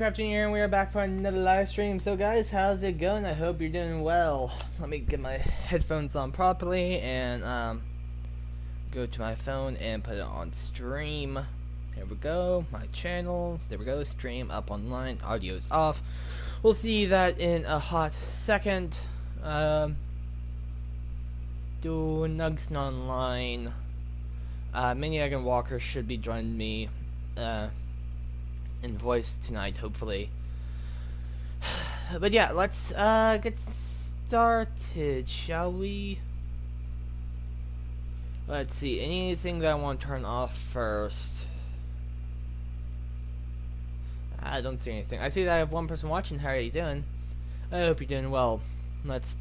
PenguinCraftJr, and we are back for another live stream. So guys, how's it going? I hope you're doing well. Let me get my headphones on properly and go to my phone and put it on stream. There we go, my channel. There we go, stream up online, audio is off. We'll see that in a hot second. Do Nugs online. Maniac and Walker should be joining me in voice tonight, hopefully. But yeah, let's get started, shall we? Let's see, anything that I want to turn off first? I don't see anything. I see that I have one person watching. How are you doing? I hope you're doing well. Let's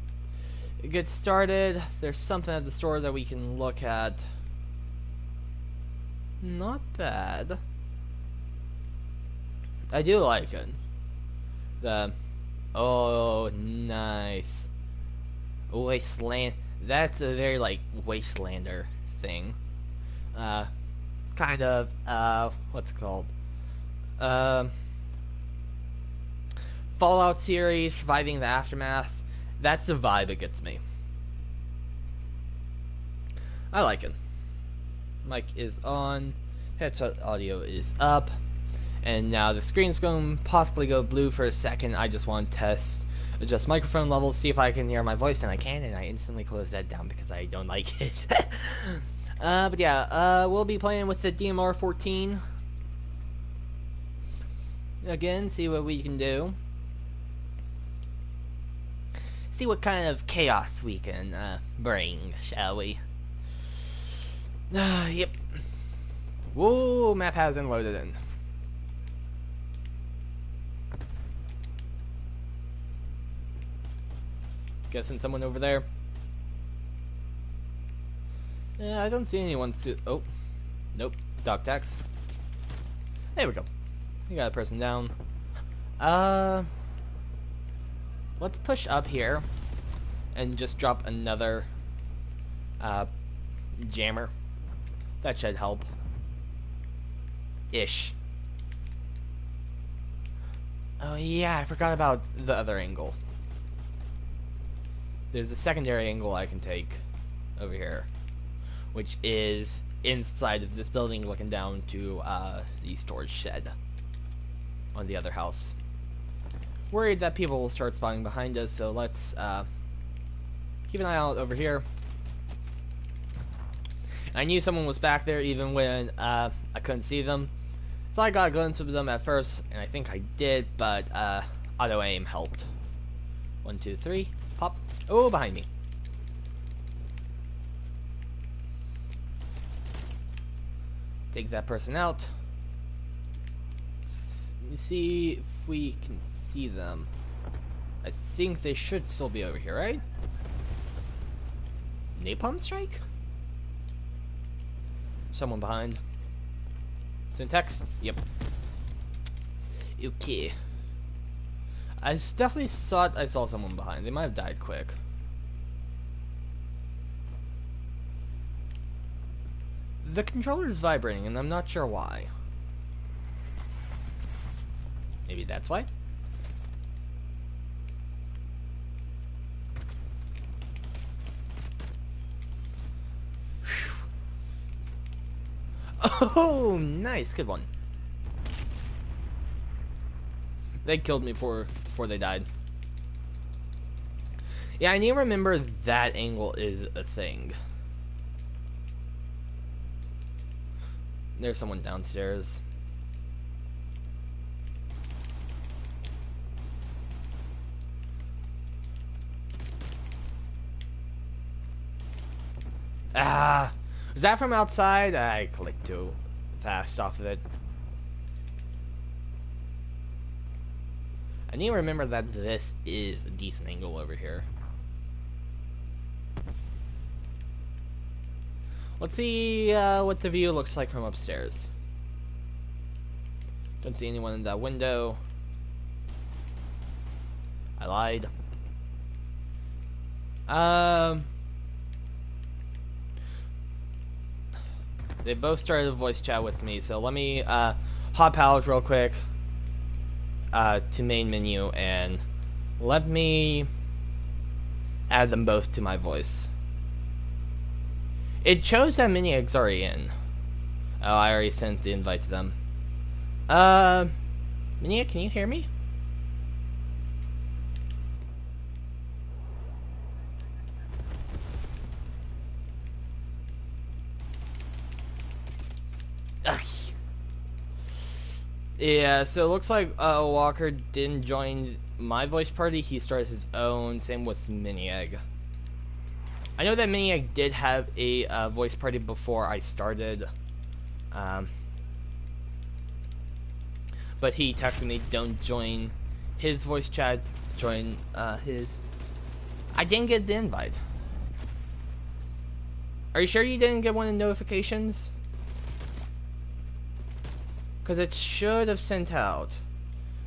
get started. There's something at the store that we can look at. Not bad. I do like it. Oh, nice. Wasteland. That's a very, like, Wastelander thing. Kind of, what's it called? Fallout series, Surviving the Aftermath. That's the vibe it gets me. I like it. Mic is on. Headset audio is up. And now the screen's going to possibly go blue for a second. I just want to adjust microphone levels, see if I can hear my voice, and I can, and I instantly close that down because I don't like it. But yeah, we'll be playing with the DMR 14. Again, see what we can do. See what kind of chaos we can bring, shall we? Yep. Whoa, map hasn't loaded in. Guessing someone over there. Yeah, I don't see anyone to. Oh, nope. Dog tax. There we go. You got a person down. Let's push up here and just drop another jammer. That should help. Ish. Oh yeah, I forgot about the other angle. There's a secondary angle I can take over here, which is inside of this building looking down to the storage shed on the other house. Worried that people will start spawning behind us, so let's keep an eye out over here. I knew someone was back there even when I couldn't see them. So I got a glimpse of them at first, and I think I did, but auto aim helped. 1, 2, 3. Pop. Oh, behind me. Take that person out. See if we can see them. I think they should still be over here, right? Napalm strike? Someone behind. It's in text? Yep. Okay. I definitely thought I saw someone behind. They might have died quick. The controller is vibrating, and I'm not sure why. Maybe that's why? Oh, nice. Good one. They killed me before they died. Yeah, I need to remember that angle is a thing. There's someone downstairs. Ah! Is that from outside? I clicked too fast off of it. I need to remember that this is a decent angle over here. Let's see what the view looks like from upstairs. Don't see anyone in that window. I lied. They both started a voice chat with me, so let me hop out real quick. to main menu and let me add them both to my voice. It shows that Miniag's already in. Oh, I already sent the invite to them. Miniag, can you hear me? Ugh. Yeah, so it looks like Walker didn't join my voice party. He started his own. Same with Miniag. I know that Miniag did have a voice party before I started. But he texted me, don't join his voice chat, join his. I didn't get the invite. Are you sure you didn't get one of the notifications? Because it should have sent out.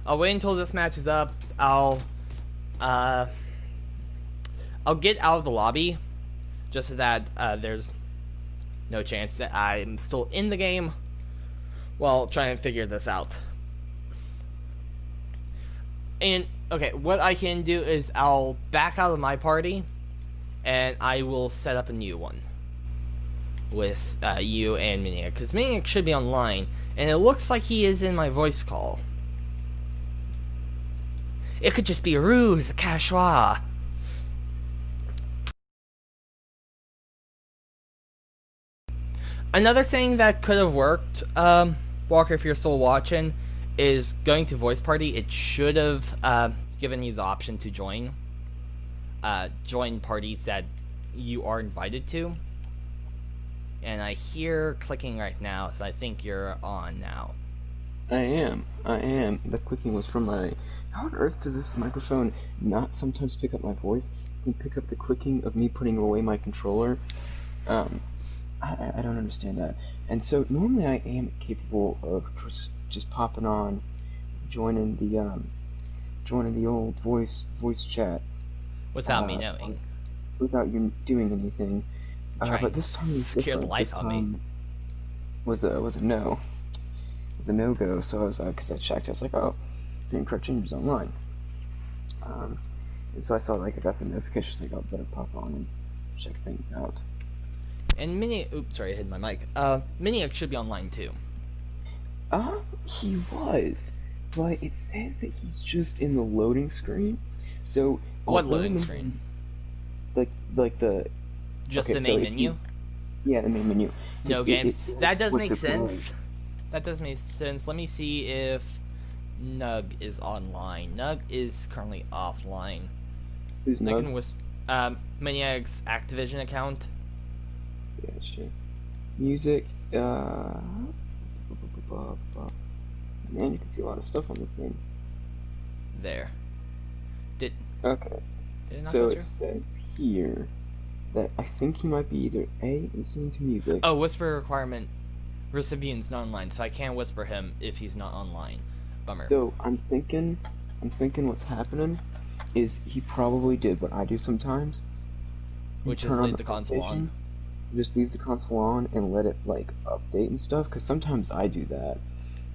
I'll wait until this match is up. I'll get out of the lobby just so that there's no chance that I'm still in the game while trying to figure this out. And okay, what I can do is I'll back out of my party and I will set up a new one with you and Miniac, because Miniac should be online, and it looks like he is in my voice call. It could just be a ruse, a cachua. Another thing that could have worked, Walker, if you're still watching, is going to voice party. It should have given you the option to join parties that you are invited to. And I hear clicking right now, so I think you're on now. I am. The clicking was from my... How on earth does this microphone not sometimes pick up my voice? It can pick up the clicking of me putting away my controller. I don't understand that. And so normally I am capable of just popping on, joining the old voice chat Without me knowing. Without you doing anything. But this time was scared the life out of me. Was a no. It was a no-go. So I was because I checked. I was like, oh, PenguinCraftJr's online. And so I saw I got the notification. I was like, oh, better pop on and check things out. And oops, sorry, I hit my mic. Miniac should be online too. He was, but it says that he's just in the loading screen. So what loading screen? Like the. Just the main menu? Yeah, the main menu. No games. That does make sense. That does make sense. Let me see if Nug is online. Nug is currently offline. Who's Nug? Maniac's Activision account. Yeah, sure. Music, man, you can see a lot of stuff on this thing. There. Okay. So it says here that I think he might be either A, listening to music. Oh, whisper requirement. Recipient's not online, so I can't whisper him if he's not online. Bummer. So I'm thinking what's happening is he probably did what I do sometimes. Which is leave the console on. Just leave the console on and let it update and stuff, because sometimes I do that.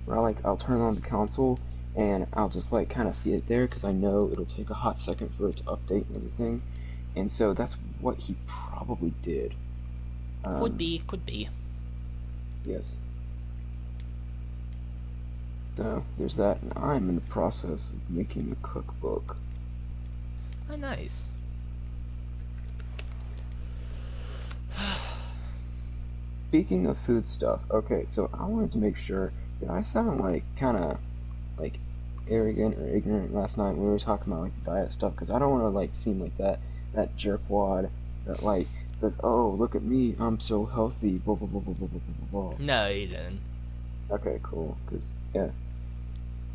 Where I'll turn on the console and I'll just kind of see it there, because I know it'll take a hot second for it to update and everything. And so that's what he probably did. Could be. Yes. So, there's that, and I'm in the process of making a cookbook. Oh, nice. Speaking of food stuff, okay, so I wanted to make sure, did I sound kind of arrogant or ignorant last night when we were talking about diet stuff? Because I don't want to seem like that jerkwad that says, oh, look at me, I'm so healthy, blah blah blah blah blah blah blah. No, you didn't. Okay, cool, because yeah,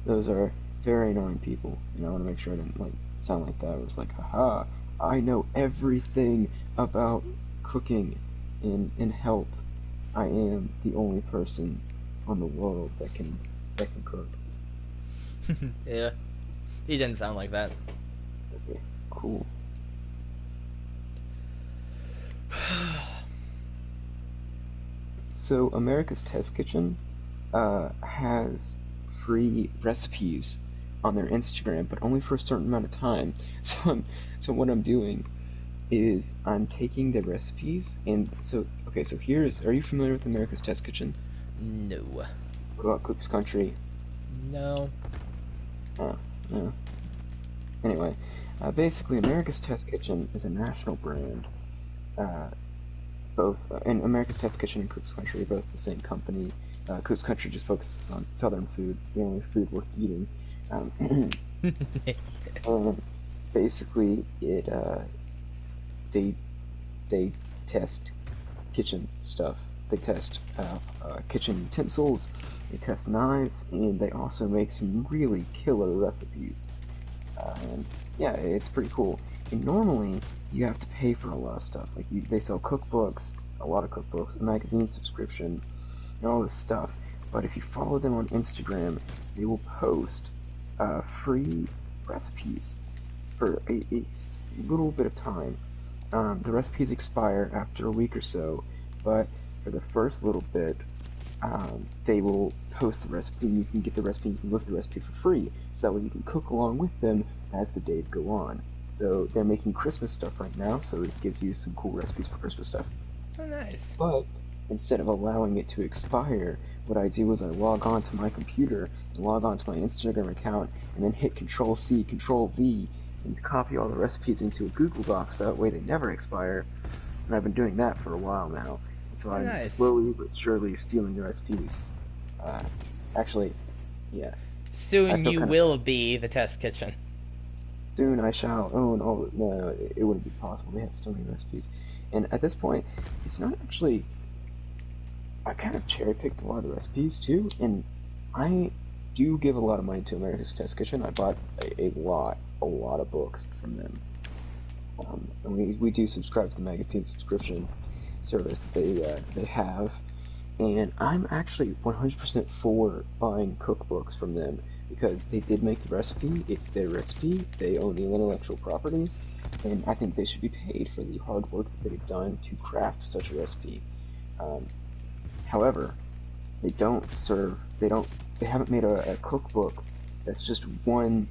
those are very annoying people, and I want to make sure I didn't sound like that. It was haha, I know everything about cooking and health. I am the only person on the world that can cook. Yeah, he didn't sound like that. Okay, cool. So America's Test Kitchen has free recipes on their Instagram, but only for a certain amount of time. So what I'm doing is I'm taking the recipes and so okay, so here's are you familiar with America's Test Kitchen? No. What about Cook's Country? No. Uh, no. Anyway, basically America's Test Kitchen is a national brand. Uh, and America's Test Kitchen and Cook's Country are both the same company. Cook's Country just focuses on Southern food, the only food worth eating. And basically, they they test kitchen stuff. They test kitchen utensils. They test knives, and they also make some really killer recipes. And yeah, it's pretty cool. And normally, you have to pay for a lot of stuff. Like they sell cookbooks, a lot of cookbooks, a magazine subscription, and all this stuff. But if you follow them on Instagram, they will post free recipes for a little bit of time. The recipes expire after a week or so, but for the first little bit, they will post the recipe, and you can get the recipe, and you can look at the recipe for free, so that way you can cook along with them as the days go on. So they're making Christmas stuff right now, so it gives you some cool recipes for Christmas stuff. Oh, nice. But instead of allowing it to expire, what I do is I log on to my computer and log on to my Instagram account and then hit Control C, Control V, and copy all the recipes into a Google Doc so that way they never expire. And I've been doing that for a while now. And so I'm Nice. slowly but surely stealing the recipes. Actually, yeah. Soon you will be the test kitchen. Soon I shall own all. No, it wouldn't be possible. They have so many recipes, and at this point, it's not actually. I kind of cherry picked a lot of the recipes too, and I do give a lot of money to America's Test Kitchen. I bought a lot of books from them, and we do subscribe to the magazine subscription service that they have, and I'm actually 100% for buying cookbooks from them because they did make the recipe. It's their recipe. They own the intellectual property, and I think they should be paid for the hard work that they've done to craft such a recipe. However, they haven't made a cookbook that's just one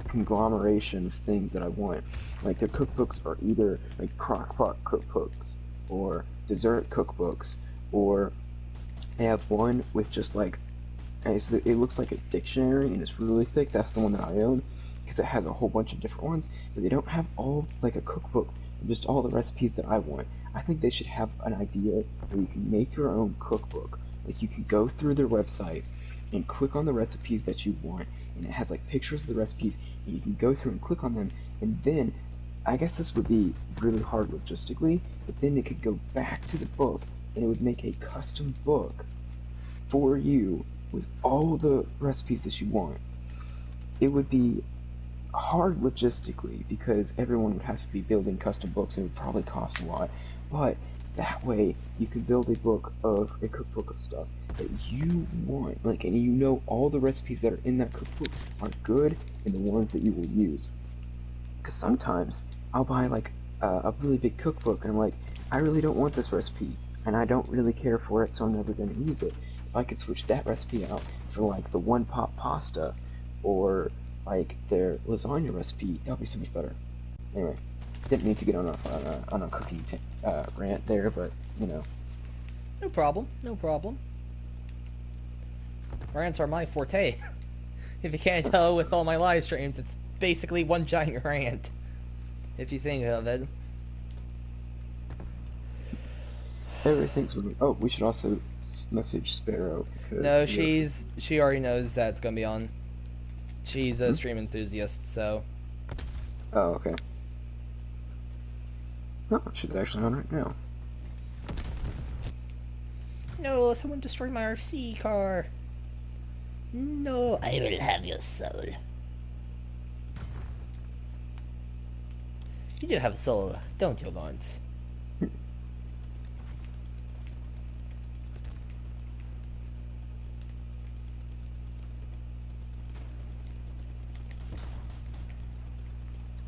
conglomeration of things that I want. Like their cookbooks are either like crock-pot cookbooks or dessert cookbooks, or they have one with just like it looks like a dictionary and it's really thick. That's the one that I own because it has a whole bunch of different ones, but they don't have all like a cookbook, just all the recipes that I want. I think they should have an idea where you can make your own cookbook. Like you can go through their website and click on the recipes that you want, and it has like pictures of the recipes, and you can go through and click on them, and then I guess this would be really hard logistically, but then it could go back to the book and it would make a custom book for you with all the recipes that you want. It would be hard logistically because everyone would have to be building custom books and it would probably cost a lot, but that way you can build a cookbook of stuff that you want, like, and you know all the recipes that are in that cookbook are good and the ones that you will use. Because sometimes I'll buy like a really big cookbook and I'm like, I really don't want this recipe and I don't really care for it, so I'm never going to use it. If I could switch that recipe out for like the one pot pasta or like their lasagna recipe, that would be so much better. Anyway, didn't mean to get on a cooking rant there, but you know. No problem. No problem. Rants are my forte. If you can't tell with all my live streams, it's basically one giant rant. If you think of it. Everything's moving. Oh, we should also message Sparrow. No, she already knows that it's gonna be on. She's a stream enthusiast, so. Oh, okay. Oh, she's actually on right now. No, someone destroyed my RC car. No, I will have your soul. You do have a soul, don't you, Lawrence?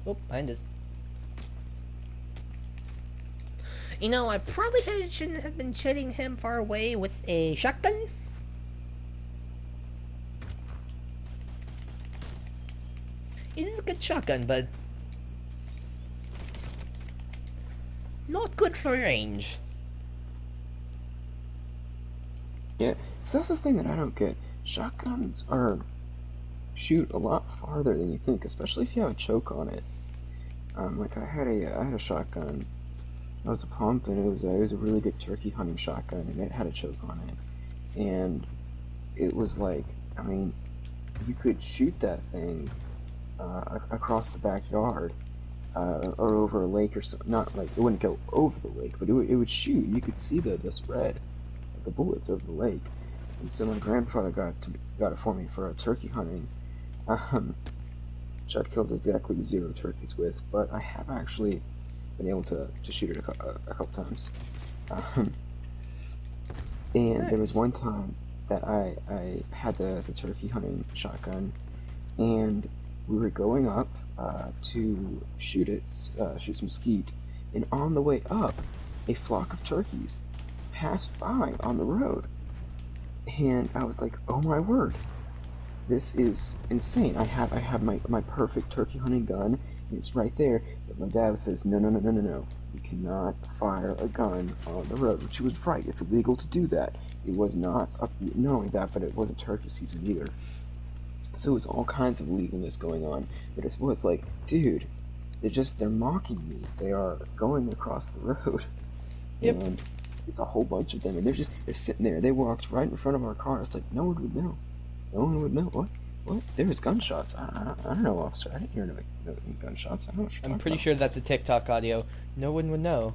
Oh, behind us. You know, I probably shouldn't have been shooting him far away with a shotgun. It is a good shotgun, but not good for range. Yeah, so that's the thing that I don't get. Shotguns are shoot a lot farther than you think, especially if you have a choke on it. Like I had a shotgun. It was a pump, and it was a really good turkey hunting shotgun, and it had a choke on it. And it was like, I mean, you could shoot that thing across the backyard or over a lake or something. Not like it wouldn't go over the lake, but it would shoot. You could see the spread of the bullets over the lake. And so my grandfather got it for me for turkey hunting, which I've killed exactly 0 turkeys with. But I have actually been able to shoot it a couple times. Um, and there was Nice. one time that I had the turkey hunting shotgun, and we were going up to shoot some skeet, and on the way up, a flock of turkeys passed by on the road, and I was like, "Oh my word, this is insane! I have my perfect turkey hunting gun, and it's right there." But my dad says, "No, no, no, no, no, no! You cannot fire a gun on the road," which he was right. It's illegal to do that. It was not not only that, but it wasn't turkey season either. So it was all kinds of illegalness going on. But it was like, dude, they're mocking me. They are going across the road, Yep. and it's a whole bunch of them, and they're sitting there. They walked right in front of our car. It's like no one would know. No one would know. What? There was gunshots. I don't know, officer. I didn't hear no gunshots. I don't know what you're I'm talking pretty about. sure that's a TikTok audio. No one would know.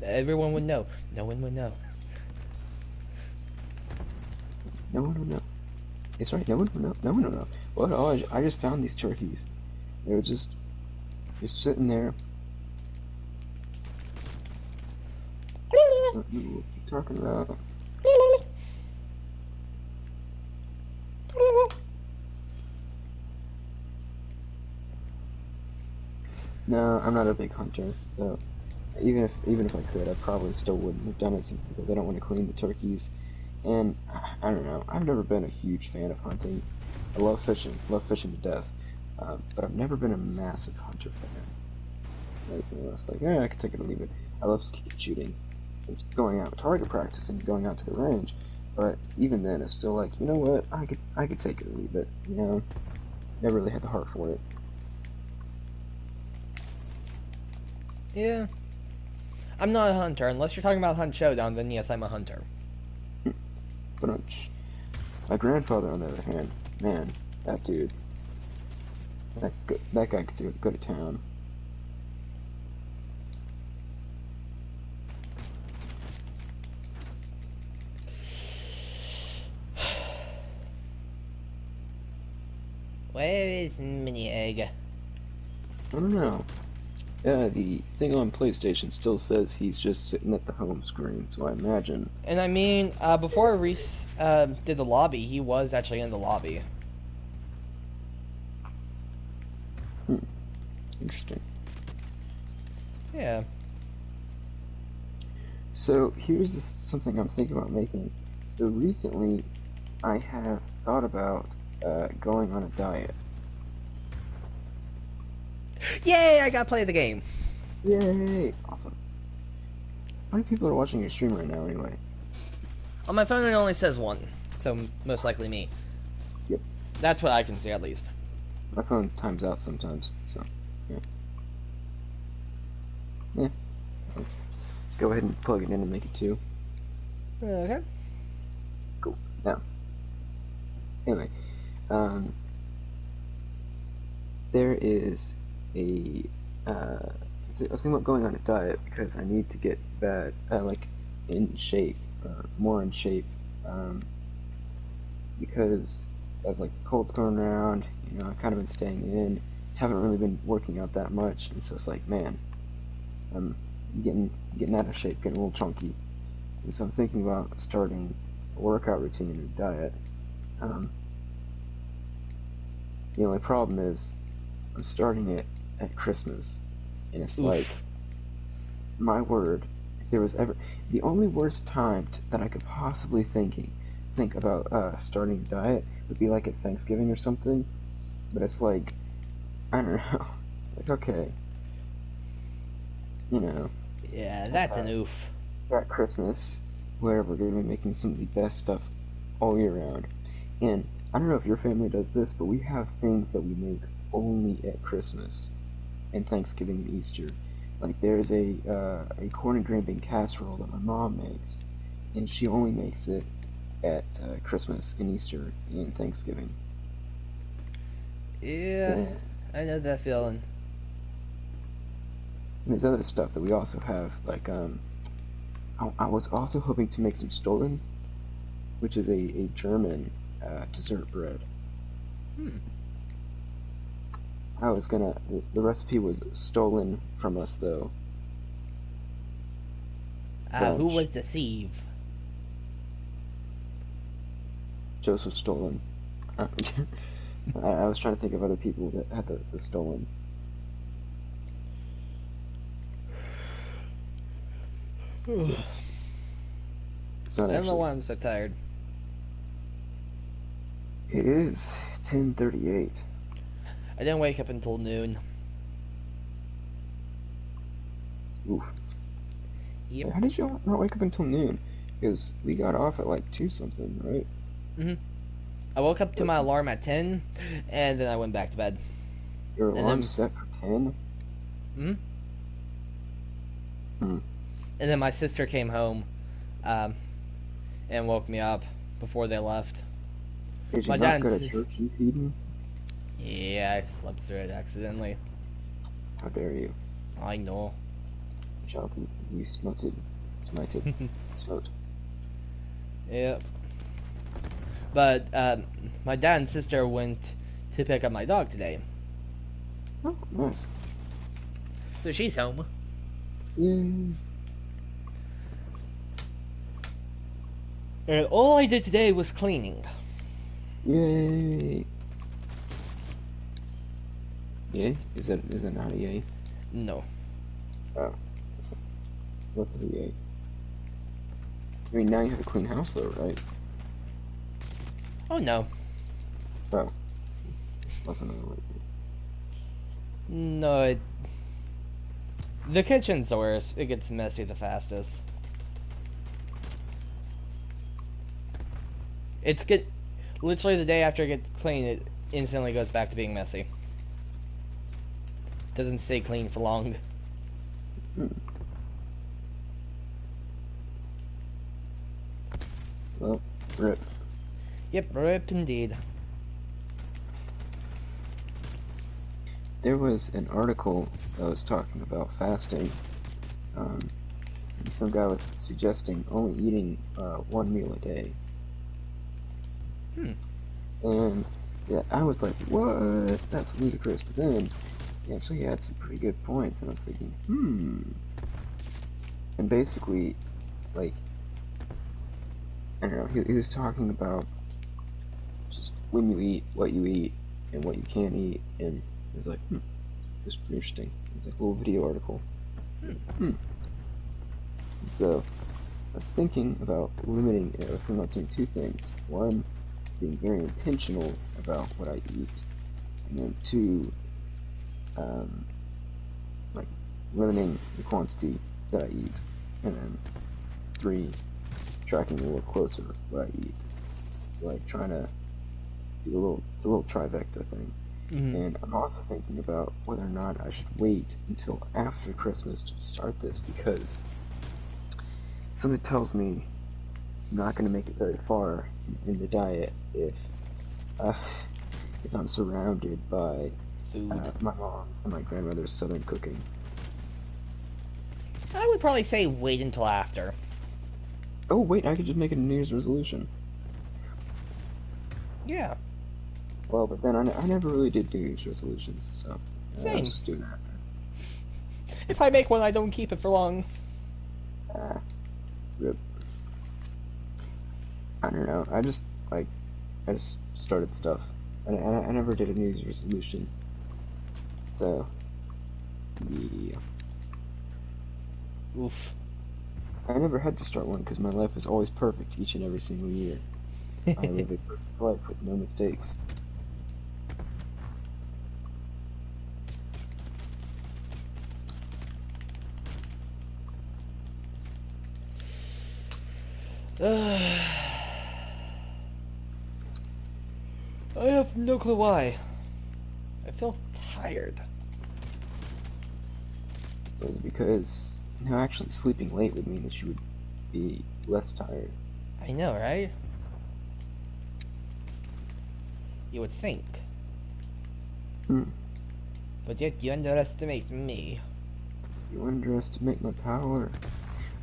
Everyone would know. No one would know. No one would know. It's right. No one would know. No one would know. What? Oh, I just found these turkeys. They were just sitting there. What are you talking about? No, I'm not a big hunter, so even if I could, I probably still wouldn't have done it simply because I don't want to clean the turkeys. And I don't know. I've never been a huge fan of hunting. I love fishing to death, but I've never been a massive hunter fan. Like, you know, it's like, yeah, I can take it or leave it. I love skeet shooting, going out target practice and going out to the range. But even then, it's still like, you know what? I could take it or leave it. You know, never really had the heart for it. Yeah. I'm not a hunter. Unless you're talking about Hunt Showdown, then yes, I'm a hunter. But my grandfather, on the other hand, man, that dude, that guy could go to town. Where is Mini Egg? I don't know. The thing on PlayStation still says he's just sitting at the home screen, so I imagine. And I mean, before Reese did the lobby, he was actually in the lobby. Hmm, interesting. Yeah. So here's something I'm thinking about making. So recently, I have thought about going on a diet. Yay! I got to play the game. Yay! Awesome. How many people are watching your stream right now, anyway? On my phone, it only says 1, so most likely me. Yep. That's what I can see, at least. My phone times out sometimes, so yeah. Yeah. I'll go ahead and plug it in and make it 2. Okay. Cool. Now, anyway, um, there is a. I was thinking about going on a diet because I need to get like in shape, more in shape, because as like the cold's going around, you know, I've kind of been staying in, haven't really been working out that much, and so it's like, man, I'm getting out of shape, getting a little chunky, and so I'm thinking about starting a workout routine and a diet. Um, the only problem is I'm starting it at Christmas, and it's like, Oof. my word, if there was ever the only worst time that I could possibly think about starting a diet would be like at Thanksgiving or something, but it's like, I don't know. It's like, okay, you know, Yeah, that's an okay, oof. got Christmas, where we're gonna be making some of the best stuff all year round. And I don't know if your family does this, but we have things that we make only at Christmas and Thanksgiving and Easter. Like there's a corn and green bean casserole that my mom makes, and she only makes it at Christmas and Easter and Thanksgiving. Yeah, And I know that feeling. there's other stuff that we also have. Like I was also hoping to make some Stollen, which is a German dessert bread. Hmm. I was gonna. The recipe was stolen from us though. Who Bunch. was the thief? Joseph Stolen. I was trying to think of other people that had the stolen. I It's not don't know actually. why I'm so tired. It is 10:38. I didn't wake up until noon. Oof. Yep. How did you not wake up until noon? Because we got off at like 2 something, right? Hmm. I woke up to But my alarm at 10, and then I went back to bed. your And alarm's then, set for 10? hmm? Hmm. And then my sister came home, um, and woke me up before they left. Did you My not dad go to insists. church, you heathen? Yeah, I slept through it accidentally. How dare you? I know. Shall be smoted, smited, smote. Yep. But my dad and sister went to pick up my dog today, Oh, nice. so she's home. Yay. And all I did today was cleaning. Yay. Yay? Is that not a yay? No. Oh, what's a yay? I mean, now you have a clean house though, right? Oh no. Oh, that's another way. No. The kitchen's the worst. It gets messy the fastest. It's get literally the day after it gets clean, it instantly goes back to being messy. Doesn't stay clean for long. Hmm. Well, rip. Yep, rip indeed. There was an article that was talking about fasting, um, and some guy was suggesting only eating one meal a day. Hmm. And yeah, I was like, what? That's ludicrous. But then he actually had some pretty good points, and I was thinking, And basically, like, I don't know, he was talking about just when you eat, what you eat, and what you can't eat, and it was like, it's pretty interesting. It's like a little video article. So I was thinking about limiting it. I was thinking about doing two things. One, being very intentional about what I eat, and then two, um, like limiting the quantity that I eat, and then three, tracking a little closer what I eat, like trying to do the little trifecta thing. Mm-hmm. And I'm also thinking about whether or not I should wait until after Christmas to start this because something tells me I'm not going to make it very far in the diet uh, if I'm surrounded by Food. my mom's and my grandmother's southern cooking. I would probably say wait until after. Oh wait, I could just make it a New Year's resolution. Yeah. Well, but then I never really did New Year's resolutions, so I'll Same. just do that. If I make one, I don't keep it for long. Rip. I don't know. I just started stuff. I never did a New Year's resolution. So, yeah. Oof. I never had to start one because my life is always perfect each and every single year. I live a perfect life with no mistakes. I have no clue why. I feel tired. Was because actually sleeping late would mean that you would be less tired. I know, right? You would think. Hmm. But yet you underestimate me. You underestimate my power.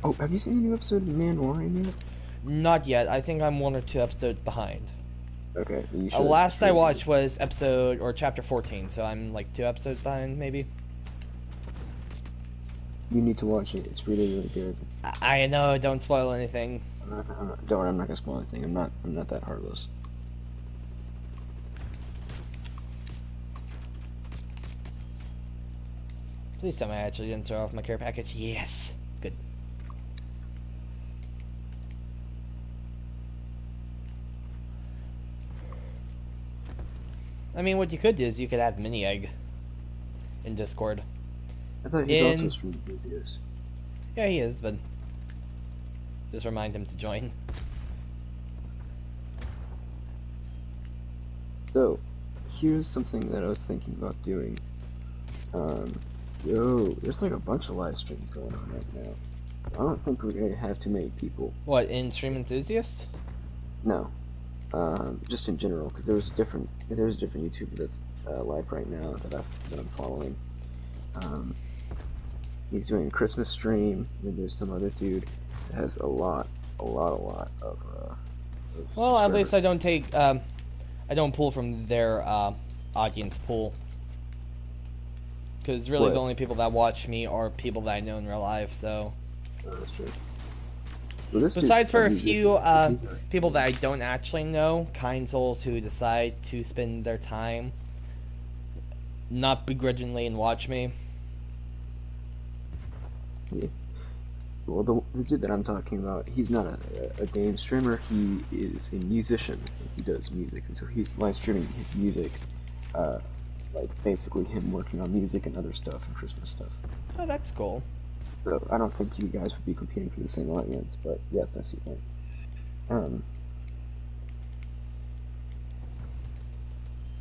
Oh, have you seen the new episode of The Mandalorian yet? Not yet. I think I'm 1 or 2 episodes behind. Okay, you should. Last I watched was episode or chapter 14, so I'm like 2 episodes behind, maybe. You need to watch it. It's really, really good. I know. Don't spoil anything. Don't worry, I'm not gonna spoil anything. I'm not that heartless. Please tell me I actually didn't throw off my care package. Yes. Good. I mean, what you could do is you could add mini egg in Discord. I thought he was also a stream enthusiast. Yeah, he is, but just remind him to join. So, here's something that I was thinking about doing. There's like a bunch of live streams going on right now. So I don't think we're gonna have too many people. What, in Stream Enthusiast? No. Just in general, because there's a different YouTuber that's live right now that I'm following. He's doing a Christmas stream, and there's some other dude that has a lot of well, at least I don't take, I don't pull from their, audience pool. Because really the only people that watch me are people that I know in real life, so... Oh, that's true. Well, besides for a few people that I don't actually know, kind souls who decide to spend their time not begrudgingly and watch me. Yeah. Well, the dude that I'm talking about, he's not a game streamer. He is a musician. He does music, and so he's live streaming his music, like basically him working on music and other stuff and Christmas stuff. Oh, that's cool. So I don't think you guys would be competing for the same audience, but yes, that's the thing.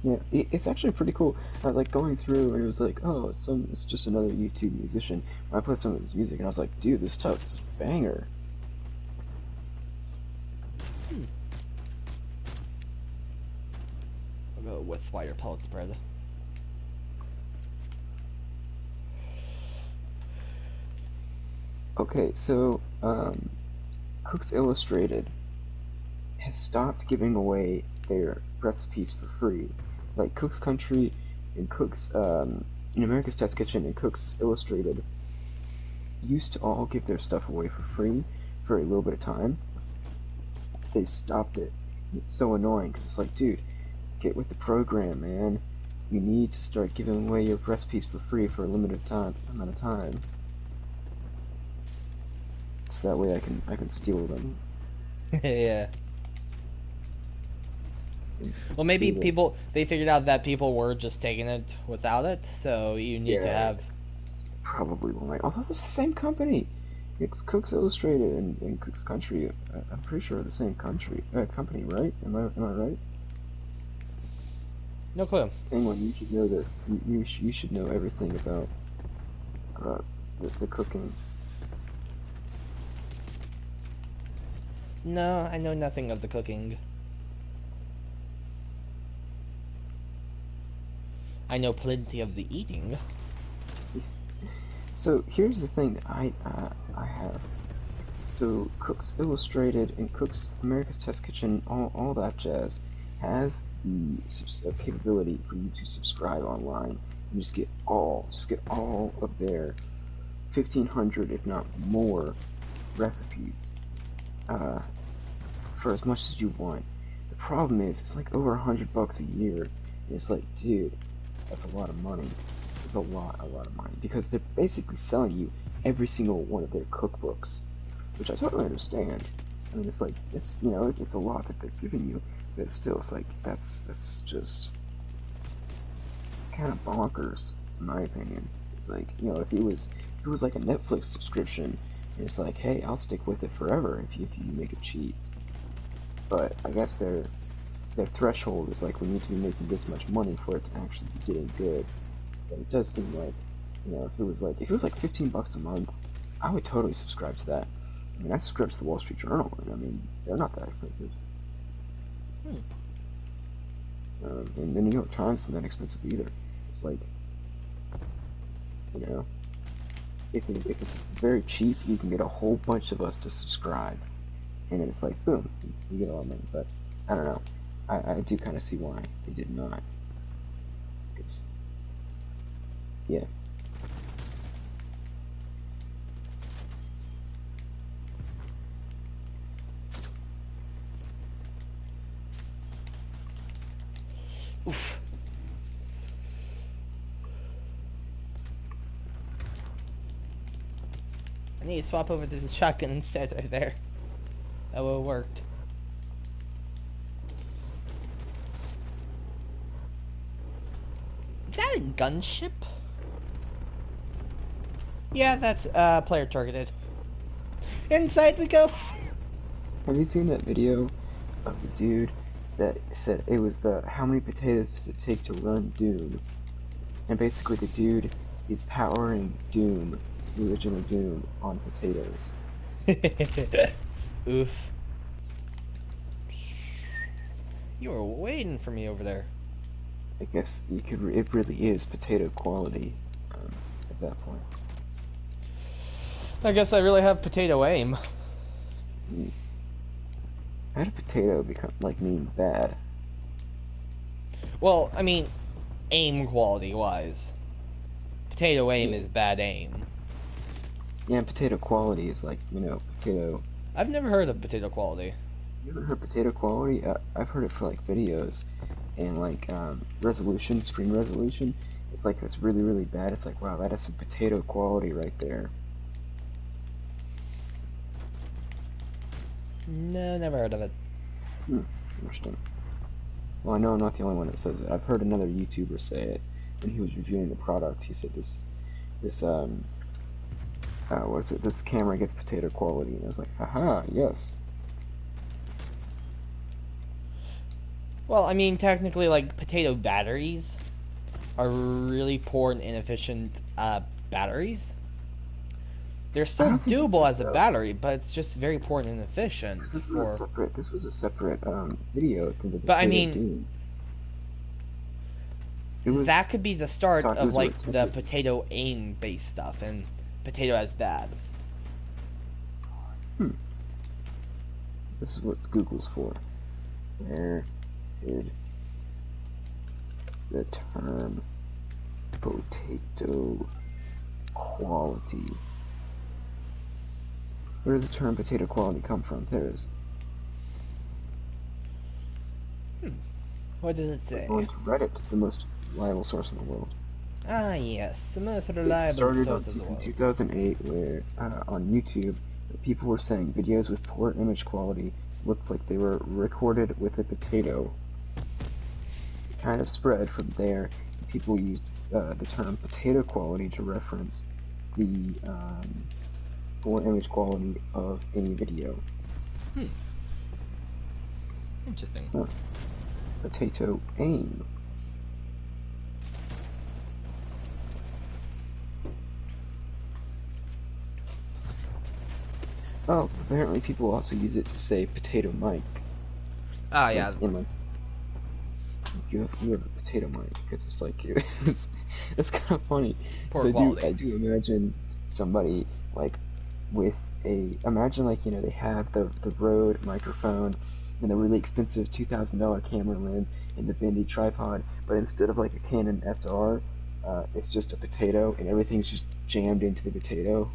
Yeah, it's actually pretty cool. Like going through, and it was like, oh, it's just another YouTube musician. I played some of his music, and I was like, dude, this stuff is banger. I'll go with wider pellet spread. Okay, so Cooks Illustrated has stopped giving away their recipes for free. Like Cook's Country and Cook's in America's Test Kitchen and Cook's Illustrated used to all give their stuff away for free for a little bit of time. They've stopped it. And it's so annoying because it's like, dude, get with the program, man. You need to start giving away your recipes for free for a limited amount of time. So that way I can steal them. Yeah. Well, maybe they figured out that people were just taking it without it, so you need to have... Probably why. Although it's the same company. It's Cooks Illustrated and Cooks Country. I'm pretty sure the same company, right? Am I right? No clue. Penguin, you should know this. You should know everything about the cooking. No, I know nothing of the cooking. I know plenty of the eating. So here's the thing that I have. So Cooks Illustrated and Cooks America's Test Kitchen, all that jazz, has the capability for you to subscribe online and just get all of their 1,500, if not more, recipes for as much as you want. The problem is, it's like over $100 a year. And it's like, dude, that's a lot of money. It's a lot of money because they're basically selling you every single one of their cookbooks, which I totally understand. I mean, it's like it's a lot that they're giving you, but still, it's like that's just kind of bonkers in my opinion. It's like, if it was like a Netflix subscription And it's like, hey, I'll stick with it forever if you make it cheap. But I guess their threshold is like we need to be making this much money for it to actually be getting good. And it does seem like, if it was like $15 a month, I would totally subscribe to that. I mean, I subscribe to the Wall Street Journal, and I mean, they're not that expensive. And the New York Times isn't that expensive either. It's like, you know, if it's very cheap, you can get a whole bunch of us to subscribe, and then it's like, boom, you get all the money. But I don't know. I do kind of see why they did not. Because, yeah. Oof. I need to swap over to the shotgun instead right there. That would have worked. Is that a gunship? Yeah, that's player targeted. Inside we go. Have you seen that video of the dude that said it was how many potatoes does it take to run Doom? And basically the dude is powering Doom, the original Doom, on potatoes. Oof. You were waiting for me over there. I guess it really is potato quality at that point. I guess I really have potato aim. How did potato mean bad? Well, I mean, aim quality wise. Potato aim is bad aim. Yeah, potato quality is like, potato. I've never heard of potato quality. You ever heard potato quality? I've heard it for like videos and like resolution, screen resolution. It's like it's really, really bad. It's like, wow, that is some potato quality right there. No, never heard of it. Interesting. Well, I know I'm not the only one that says it. I've heard another YouTuber say it when he was reviewing the product. He said this this camera gets potato quality, and I was like, haha, yes. Well, I mean, technically, like, potato batteries are really poor and inefficient batteries. They're still doable as a battery, but it's just very poor and inefficient. This was a separate video. But I mean, Doom. That could be the start of like the potato aim based stuff, and potato as bad. This is what Google's for. Where did the term potato quality? Where does the term potato quality come from? There it is. What does it say? Going to Reddit, the most reliable source in the world. Ah, yes, the most reliable source of the world. In 2008, where on YouTube, people were saying videos with poor image quality looked like they were recorded with a potato. It kind of spread from there. People used the term potato quality to reference the poor image quality of any video. Interesting. Potato aim. Oh, apparently people also use it to say potato mic. Ah, yeah. You have a potato mic. It's just like it's kind of funny. Poor quality. I do imagine somebody like with imagine like they have the Rode microphone and the really expensive $2,000 camera lens and the bendy tripod, but instead of like a Canon SR, it's just a potato and everything's just jammed into the potato.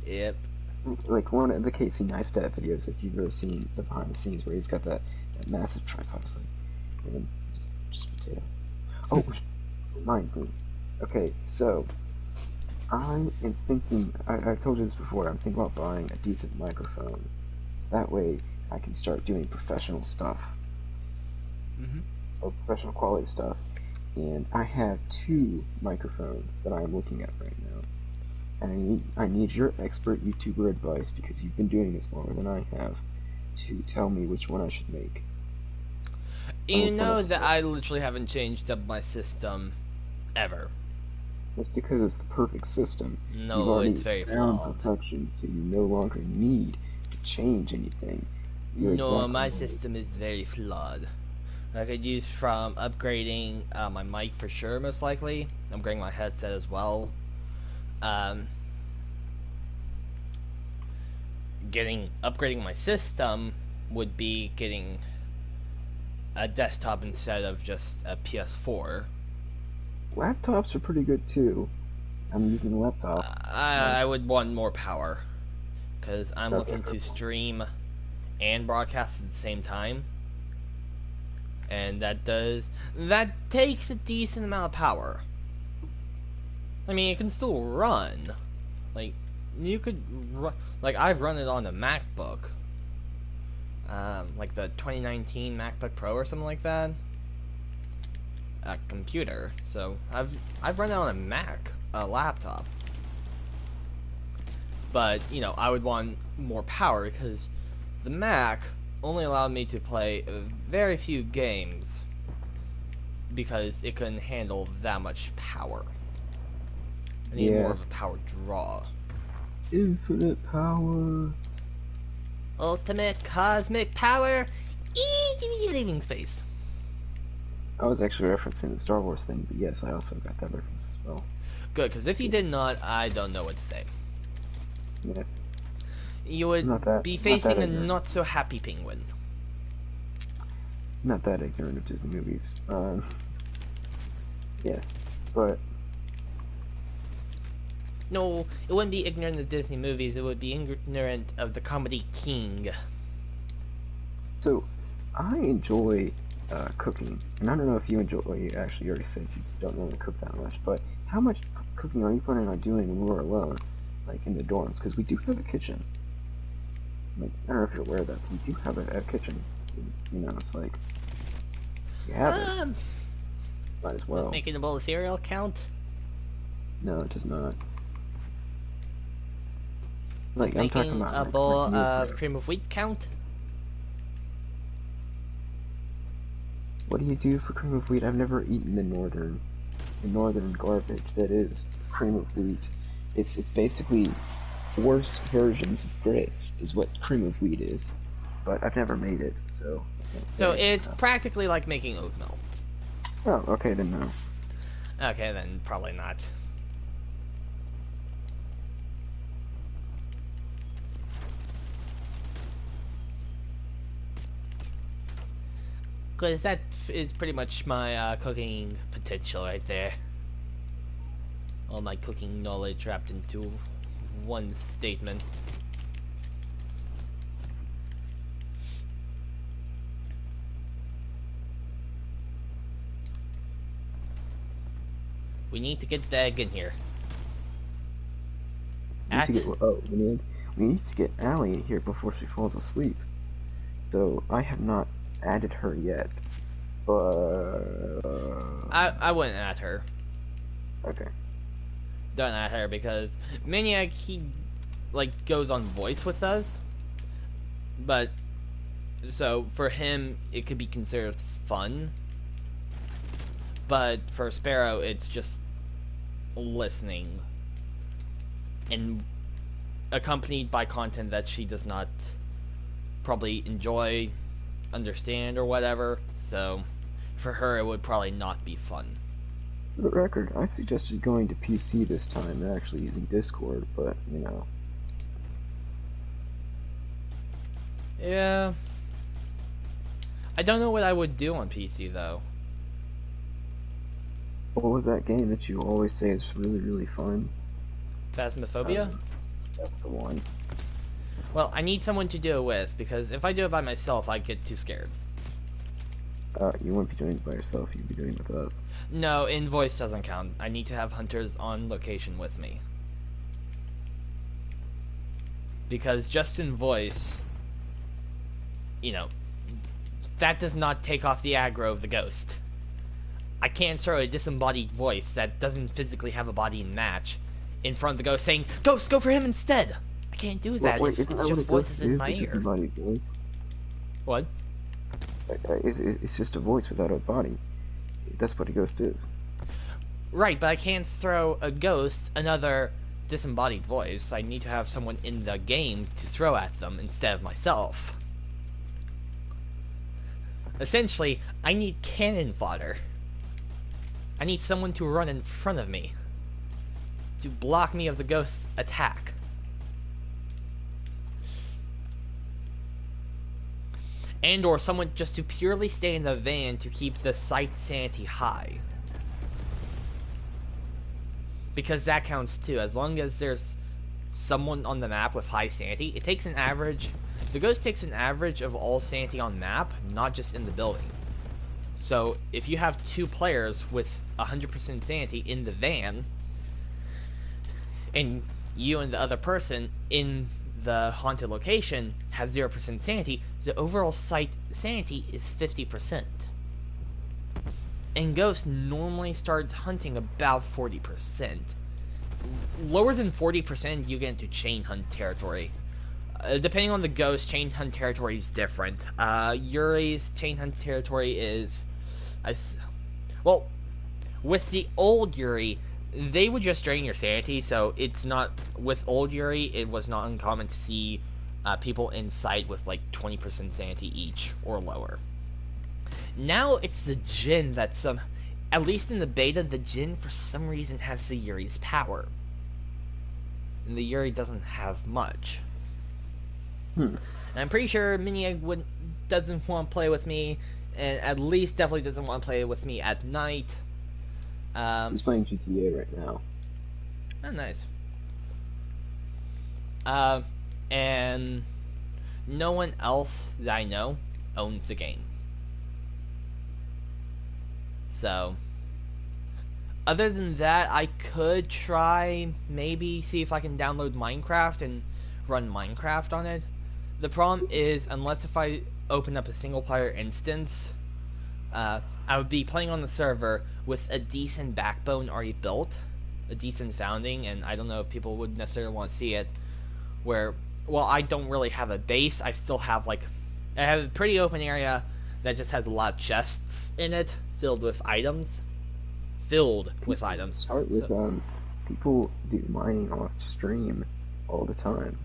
Yep. Like one of the Casey Neistat videos, if you've ever seen the behind the scenes where he's got that massive tripod, it's like, and just potato. Oh, reminds me. Okay, so I am thinking. I've told you this before. I'm thinking about buying a decent microphone, so that way I can start doing professional stuff, or professional quality stuff. And I have two microphones that I am looking at right now. And I need your expert YouTuber advice because you've been doing this longer than I have to tell me which one I should make and You which one I know should that skip. I literally haven't changed up my system ever. That's because it's the perfect system. You've No, it's already very found flawed. perfection, so you no longer need to change anything. You're No, exactly my right. system is very flawed. I could use from upgrading my mic for sure, most likely. Upgrading my headset as well. Um, upgrading my system would be getting a desktop instead of just a PS4. Laptops are pretty good too. I'm using a laptop. I would want more power because I'm Okay. looking to stream and broadcast at the same time, and that takes a decent amount of power. I mean, it can still run. Like you could run, like I've run it on a MacBook, like the 2019 MacBook Pro or something like that, a computer. So I've run it on a Mac, a laptop. But I would want more power because the Mac only allowed me to play very few games because it couldn't handle that much power. I need more Yeah. of a power draw. Infinite power. Ultimate cosmic power, leaving space. I was actually referencing the Star Wars thing, but yes, I also got that reference as well. Good, because if you did not, I don't know what to say. Yeah, You would be not that facing a ignorant. not so happy penguin. Not that ignorant of Disney movies. Yeah, but No, it wouldn't be ignorant of Disney movies, it would be ignorant of the comedy king. so I enjoy cooking, and I don't know if you enjoy. Well, you actually already said you don't really cook that much, but how much cooking are you planning on doing when we're alone, like in the dorms? Because we do have a kitchen. Like, I don't know if you're aware of that, but we do have a kitchen. You know, it's like you have it, Um, might as does well. making a bowl of cereal count? No, it does not. Does Like I'm talking making about a like bowl meal of prep. cream of wheat count? What do you do for cream of wheat? I've never eaten the northern garbage that is cream of wheat. It's basically worse versions of grits is what cream of wheat is. But I've never made it, so I can't So say. it's practically like making oatmeal. Oh, okay then no. Okay, then probably not. Because that is pretty much my cooking potential right there. All my cooking knowledge wrapped into one statement. We need to get the egg in here. We need to get At we need to get Allie in here before she falls asleep. So I have not added her yet. But I wouldn't at her. okay. Don't at her because Maniac he like goes on voice with us, but so for him it could be considered fun, but for Sparrow it's just listening and accompanied by content that she does not probably enjoy, understand, or whatever. So for her it would probably not be fun. For the record, I suggested going to PC this time and actually using Discord, but you know. Yeah, I don't know what I would do on PC though. What was that game that you always say is really, really fun? Phasmophobia? Um, that's the one. Well, I need someone to do it with, because if I do it by myself, I get too scared. You wouldn't be doing it by yourself, you'd be doing it with us. No, in voice doesn't count. I need to have hunters on location with me. Because just in voice, that does not take off the aggro of the ghost. I can't throw a disembodied voice that doesn't physically have a body and match in front of the ghost saying, "Ghost, go for him instead." I can't do Well, that wait, if isn't it's that what a just ghost voices in is? my It's just a ear. body voice. What? It's just a voice without a body. That's what a ghost is. Right, but I can't throw a ghost another disembodied voice. I need to have someone in the game to throw at them instead of myself. Essentially, I need cannon fodder. I need someone to run in front of me to block me of the ghost's attack. And or someone just to purely stay in the van to keep the site sanity high. Because that counts too. As long as there's someone on the map with high sanity, it takes an average. The ghost takes an average of all sanity on map, not just in the building. So if you have 2 players with 100% sanity in the van, and you and the other person in the haunted location have 0% sanity, the overall site sanity is 50%. And ghosts normally start hunting about 40%. Lower than 40%, you get into chain hunt territory. Depending on the ghost, chain hunt territory is different. Yuri's chain hunt territory is... well, with the old Yuri, they would just drain your sanity, so it's not... With old Yuri, it was not uncommon to see people in sight with like 20% sanity each, or lower. Now it's the Jin that at least in the beta, the Jin for some reason has the Yuri's power. And the Yuri doesn't have much. And I'm pretty sure Miniag doesn't want to play with me, and at least definitely doesn't want to play with me at night. He's playing GTA right now. Oh, nice. And no one else that I know owns the game. So, other than that, I could try, maybe, see if I can download Minecraft and run Minecraft on it. The problem is, unless if I open up a single player instance, I would be playing on the server with a decent backbone already built, a decent founding, and I don't know if people would necessarily want to see it, where, well, I don't really have a base. I still have, like, I have a pretty open area that just has a lot of chests in it, filled with items. Start with, people do mining off stream all the time.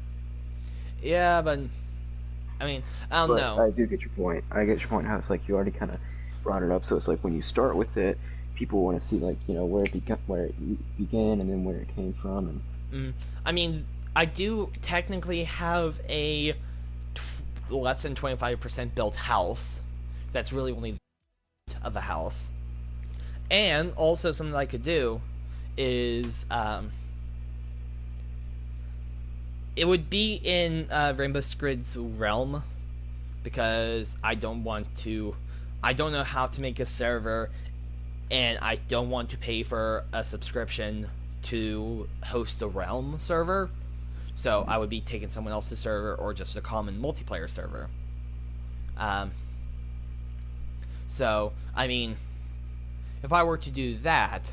Yeah, but, I mean, I don't know. I do get your point. I get your point how it's like you already kind of brought it up, so it's like when you start with it, people want to see, like, you know, where it began and then where it came from. And I mean, I do technically have a less than 25% built house. That's really only of a house. And also something I could do is it would be in Rainbow Squid's realm, because I don't know how to make a server, and I don't want to pay for a subscription to host a realm server. So I would be taking someone else's server or just a common multiplayer server. So, I mean, if I were to do that,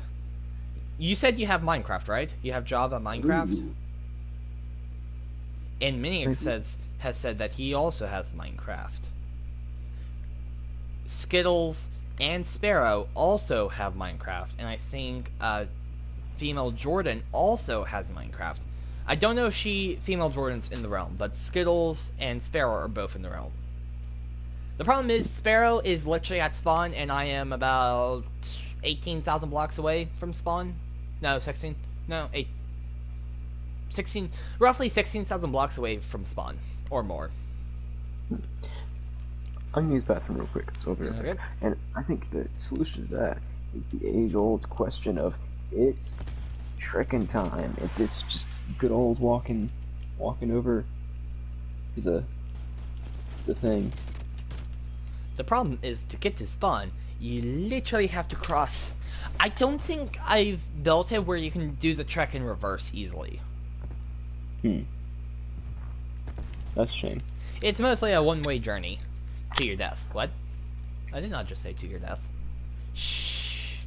you said you have Minecraft, right? You have Java Minecraft? Ooh. And Miniac has said that he also has Minecraft. Skittles and Sparrow also have Minecraft, and I think Female Jordan also has Minecraft. I don't know if Female Jordan's in the realm, but Skittles and Sparrow are both in the realm. The problem is, Sparrow is literally at spawn, and I am about 18,000 blocks away from spawn. No, 16. No, 8. 16. Roughly 16,000 blocks away from spawn, or more. I'm gonna use the bathroom real quick. It's over there. Okay. And I think the solution to that is the age-old question of it's trekking time. It's just good old walking over to the thing. The problem is, to get to spawn, you literally have to cross. I don't think I've built it where you can do the trek in reverse easily. That's a shame. It's mostly a one-way journey to your death. What? I did not just say to your death. Shh.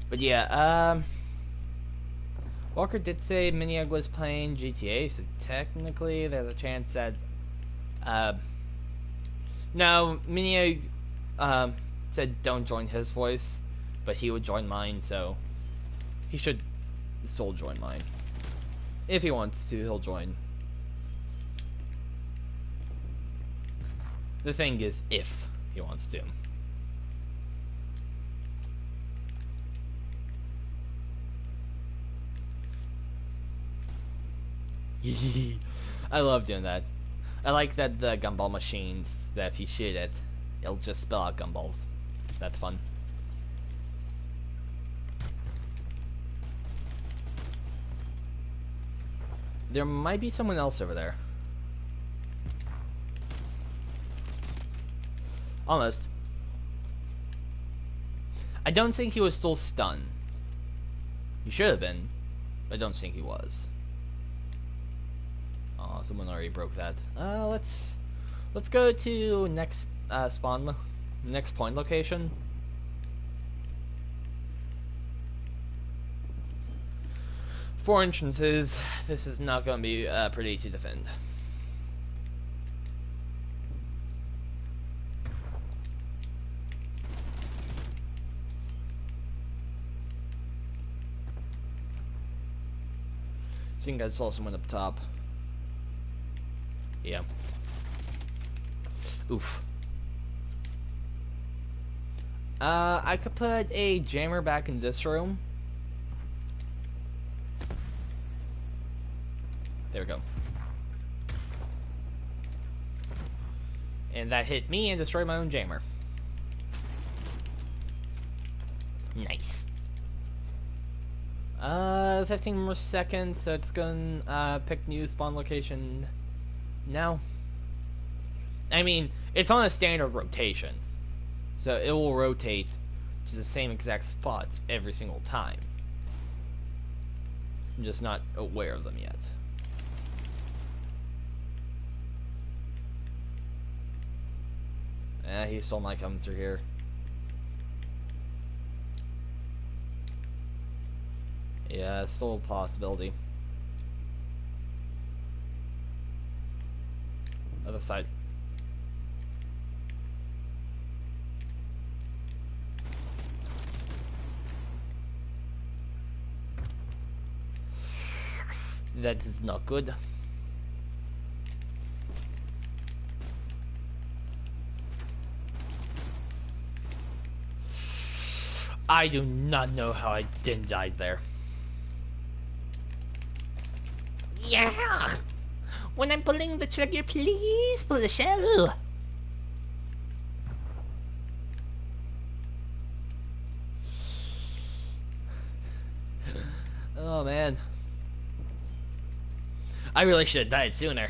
But yeah, Walker did say Miniag was playing GTA, so technically there's a chance that, uh, no, Miniag, said don't join his voice, but he would join mine, so he should still join mine. If he wants to, he'll join. The thing is, if he wants to. I love doing that. I like that the gumball machines, that if you shoot it, it'll just spell out gumballs. That's fun. There might be someone else over there. Almost. I don't think he was still stunned. He should have been, but I don't think he was. Oh, someone already broke that. Let's go to next next point location. Four entrances. This is not going to be pretty to defend. I think I saw someone up top. Yeah. Oof. I could put a jammer back in this room. There we go. And that hit me and destroyed my own jammer. Nice. 15 more seconds, so it's gonna pick new spawn location now. I mean, it's on a standard rotation, so it will rotate to the same exact spots every single time. I'm just not aware of them yet. He still might come through here. Yeah, still a possibility. Other side. That is not good. I do not know how I didn't die there. Yeah! When I'm pulling the trigger, please pull the shell! Oh man. I really should have died sooner.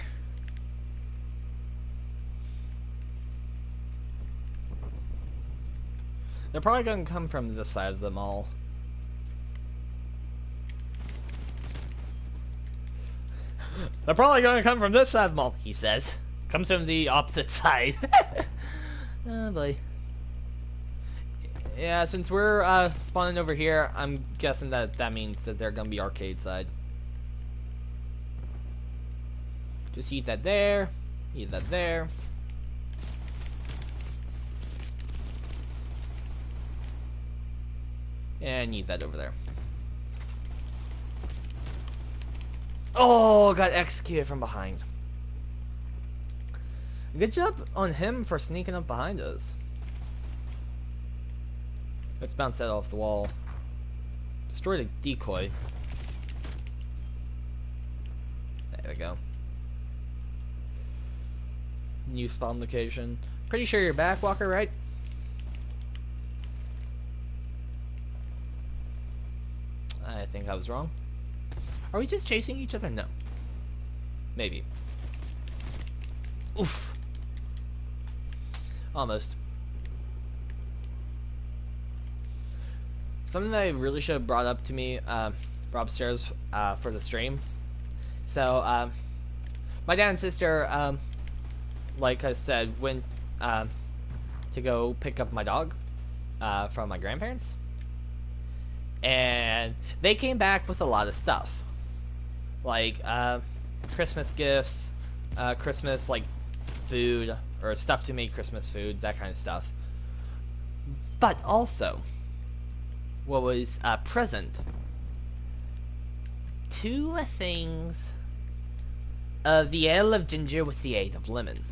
They're probably going to come from this side of the mall. They're probably going to come from this side of the mall, he says. Comes from the opposite side. Oh boy. Yeah, since we're spawning over here, I'm guessing that means that they're going to be arcade side. Just eat that there. Eat that there. And need that over there. Oh, got executed from behind. Good job on him for sneaking up behind us. Let's bounce that off the wall. Destroyed a decoy. There we go. New spawn location. Pretty sure you're back, Walker, right? I think I was wrong. Are we just chasing each other? No. Maybe. Oof. Almost. Something that I really should have brought up to me, brought upstairs for the stream. So, my dad and sister, like I said, went to go pick up my dog from my grandparents. and they came back with a lot of stuff, like Christmas gifts, Christmas like food or stuff to make Christmas food, that kind of stuff. But also, what was present? Two things. The ale of ginger with the aid of lemon.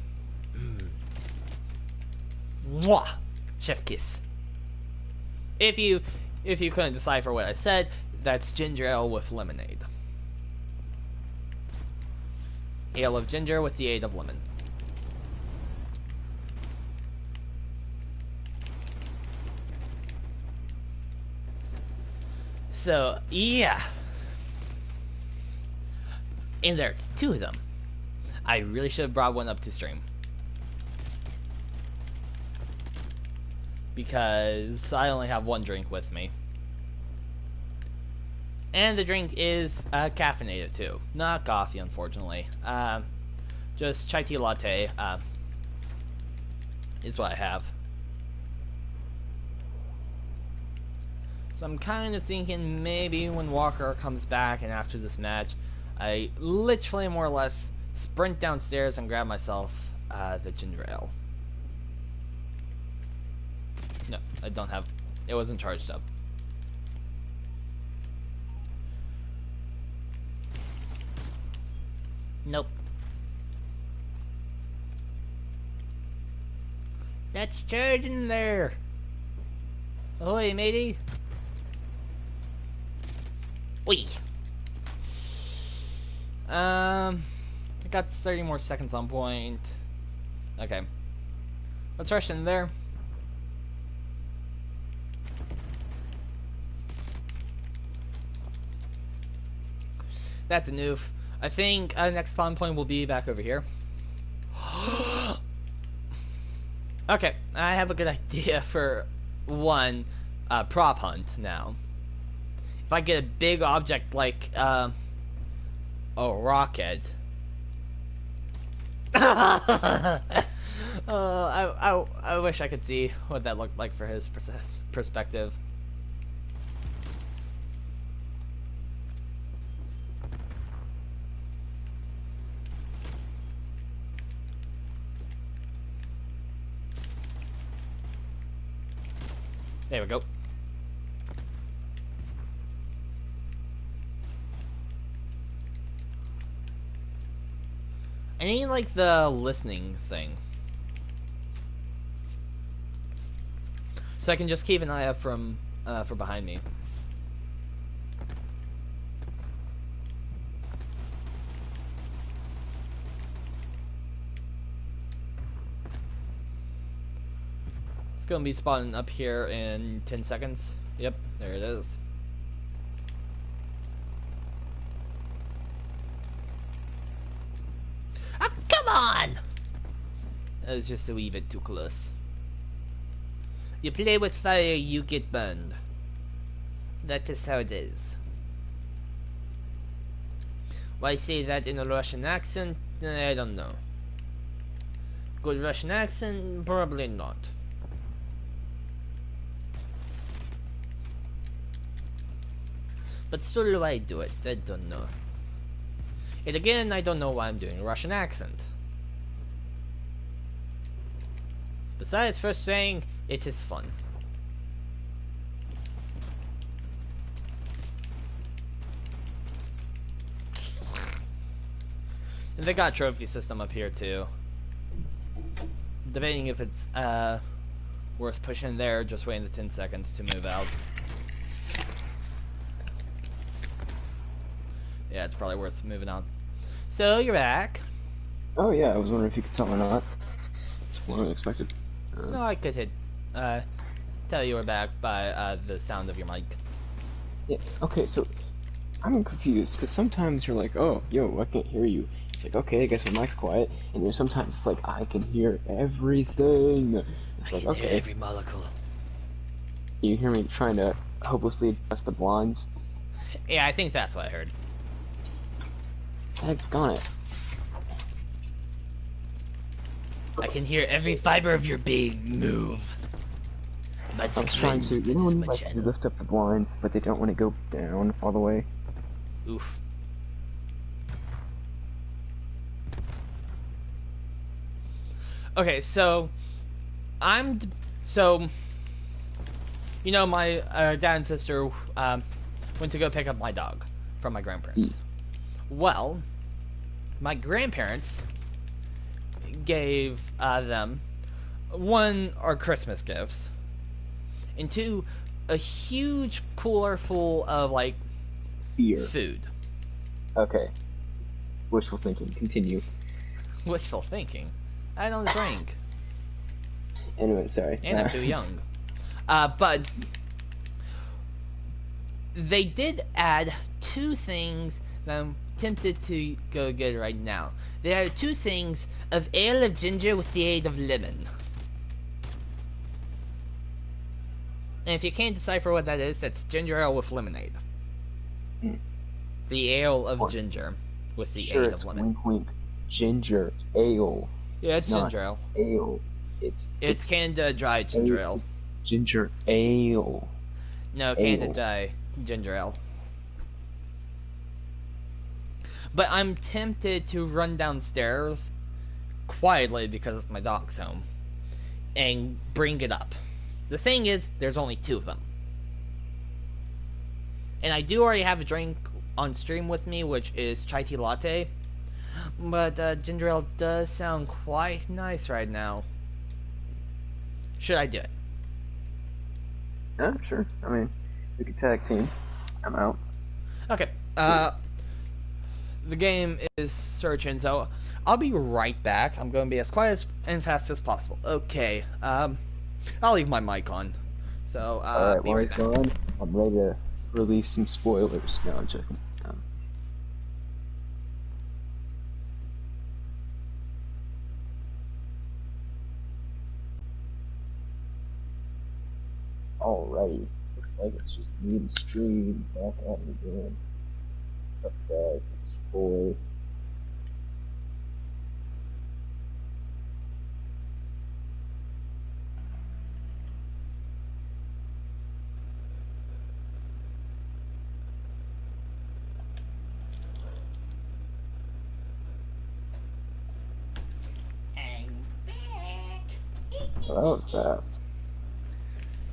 Mwah! Chef kiss. If you couldn't decipher what I said, that's ginger ale with lemonade. Ale of ginger with the aid of lemon. So, yeah. And there's two of them. I really should have brought one up to stream. Because I only have one drink with me. And the drink is caffeinated too. Not coffee, unfortunately. Just chai tea latte is what I have. So I'm kind of thinking maybe when Walker comes back and after this match, I literally more or less sprint downstairs and grab myself the ginger ale. No, I don't have... It wasn't charged up. Nope. That's charging there. Ahoy, matey. Wee. I got 30 more seconds on point. Okay. Let's rush in there. That's a noof. I think next spawn point will be back over here. Okay, I have a good idea for one prop hunt now. If I get a big object like a rocket. I wish I could see what that looked like for his perspective. There we go. I need like the listening thing, so I can just keep an eye out from for behind me. It's gonna be spawning up here in 10 seconds. Yep, there it is. Ah, come on! That was just a wee bit too close. You play with fire, you get burned. That is how it is. Why say that in a Russian accent? I don't know. Good Russian accent? Probably not. But still do I do it? I don't know. And again, I don't know why I'm doing a Russian accent. Besides first saying, it is fun. And they got a trophy system up here too. Debating if it's worth pushing there, just waiting the 10 seconds to move out. Yeah, it's probably worth moving on. So, you're back. Oh yeah, I was wondering if you could tell or not. It's more than expected. No, I could tell you were back by the sound of your mic. Yeah, okay, so I'm confused, because sometimes you're like, oh, yo, I can't hear you. It's like, okay, I guess my mic's quiet. And there's sometimes it's like, I can hear everything. It's like, okay. Hear every molecule. You hear me trying to hopelessly adjust the blinds? Yeah, I think that's what I heard. Daggone it. I can hear every fiber of your being move. But I was trying to, cringe, you that know is when my you like channel. lift up the blinds, but they don't want to go down all the way? Oof. Okay, so I'm so my dad and sister went to go pick up my dog from my D. grandparents. Well, my grandparents gave them one our Christmas gifts, and two a huge cooler full of like Beer. food. Okay. Wishful thinking. Continue. Wishful thinking. I don't drink, Anyway, sorry. and I'm too young. But they did add two things that I'm tempted to go get right now. They added two things of ale of ginger with the aid of lemon. And if you can't decipher what that is, that's ginger ale with lemonade. Mm. The ale of Or, ginger with the sure, aid it's of lemon. wink wink. Ginger ale. Yeah, It's it's not ginger ale. ale. It's Canada dry ginger ale. It's ginger ale. No, Canada Ale. dry ginger ale. But I'm tempted to run downstairs quietly because my dog's home and bring it up. The thing is, there's only two of them. And I do already have a drink on stream with me, which is chai tea latte. But ginger ale does sound quite nice right now. Should I do it? Sure. I mean, we could tag team. I'm out. Okay. The game is searching, so I'll be right back. I'm going to be as quiet and fast as possible. Okay. I'll leave my mic on. So, Alright, be while right he's back. gone, I'm ready to release some spoilers. No, I'm joking. Alrighty. Looks like it's just me and stream back at it again. What's up, guys? It's Troy. I'm back. Oh, that was fast.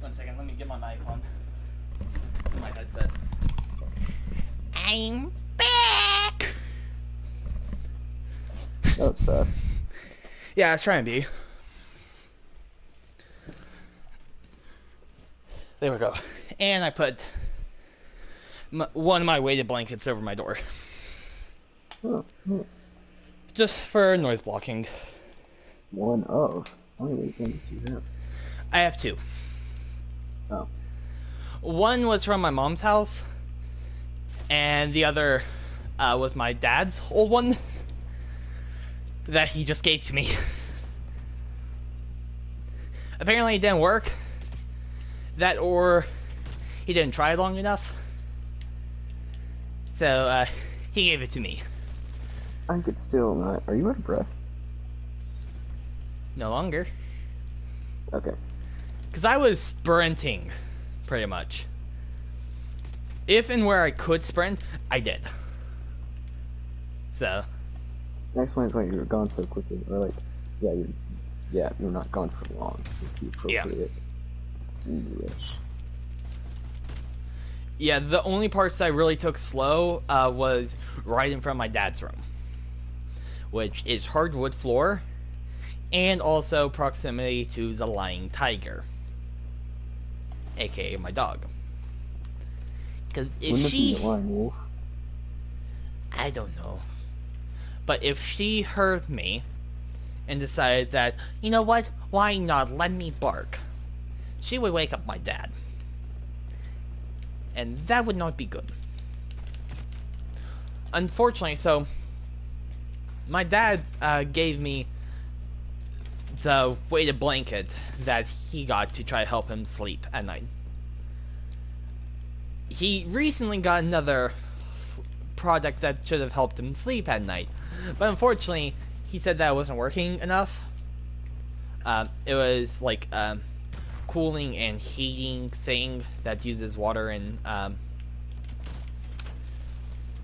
1 second, let me get my mic on. My headset. I'm back! That was fast. Yeah, I was trying to be. There we go. And I put one of my weighted blankets over my door. Oh, nice. Just for noise blocking. One of. How many things do you have? I have two. Oh. One was from my mom's house, and the other was my dad's old one that he just gave to me. Apparently it didn't work. That or he didn't try long enough. So he gave it to me. I could still not. Are you out of breath? No longer. Okay. Because I was sprinting, pretty much. If and where I could sprint, I did. So. That explains why you were gone so quickly. Or like, you're not gone for long. Is the appropriate English. Yeah, the only parts that I really took slow was right in front of my dad's room, which is hardwood floor, and also proximity to the lying tiger, aka my dog. Because if Wouldn't it be she, the lying wolf? I don't know, but if she heard me and decided that, you know what, why not let me bark, she would wake up my dad. And that would not be good. Unfortunately, so my dad gave me the weighted blanket that he got to try to help him sleep at night. He recently got another product that should have helped him sleep at night, but unfortunately, he said that it wasn't working enough. It was like cooling and heating thing that uses water and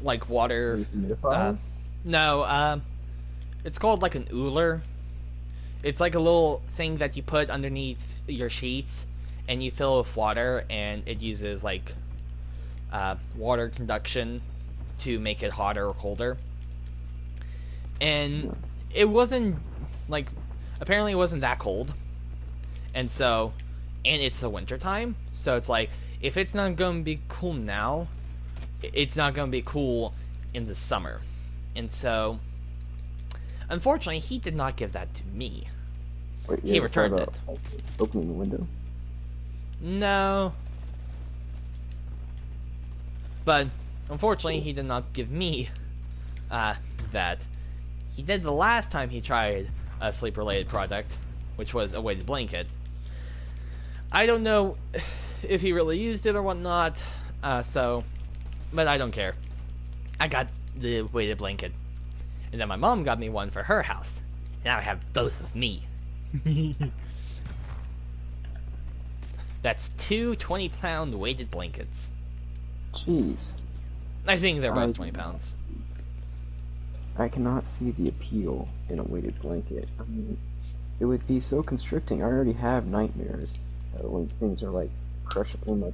like water. Humidifier? No, it's called like an Uller. It's like a little thing that you put underneath your sheets, and you fill with water, and it uses like water conduction to make it hotter or colder. And it wasn't like, apparently it wasn't that cold, and so, and it's the winter time, so it's like, if it's not going to be cool now, it's not going to be cool in the summer. And so, unfortunately, he did not give that to me. Wait, He returned it. Like, opening the window? No. But, unfortunately, he did not give me that. He did the last time he tried a sleep-related product, which was a weighted blanket. I don't know if he really used it or whatnot, but I don't care. I got the weighted blanket. And then my mom got me one for her house. Now I have both of me. That's two 20-pound weighted blankets. Jeez. I think they're both 20 pounds. I cannot see the appeal in a weighted blanket. I mean, it would be so constricting. I already have nightmares when things are like crushing my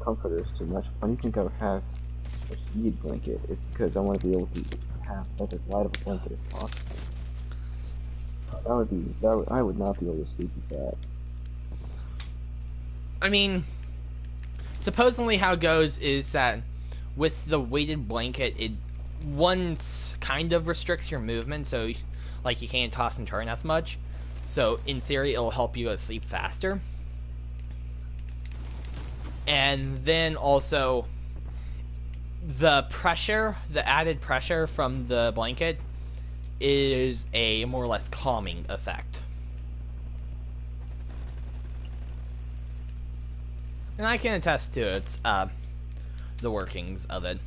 comforters too much. Why do you think I would have a heated blanket? It's because I want to be able to have like as light of a blanket as possible. I would not be able to sleep with that. I mean, supposedly how it goes is that with the weighted blanket, it once kind of restricts your movement, so like you can't toss and turn as much. So in theory, it'll help you sleep faster. And then also the pressure, the added pressure from the blanket is a more or less calming effect. And I can attest to its the workings of it.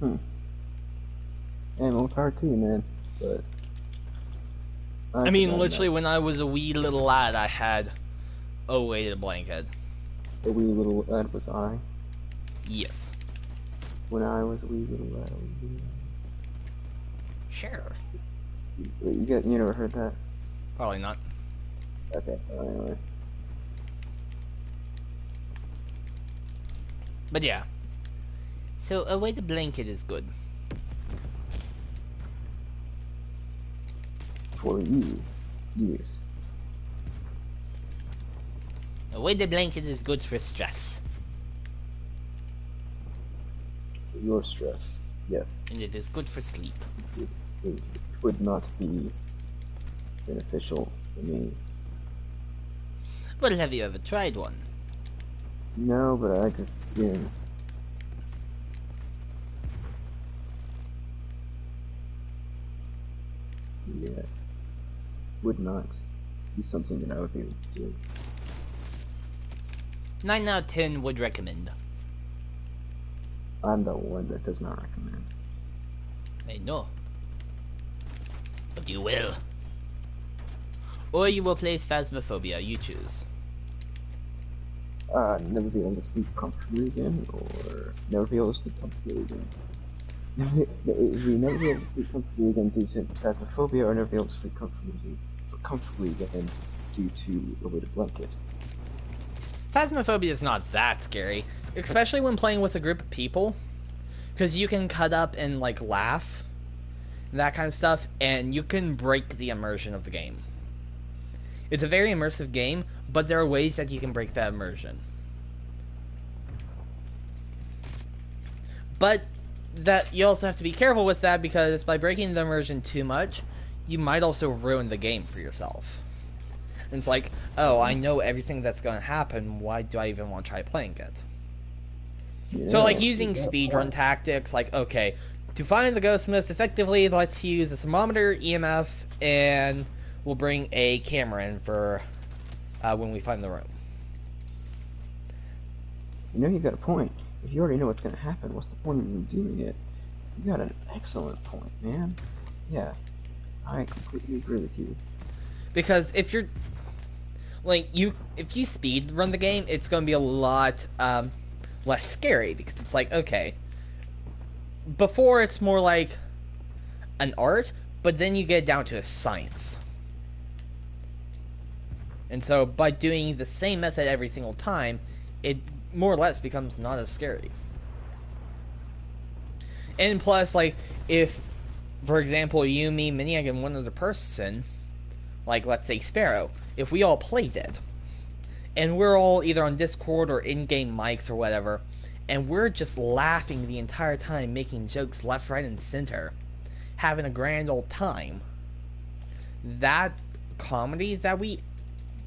And more power to you, man. But I mean, literally, when I was a wee little lad, I had a weighted blanket. A wee little lad was I. Yes. When I was a wee little lad. Sure. You never heard that? Probably not. Okay. Anyway. But yeah. So a weighted blanket is good. For you, yes. A weighted blanket is good for stress. For your stress, yes. And it is good for sleep. It would not be beneficial for me. Well, have you ever tried one? No, but I just, yeah, would not be something that I would be able to do. 9 out of 10 would recommend. I'm the one that does not recommend. I know. But you will. Or you will play Phasmophobia, you choose. Never be able to sleep comfortably again, or never be able to sleep comfortably again. Never be able to sleep comfortably again due to phasmophobia, or never be able to sleep comfortably again due to a weighted blanket. Phasmophobia is not that scary, especially when playing with a group of people, because you can cut up and like laugh, and that kind of stuff, and you can break the immersion of the game. It's a very immersive game, but there are ways that you can break that immersion. But that you also have to be careful with that, because by breaking the immersion too much, you might also ruin the game for yourself. And it's like, oh, I know everything that's going to happen, why do I even want to try playing it? Yeah, so like using speedrun tactics, like, okay, to find the ghost most effectively, let's use a thermometer, EMF, and we'll bring a camera in for when we find the room. You got a point. If you already know what's going to happen, what's the point of you doing it? You got an excellent point, man. Yeah, I completely agree with you. Because if you're... like if you speed run the game, it's going to be a lot less scary because it's like, okay, before it's more like an art, but then you get down to a science. And so by doing the same method every single time, it more or less becomes not as scary. And plus, like, if, for example, you, me, Miniag, and one other person, like, let's say Sparrow, if we all played it, and we're all either on Discord or in-game mics or whatever, and we're just laughing the entire time, making jokes left, right, and center, having a grand old time, that comedy that we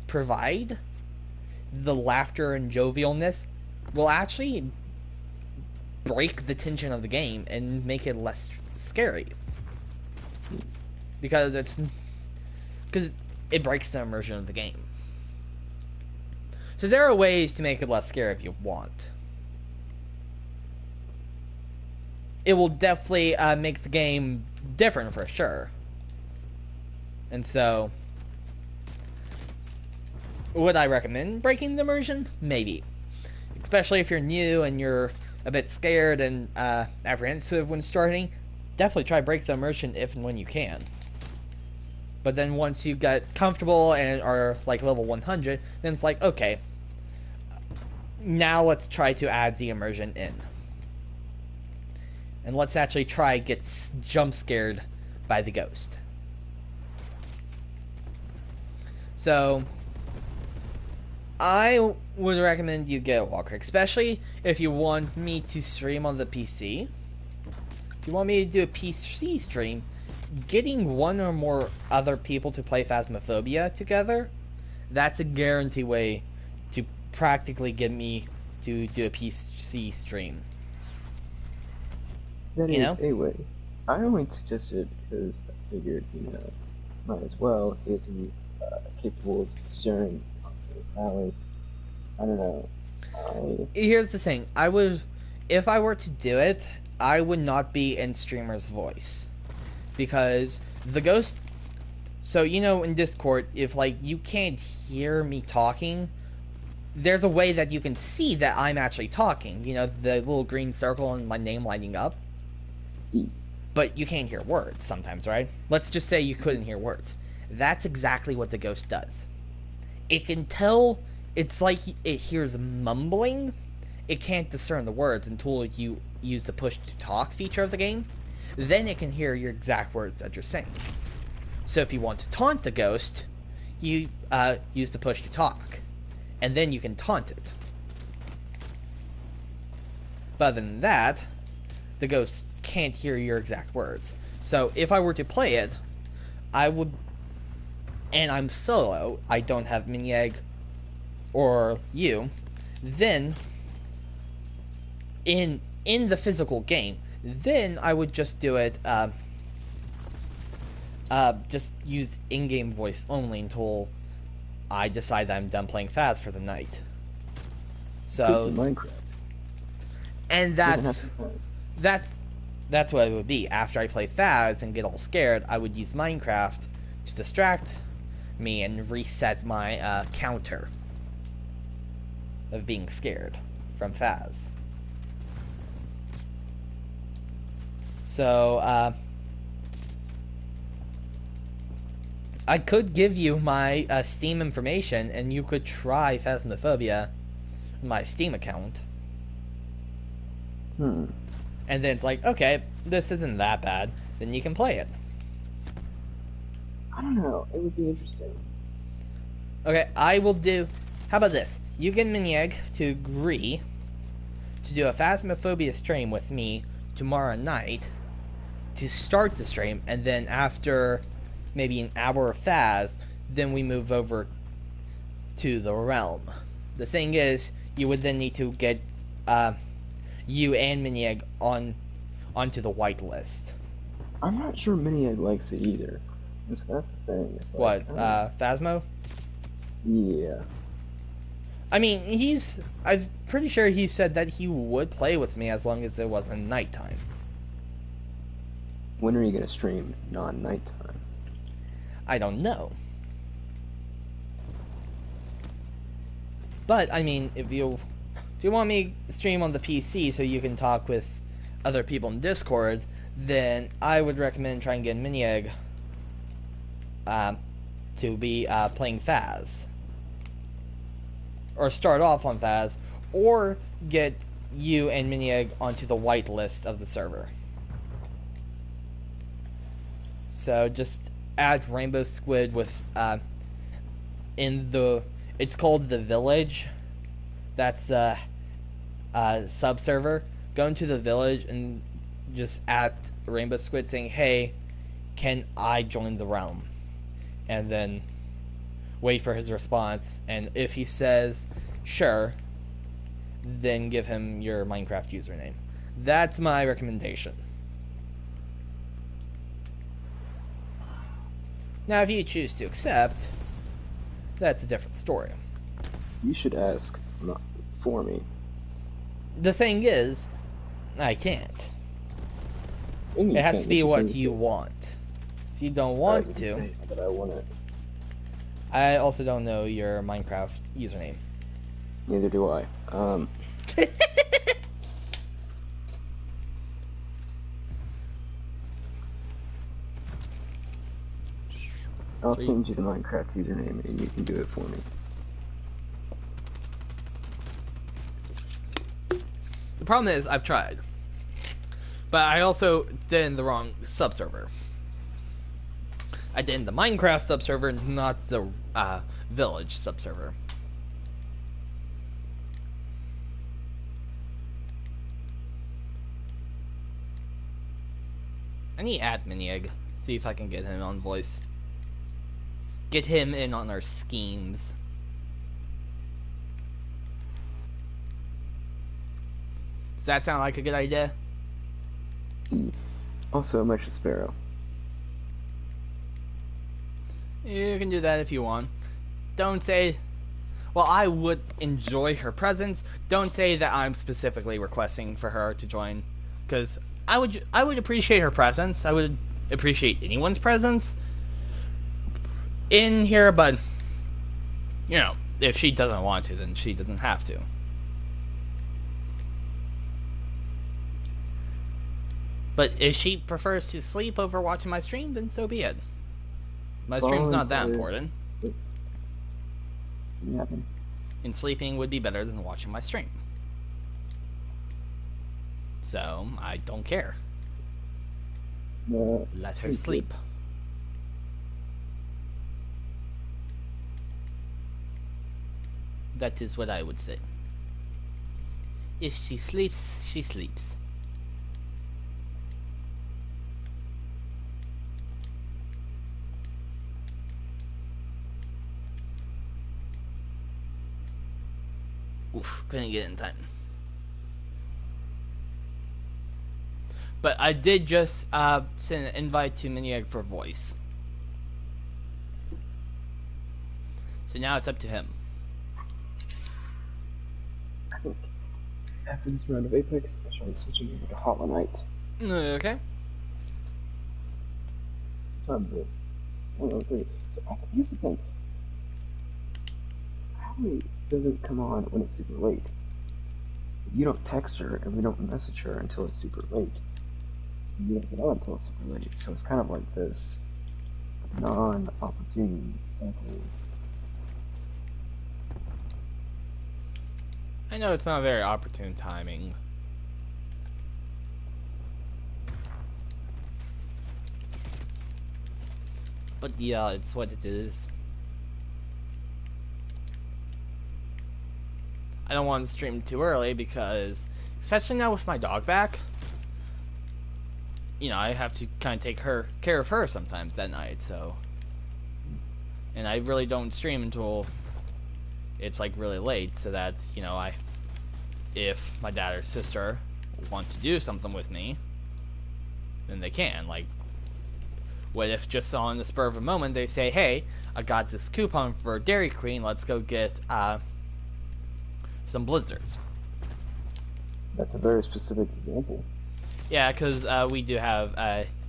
provide, the laughter and jovialness, will actually break the tension of the game and make it less scary. Because it breaks the immersion of the game. So there are ways to make it less scary if you want. It will definitely make the game different for sure. And so, would I recommend breaking the immersion? Maybe. Especially if you're new and you're a bit scared and apprehensive when starting, definitely try break the immersion if and when you can. But then once you get comfortable and are like level 100, then it's like, okay, now let's try to add the immersion in. And let's actually try get jump scared by the ghost. So, I would recommend you get a wall crick, especially if you want me to stream on the PC. If you want me to do a PC stream, getting one or more other people to play Phasmophobia together, that's a guaranteed way to practically get me to do a PC stream. That is a way. I only suggested it because I figured, might as well if you capable of sharing Valley. I don't know. Here's the thing. If I were to do it, I would not be in streamer's voice. Because the ghost... So, in Discord, if, you can't hear me talking, there's a way that you can see that I'm actually talking. The little green circle and my name lighting up. But you can't hear words sometimes, right? Let's just say you couldn't hear words. That's exactly what the ghost does. It can tell... It's like it hears mumbling. It can't discern the words until you use the push to talk feature of the game. Then it can hear your exact words that you're saying. So if you want to taunt the ghost, you use the push to talk. And then you can taunt it. But other than that, the ghost can't hear your exact words. So if I were to play it, I would... And I'm solo, I don't have Minieg or you, then in the physical game, then I would just do it, just use in-game voice only until I decide that I'm done playing Phas for the night. So Minecraft. And that's what it would be. After I play Phas and get all scared, I would use Minecraft to distract me and reset my counter of being scared from Phas. So, I could give you my Steam information, and you could try Phasmophobia on my Steam account. And then it's like, okay, this isn't that bad, then you can play it. I don't know, it would be interesting. Okay, I will do... How about this? You get Minieg to agree to do a Phasmophobia stream with me tomorrow night to start the stream, and then after maybe an hour of Phas, then we move over to the realm. The thing is, you would then need to get you and Minieg onto the whitelist. I'm not sure Minieg likes it either. That's the thing. It's like, what, Phasmo? Yeah. I mean, I'm pretty sure he said that he would play with me as long as it wasn't nighttime. When are you gonna stream non-nighttime? I don't know. But I mean, if you want me to stream on the PC so you can talk with other people in Discord, then I would recommend trying to get Minieg to be playing Faz. Or start off on Faz, or get you and Minieg onto the white list of the server. So just add Rainbow Squid with it's called the Village. That's the sub server. Go into the Village and just add Rainbow Squid saying, "Hey, can I join the realm?" And then wait for his response. And if he says sure, then give him your Minecraft username. That's my recommendation. Now, if you choose to accept, that's a different story. You should ask for me. The thing is, I can't. It has to be what you want. If you don't want to, but I want it. I also don't know your Minecraft username. Neither do I. I'll send you the Minecraft username and you can do it for me. The problem is, I've tried. But I also did in the wrong subserver. I did in the Minecraft subserver, not the Village subserver. I need to add Minieg. See if I can get him on voice. Get him in on our schemes. Does that sound like a good idea? Also, Misha Sparrow. You can do that if you want. Don't say, well, I would enjoy her presence. Don't say that I'm specifically requesting for her to join, because I would appreciate her presence. I would appreciate anyone's presence in here, but you know, if she doesn't want to, then she doesn't have to. But if she prefers to sleep over watching my stream, then so be it. My stream's not that important. Yeah. And sleeping would be better than watching my stream. So, I don't care. Let her sleep. That is what I would say. If she sleeps, she sleeps. Oof, couldn't get in time. But I did just send an invite to Minieg for voice. So now it's up to him. I think after this round of Apex, I started switching over to Hollow Knight. Okay. What time is it? It's 9:03. So here's the thing. Holly doesn't come on when it's super late. You don't text her, and we don't message her until it's super late. You don't get on until it's super late, so it's kind of like this non-opportune cycle. I know it's not very opportune timing. But yeah, it's what it is. I don't want to stream too early because, especially now with my dog back, you know, I have to kind of take care of her sometimes that night, so. And I really don't stream until it's like really late, so that, you know, if my dad or sister want to do something with me, then they can. Like, what if just on the spur of a moment they say, hey, I got this coupon for Dairy Queen, let's go get some blizzards. That's a very specific example. Yeah, because we do have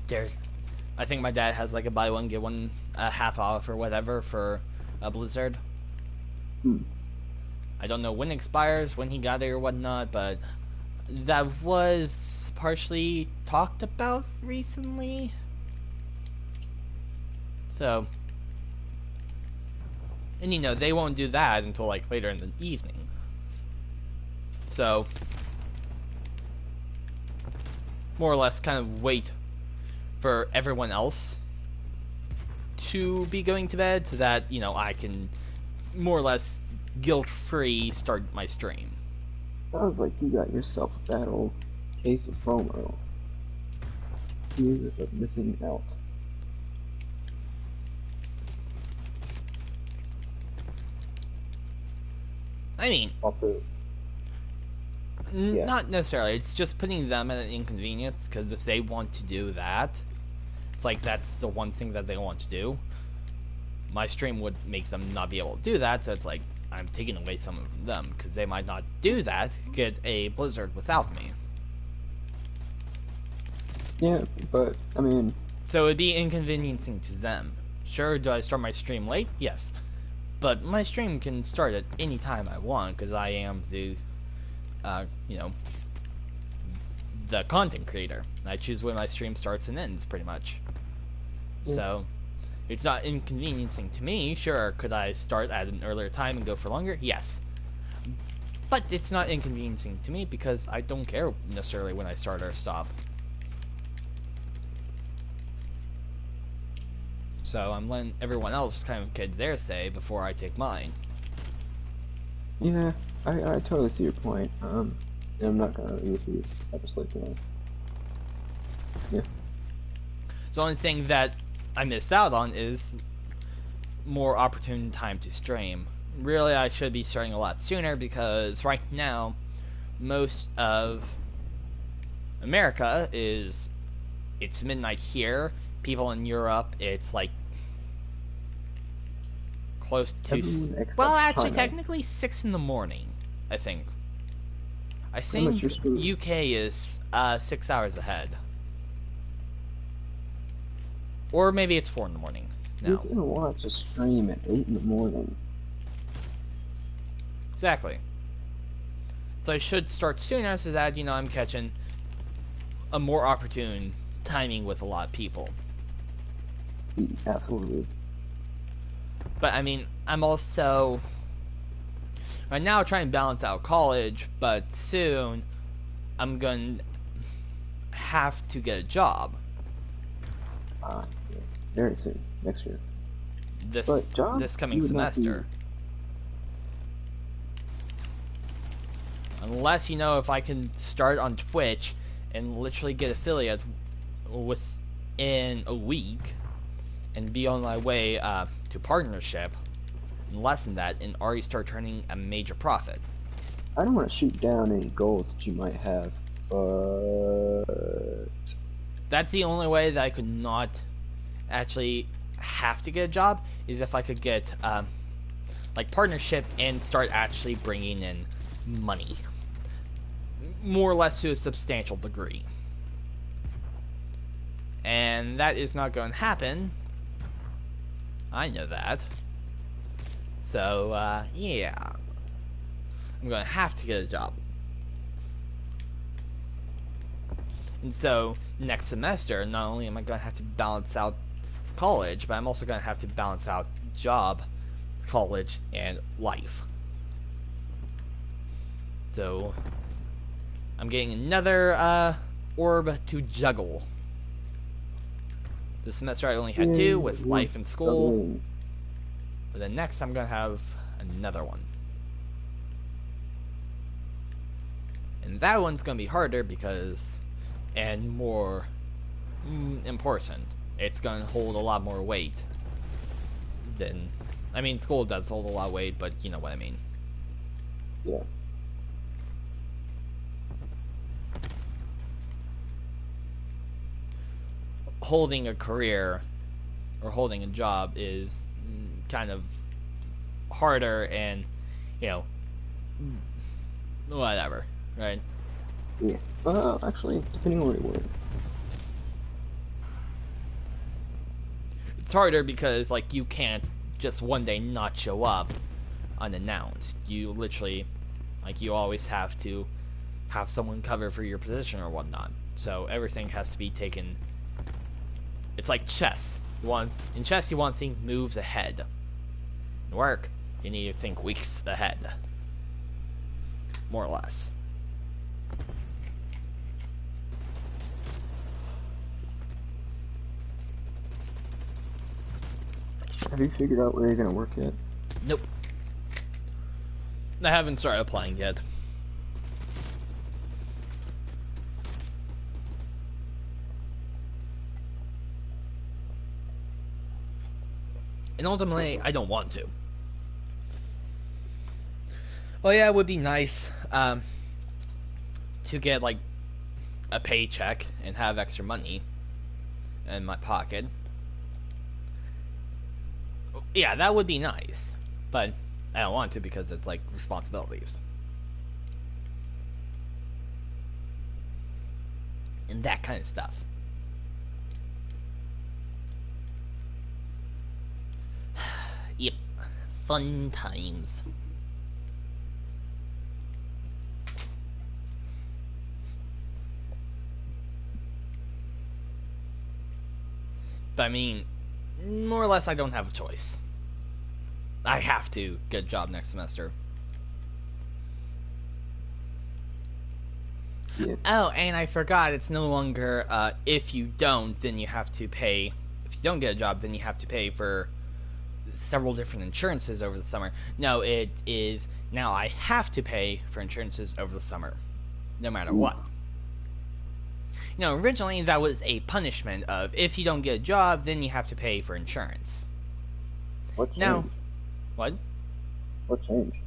Dairy. I think my dad has like a buy one get one half off or whatever for a blizzard. I don't know when it expires, when he got it or whatnot, but that was partially talked about recently. So, and you know, they won't do that until like later in the evening. So, more or less kind of wait for everyone else to be going to bed so that, you know, I can more or less guilt-free start my stream. Sounds like you got yourself a bad old case of FOMO. Fear of missing out. I mean, Also, yeah. not necessarily. It's just putting them at an inconvenience, because if they want to do that, it's like that's the one thing that they want to do. My stream would make them not be able to do that, so it's like I'm taking away some of them, because they might not do that, get a blizzard without me. Yeah, but, I mean... So it'd be inconveniencing to them. Sure, do I start my stream late? Yes. But my stream can start at any time I want, because I am the, you know, the content creator. I choose when my stream starts and ends, pretty much. Yeah. So, it's not inconveniencing to me. Sure, could I start at an earlier time and go for longer? Yes. But it's not inconveniencing to me, because I don't care necessarily when I start or stop. So I'm letting everyone else kind of get their say before I take mine. Yeah, I totally see your point. And I'm not gonna argue with you ever sleep tonight. Yeah. So the only thing that I missed out on is more opportune time to stream. Really, I should be starting a lot sooner, because right now, most of America it's midnight here. People in Europe, it's like close to, well, actually, China. Technically 6 in the morning, I think. I think UK is 6 hours ahead. Or maybe it's 4 in the morning. No. Who's gonna watch a stream at 8 in the morning? Exactly. So I should start sooner so that, you know, I'm catching a more opportune timing with a lot of people. Absolutely. But I mean, I'm also right now trying to balance out college, but soon I'm going to have to get a job. Yes, very soon, next year. This coming semester. Unless, you know, if I can start on Twitch and literally get affiliate within a week and be on my way to partnership and less than that and already start turning a major profit. I don't want to shoot down any goals that you might have, but that's the only way that I could not actually have to get a job, is if I could get like partnership and start actually bringing in money, more or less to a substantial degree. And that is not going to happen. I know that. So, yeah. I'm going to have to get a job. And so, next semester, not only am I going to have to balance out college, but I'm also going to have to balance out job, college, and life. So, I'm getting another orb to juggle. This semester I only had 2 with life and school. But then next I'm going to have another one. And that one's going to be harder because, and more important, it's going to hold a lot more weight than, I mean, school does hold a lot of weight, but you know what I mean. Yeah. Holding a career or holding a job is kind of harder and, you know, whatever, right? Yeah. Actually, depending on where you work. It's harder because, like, you can't just one day not show up unannounced. You literally, like, you always have to have someone cover for your position or whatnot. So everything has to be taken. It's like chess. In chess, you want to think moves ahead. In work, you need to think weeks ahead. More or less. Have you figured out where you're gonna work yet? Nope. I haven't started playing yet. And ultimately, I don't want to. Well, yeah, it would be nice to get, like, a paycheck and have extra money in my pocket. Yeah, that would be nice. But I don't want to because it's, like, responsibilities. And that kind of stuff. Yep. Fun times. But I mean, more or less I don't have a choice. I have to get a job next semester. Yeah. Oh, and I forgot, it's no longer, if you don't, then you have to pay. If you don't get a job, then you have to pay for several different insurances over the summer. No, it is now I have to pay for insurances over the summer, no matter what. You know, originally that was a punishment of if you don't get a job, then you have to pay for insurance. What changed? Now, what? What changed?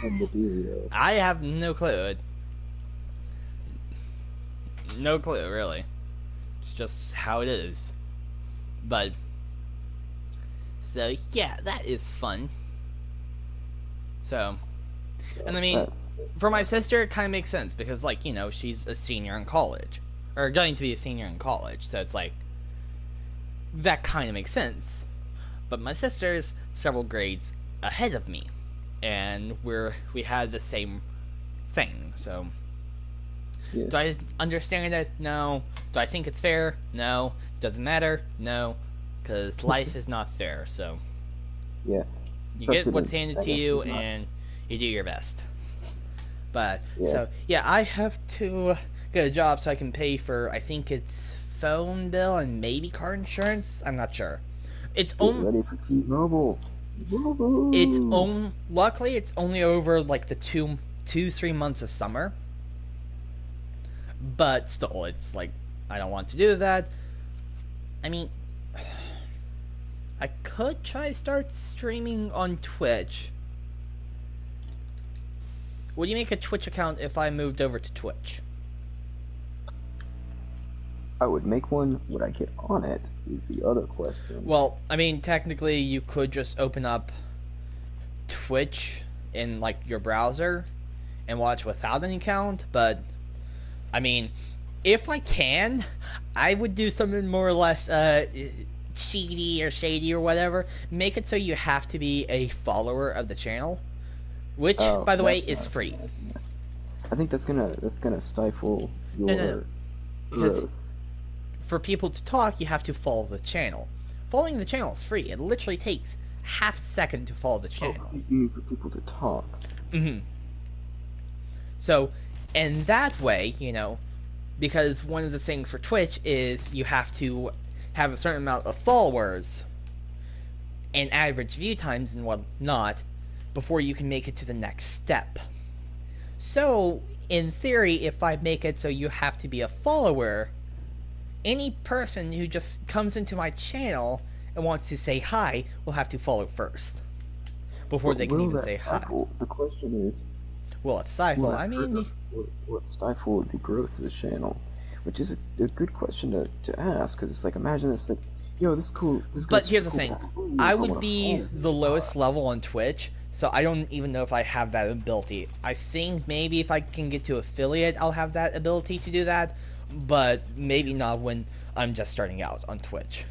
And the dealio. I have no clue. No clue, really. It's just how it is. But, so yeah, that is fun. So, and I mean, for my sister, it kind of makes sense because, like, you know, she's a senior in college, or going to be a senior in college, so it's like, that kind of makes sense. But my sister's several grades ahead of me, and we had the same thing, so. Yeah. Do I understand it? No. Do I think it's fair? No. Doesn't matter? No. Because life is not fair, so. Yeah. You get what's handed to you, and you do your best. But, Yeah. so, yeah, I have to get a job so I can pay for, I think it's phone bill and maybe car insurance? I'm not sure. It's only. Ready for T-Mobile. Luckily, it's only over, like, the 3 months of summer. But still, it's like, I don't want to do that. I mean, I could try to start streaming on Twitch. Would you make a Twitch account if I moved over to Twitch? I would make one. Would I get on it is the other question. Well, I mean, technically, you could just open up Twitch in, like, your browser and watch without an account, but I mean, if I can, I would do something more or less cheaty or shady or whatever. Make it so you have to be a follower of the channel, which, by the way, is free. I think that's gonna stifle your No. Because growth. for people to talk, you have to follow the channel. Following the channel is free. It literally takes half a second to follow the channel. You need for people to talk. Mm-hmm. So, and that way, you know, because one of the things for Twitch is you have to have a certain amount of followers and average view times and whatnot before you can make it to the next step. So, in theory, if I make it so you have to be a follower, any person who just comes into my channel and wants to say hi will have to follow first before they can even say hi. The question is, Well, it's stifle. I mean, what stifle the growth of the channel? Which is a good question to ask, because it's like, imagine this, like, yo, this is cool. But here's the thing, I would be the lowest level on Twitch, so I don't even know if I have that ability. I think maybe if I can get to affiliate, I'll have that ability to do that, but maybe not when I'm just starting out on Twitch.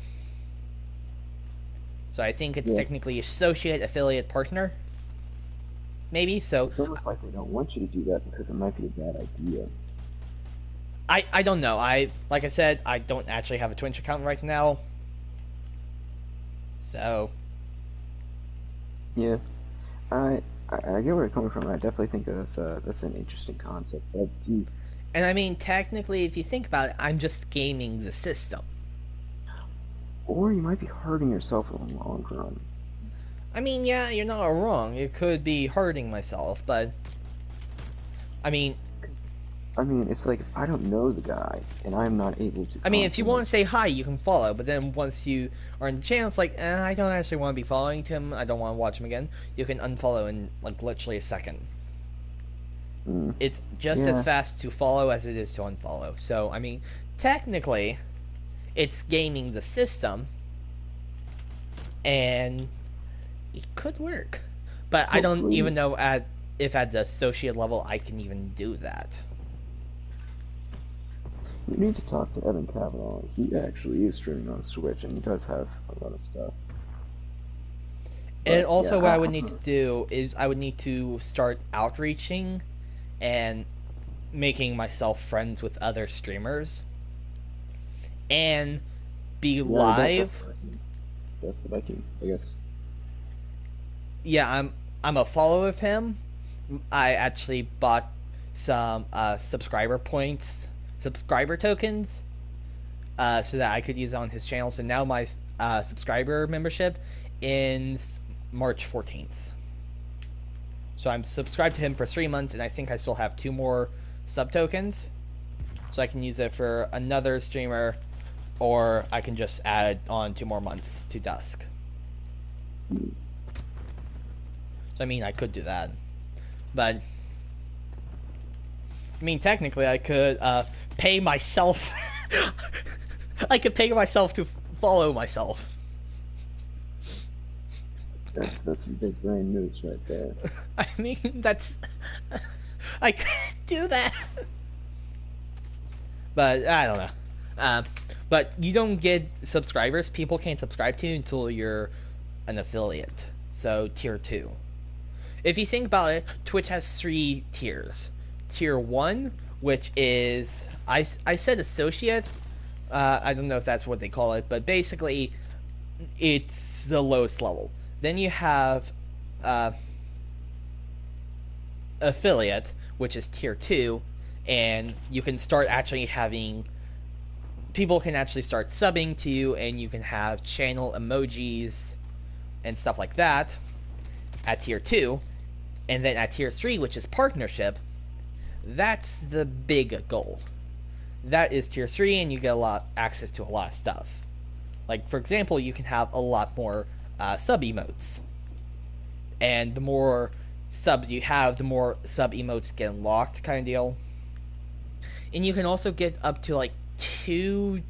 So I think it's Yeah. technically associate, affiliate, partner, maybe. So It's almost like they don't want you to do that because it might be a bad idea. I don't know. Like I said, I don't actually have a Twitch account right now. So Yeah. I, I get where you're coming from. I definitely think that that's an interesting concept. But and I mean technically if you think about it, I'm just gaming the system. or you might be hurting yourself in the long run. I mean, yeah, you're not wrong. It could be hurting myself, but I mean, Because, I mean, it's like if I don't know the guy and I'm not able to if you constantly. want to say hi, you can follow. But then once you are in the channel, it's like I don't actually want to be following him. I don't want to watch him again. You can unfollow in like literally a second. Mm, It's just as yeah, fast to follow as it is to unfollow. So I mean, technically, it's gaming the system, and it could work. But I don't hopefully. even know if at the associate level I can even do that. You need to talk to Evan Kavanaugh. He actually is streaming on Switch and he does have a lot of stuff. And But yeah, also, what I would need to do is I would need to start outreaching and making myself friends with other streamers and be yeah, that's live. the Viking. That's the Viking, I guess. Yeah, I'm a follower of him. I actually bought some subscriber points, subscriber tokens, so that I could use on his channel. So now my subscriber membership ends March 14th. So I'm subscribed to him for 3 months, and I think I still have 2 more sub tokens. So I can use it for another streamer, or I can just add on 2 more months to Dusk. Hmm. So I mean, I could do that, but I mean, technically, I could pay myself. I could pay myself to follow myself. That's some big brain moves right there. I mean, that's I could do that, but I don't know. Um, but you don't get subscribers. People can't subscribe to you until you're an affiliate. So tier 2. If you think about it, Twitch has 3 tiers. Tier 1, which is I said associate. I don't know if that's what they call it, but basically it's the lowest level. Then you have uh, affiliate, which is tier 2, and you can start actually having people can actually start subbing to you, and you can have channel emojis and stuff like that at tier 2. And then at tier 3, which is partnership, that's the big goal. That is tier 3, and you get a lot access to a lot of stuff. Like, for example, you can have a lot more sub emotes. And the more subs you have, the more sub emotes get unlocked, kind of deal. And you can also get up to like 2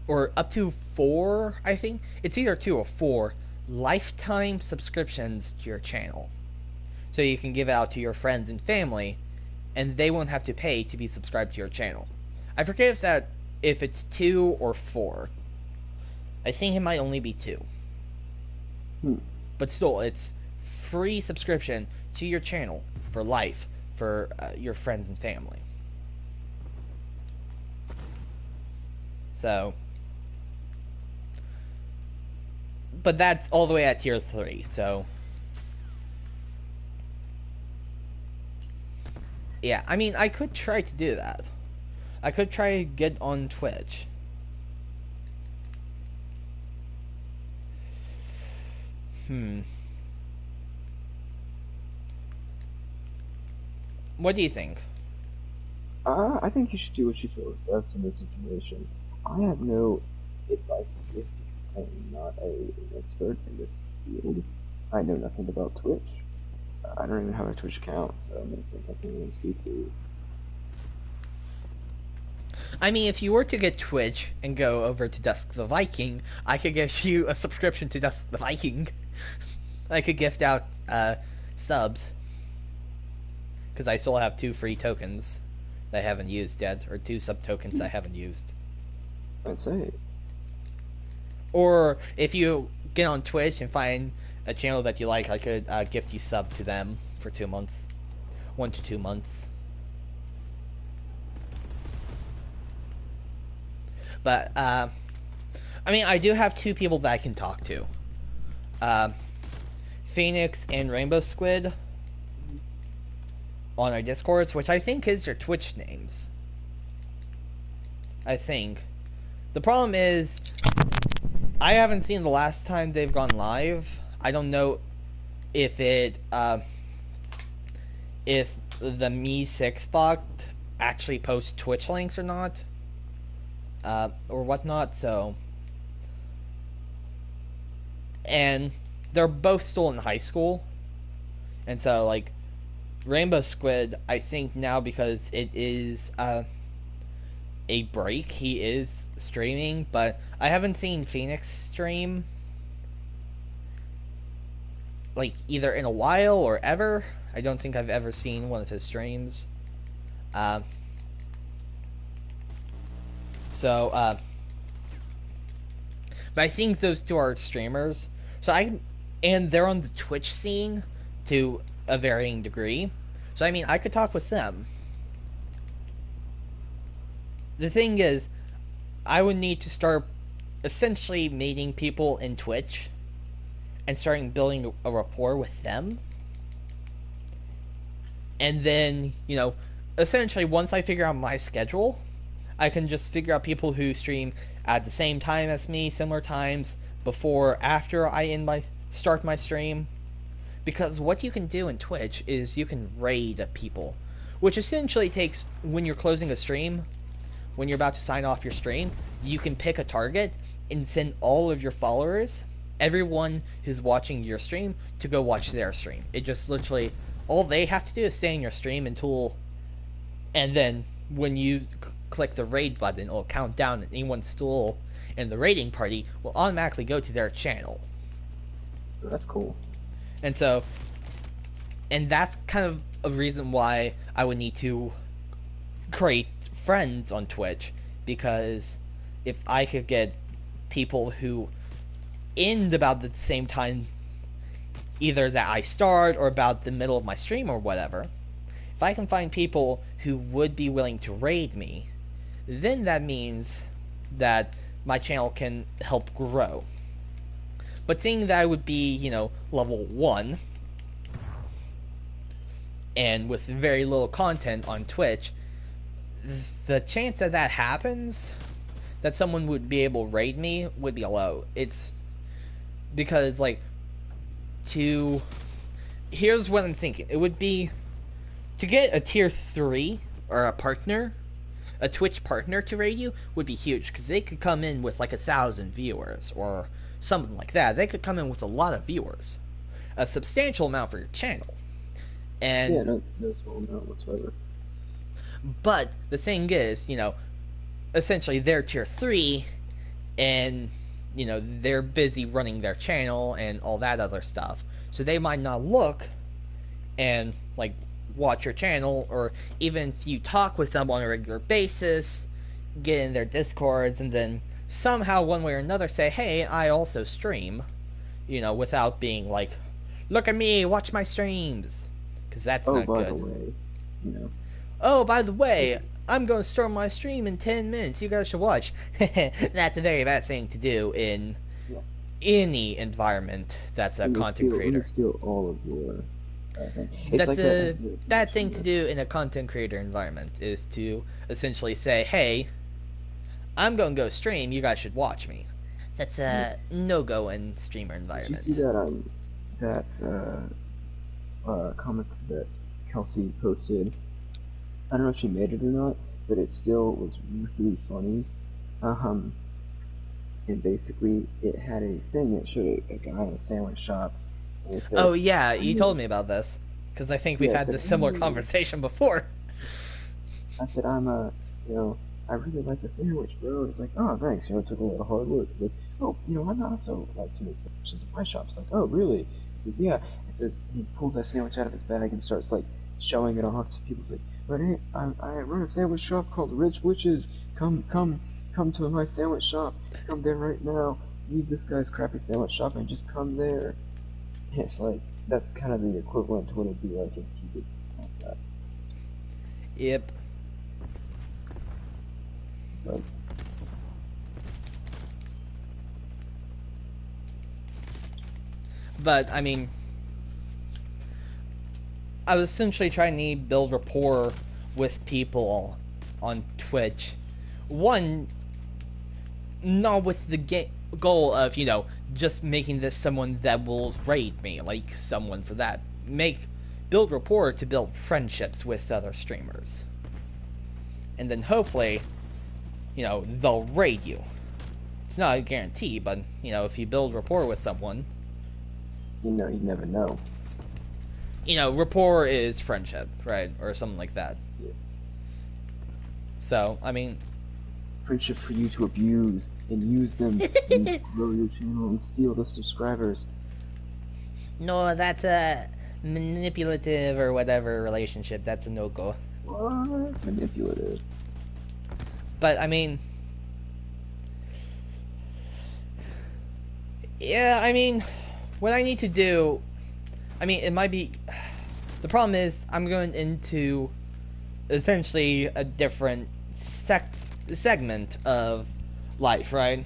or up to 4, I think. It's either 2 or 4 lifetime subscriptions to your channel. So you can give it out to your friends and family, and they won't have to pay to be subscribed to your channel. I forget if it's 2 or 4. I think it might only be 2. Hmm. But still, it's free subscription to your channel for life for your friends and family. So, but that's all the way at tier 3. So, yeah, I mean, I could try to do that. I could try to get on Twitch. What do you think? I think you should do what you feel is best in this situation. I have no advice to give because I am not an expert in this field. I know nothing about Twitch. I don't even have a Twitch account, so I mean, it's like I can't even speak to you. I mean, if you were to get Twitch and go over to Dusk the Viking, I could give you a subscription to Dusk the Viking. I could gift out subs. Because I still have 2 free tokens that I haven't used yet, or 2 sub tokens I haven't used. I'd say Or if you get on Twitch and find a channel that you like, I could gift you sub to them for 2 months, 1 to 2 months. But I mean, I do have two people that I can talk to, uh, Phoenix and Rainbow Squid on our Discords, which I think is their Twitch names. I think. The problem is, I haven't seen the last time they've gone live. I don't know if if the Me6 bot actually posts Twitch links or not, or whatnot. So, and they're both still in high school, and so like Rainbow Squid, I think now because it is a break, he is streaming, but I haven't seen Phoenix stream like either in a while or ever. I don't think I've ever seen one of his streams. Uh, so, but I think those two are streamers. So and they're on the Twitch scene to a varying degree. So I mean, I could talk with them. The thing is, I would need to start essentially meeting people in Twitch and starting building a rapport with them. And then, essentially once I figure out my schedule, I can just figure out people who stream at the same time as me, similar times, before, after I start my stream. Because what you can do in Twitch is you can raid people, which essentially takes, when you're closing a stream, when you're about to sign off your stream, you can pick a target and send all of your followers, everyone who's watching your stream, to go watch their stream. It just literally, all they have to do is stay in your stream and then when you click the raid button, it'll count down, and anyone still in the raiding party will automatically go to their channel. That's cool. And so, and that's kind of a reason why I would need to create friends on Twitch, because if I could get people who end about the same time, either that I start or about the middle of my stream or whatever, if I can find people who would be willing to raid me, then that means that my channel can help grow. But seeing that I would be, level 1, and with very little content on Twitch, the chance that that happens, that someone would be able to raid me, would be low. It's because, here's what I'm thinking. It would be, to get a tier 3, or a Twitch partner to raid you, would be huge, because they could come in with 1,000 viewers, or something like that. They could come in with a lot of viewers. A substantial amount for your channel. And yeah, no small amount whatsoever. But the thing is, essentially they're tier 3, and, they're busy running their channel and all that other stuff. So they might not look and, watch your channel, or even if you talk with them on a regular basis, get in their Discords, and then somehow, one way or another, say, hey, I also stream, without being like, look at me, watch my streams. Because that's not good. Oh, by the way, Oh, by the way, I'm going to start my stream in 10 minutes. You guys should watch. That's a very bad thing to do in any environment that's a content creator. Let me steal all of your That's a bad thing to do in a content creator environment, is to essentially say, hey, I'm going to go stream, you guys should watch me. That's a no-go in streamer environment. Did you see that comic that Kelsey posted? I don't know if she made it or not, but it still was really funny. And basically, it had a thing that showed a guy in a sandwich shop. And it said, oh yeah, you told me about this, because I think we've had this similar conversation before. I said, I really like the sandwich, bro. It's like, oh, thanks. It took a lot of hard work. He goes, oh, I also like to make sandwiches at my shop. It's like, oh, really? He says, yeah. It says, he pulls that sandwich out of his bag and starts showing it off to people. He's like, but hey, I run a sandwich shop called Rich Witches. Come to my sandwich shop. Come there right now. leave this guy's crappy sandwich shop and just come there. It's like, that's kind of the equivalent to what it'd be like if you did something like that. Yep. It's like, But I mean, I was essentially trying to build rapport with people on Twitch. One, not with the goal of, just making this someone that will raid me, like someone for that. Build rapport to build friendships with other streamers. And then hopefully, they'll raid you. It's not a guarantee, but, if you build rapport with someone, you never know. Rapport is friendship, right? Or something like that. Yeah. So, I mean... Friendship for you to abuse and use them and grow your channel and steal the subscribers. No, that's a manipulative or whatever relationship. That's a no-go. What? Manipulative. But, I mean... Yeah, I mean... What I need to do... I mean, it might be... The problem is, I'm going into essentially a different segment of life, right?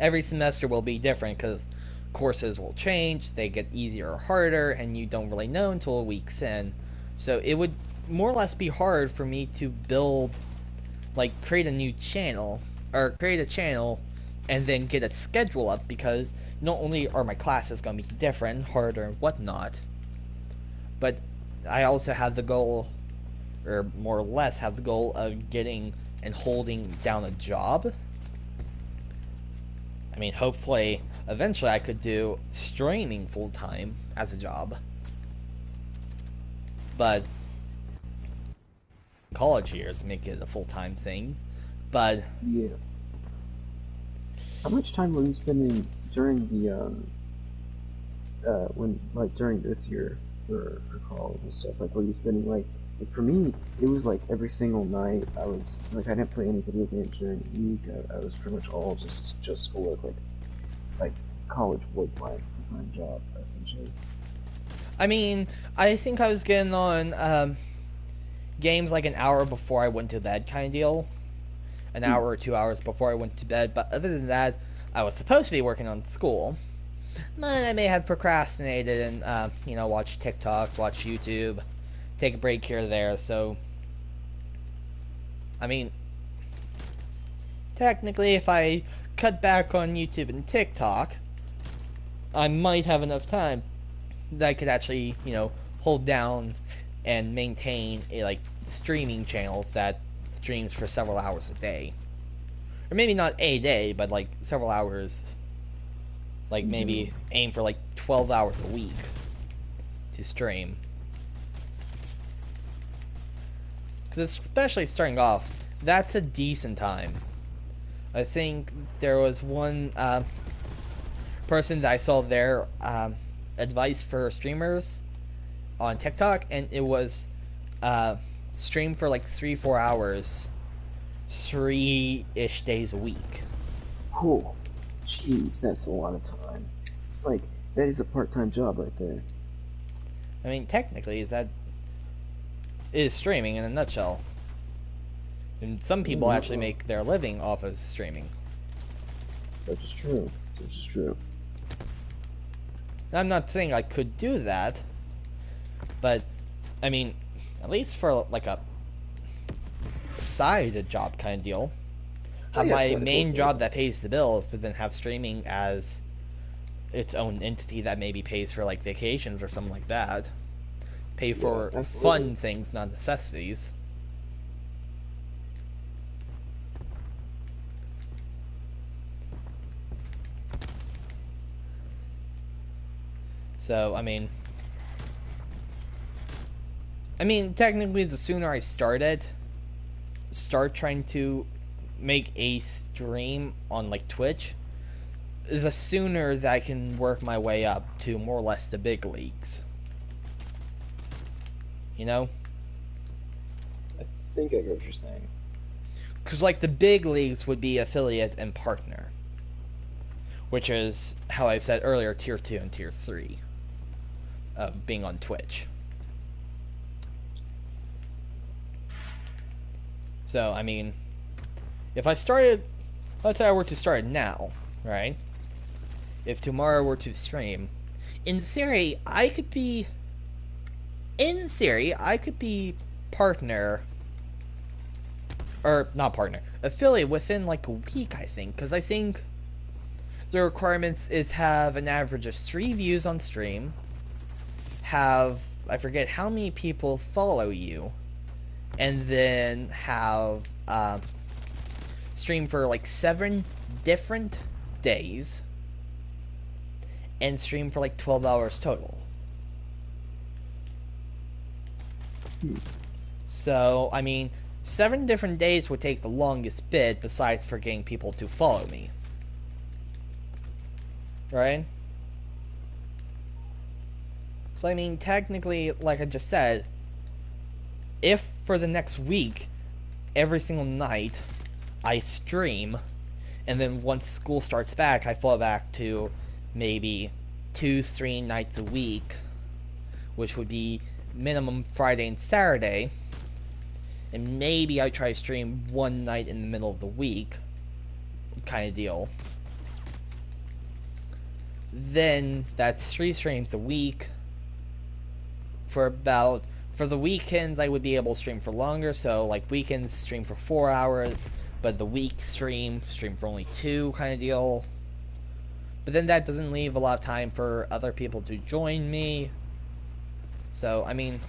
Every semester will be different because courses will change, they get easier or harder, and you don't really know until a week's in. So it would more or less be hard for me to create a new channel, or create a channel and then get a schedule up, because not only are my classes going to be different, harder, and whatnot, but I also have the goal, or more or less have the goal of getting and holding down a job. I mean, hopefully, eventually I could do streaming full-time as a job. But college years make it a full-time thing. But yeah. How much time were you spending during the during this year for college and stuff? Like, were you spending like for me, it was like every single night. I was like, I didn't play any video games during the week. I was pretty much all just schoolwork. Like college was my full-time job essentially. I mean, I think I was getting on games like an hour before I went to bed, kind of deal. An hour or 2 hours before I went to bed. But other than that, I was supposed to be working on school. But I may have procrastinated and watch TikToks, watch YouTube, take a break here or there. So, I mean, technically, if I cut back on YouTube and TikTok, I might have enough time that I could actually, hold down and maintain a streaming channel that streams for several hours a day. Or maybe not a day, but several hours. Maybe aim for 12 hours a week to stream. Because especially starting off, that's a decent time. I think there was one person that I saw their advice for streamers on TikTok, and it was stream for 3-4 hours 3-ish days a week. Oh, jeez, that's a lot of time. It's like, that is a part-time job right there. I mean, technically, that is streaming in a nutshell. And some people actually make their living off of streaming. Which is true. Which is true. I'm not saying I could do that, but, I mean, at least for a side job kind of deal. Have my main job that pays the bills, but then have streaming as its own entity that maybe pays for vacations or something like that. Pay for fun things, not necessities. So, I mean, technically, the sooner I start trying to make a stream on Twitch, the sooner that I can work my way up to more or less the big leagues. I think I get what you're saying. Because the big leagues would be affiliate and partner. which is how I've said earlier, tier 2 and tier 3 of being on Twitch. So, I mean, if I started, let's say I were to start now, right? If tomorrow were to stream, in theory, I could be partner, or not partner, affiliate within like a week, I think, because I think the requirements is have an average of 3 views on stream, have, I forget how many people follow you, and then have stream for like 7 different days, and stream for like 12 hours total. So, I mean, 7 different days would take the longest bit, besides for getting people to follow me. Right? So, I mean, technically, like I just said, if for the next week, every single night, I stream, and then once school starts back, I fall back to maybe 2-3 nights a week, which would be minimum Friday and Saturday, and maybe I try to stream one night in the middle of the week, kind of deal. Then that's 3 streams a week. For the weekends, I would be able to stream for longer, so like weekends stream for 4 hours, but the week stream for only 2, kind of deal. But then that doesn't leave a lot of time for other people to join me. So, I mean,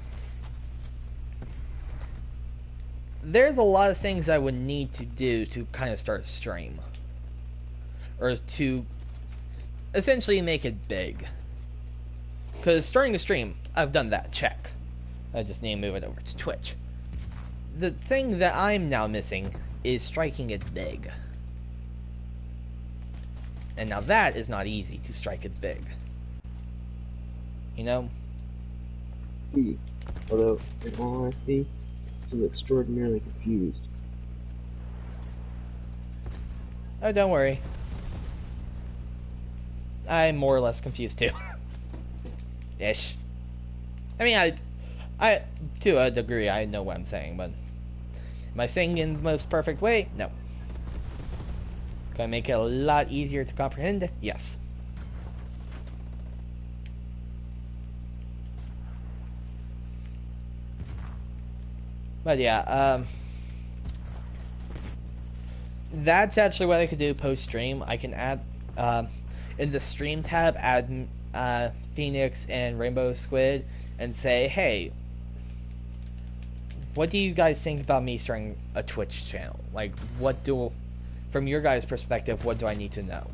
there's a lot of things I would need to do to kind of start a stream. Or to essentially make it big. Because starting a stream, I've done that, check. I just need to move it over to Twitch. The thing that I'm now missing is striking it big. And now that is not easy, to strike it big. You know? Although, in all honesty, I'm still extraordinarily confused. Oh, don't worry. I'm more or less confused too. Ish. I mean, I, to a degree, I know what I'm saying, but am I saying in the most perfect way? No. Can I make it a lot easier to comprehend? Yes. But yeah, that's actually what I could do post-stream. I can add, in the stream tab, add Phoenix and Rainbow Squid and say, hey, what do you guys think about me starting a Twitch channel? Like, from your guys' perspective, what do I need to know?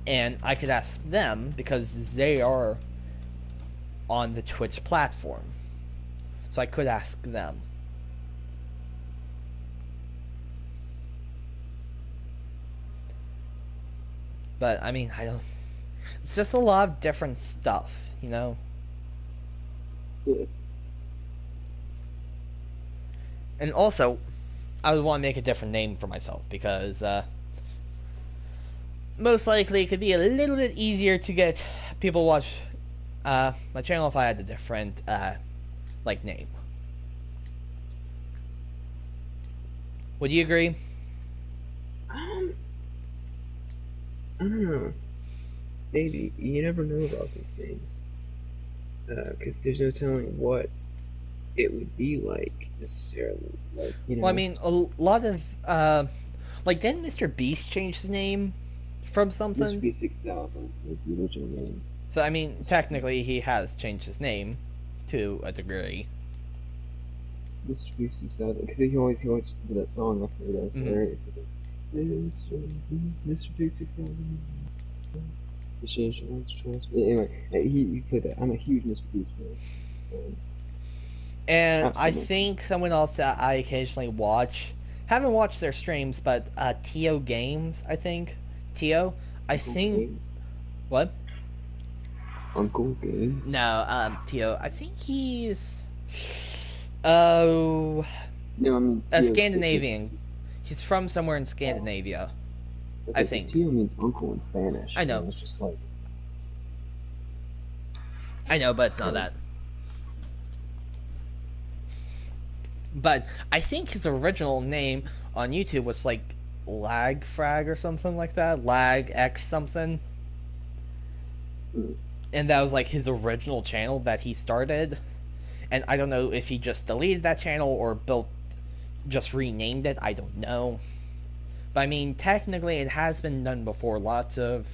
And I could ask them, because they are on the Twitch platform. So I could ask them. But, I mean, it's just a lot of different stuff, you know? Yeah. And also, I would want to make a different name for myself, because, most likely it could be a little bit easier to get people watch my channel if I had a different like name. Would you agree? I don't know. Maybe. You never know about these things. Because there's no telling what it would be like, necessarily. Like, you know. Well, I mean, a lot of, like, didn't Mr. Beast change his name from something? Mr. Beast 6000 was the original name. So, I mean, technically he has changed his name to a degree. Mr. Beast 6000, because he always did that song after that. It's hilarious. Mr. Beast 6000. Anyway, he put that. I'm a huge Mr. Beast fan. And Absolutely. I think someone else that I occasionally watch, haven't watched their streams, but Tio Games, I think. Tio? I Uncle think. Games? What? Uncle Games? No, Tio. I think he's. Oh. No, I mean A Tio's Scandinavian. He's from somewhere in Scandinavia, I okay, because think. Tio means uncle in Spanish, I and I know, was just like, I know, but it's not huh. that. But I think his original name on YouTube was like Lag Frag or something like that. Lag X something. Hmm. And that was like his original channel that he started. And I don't know if he just deleted that channel or just renamed it. I don't know. But I mean, technically, it has been done before. Lots of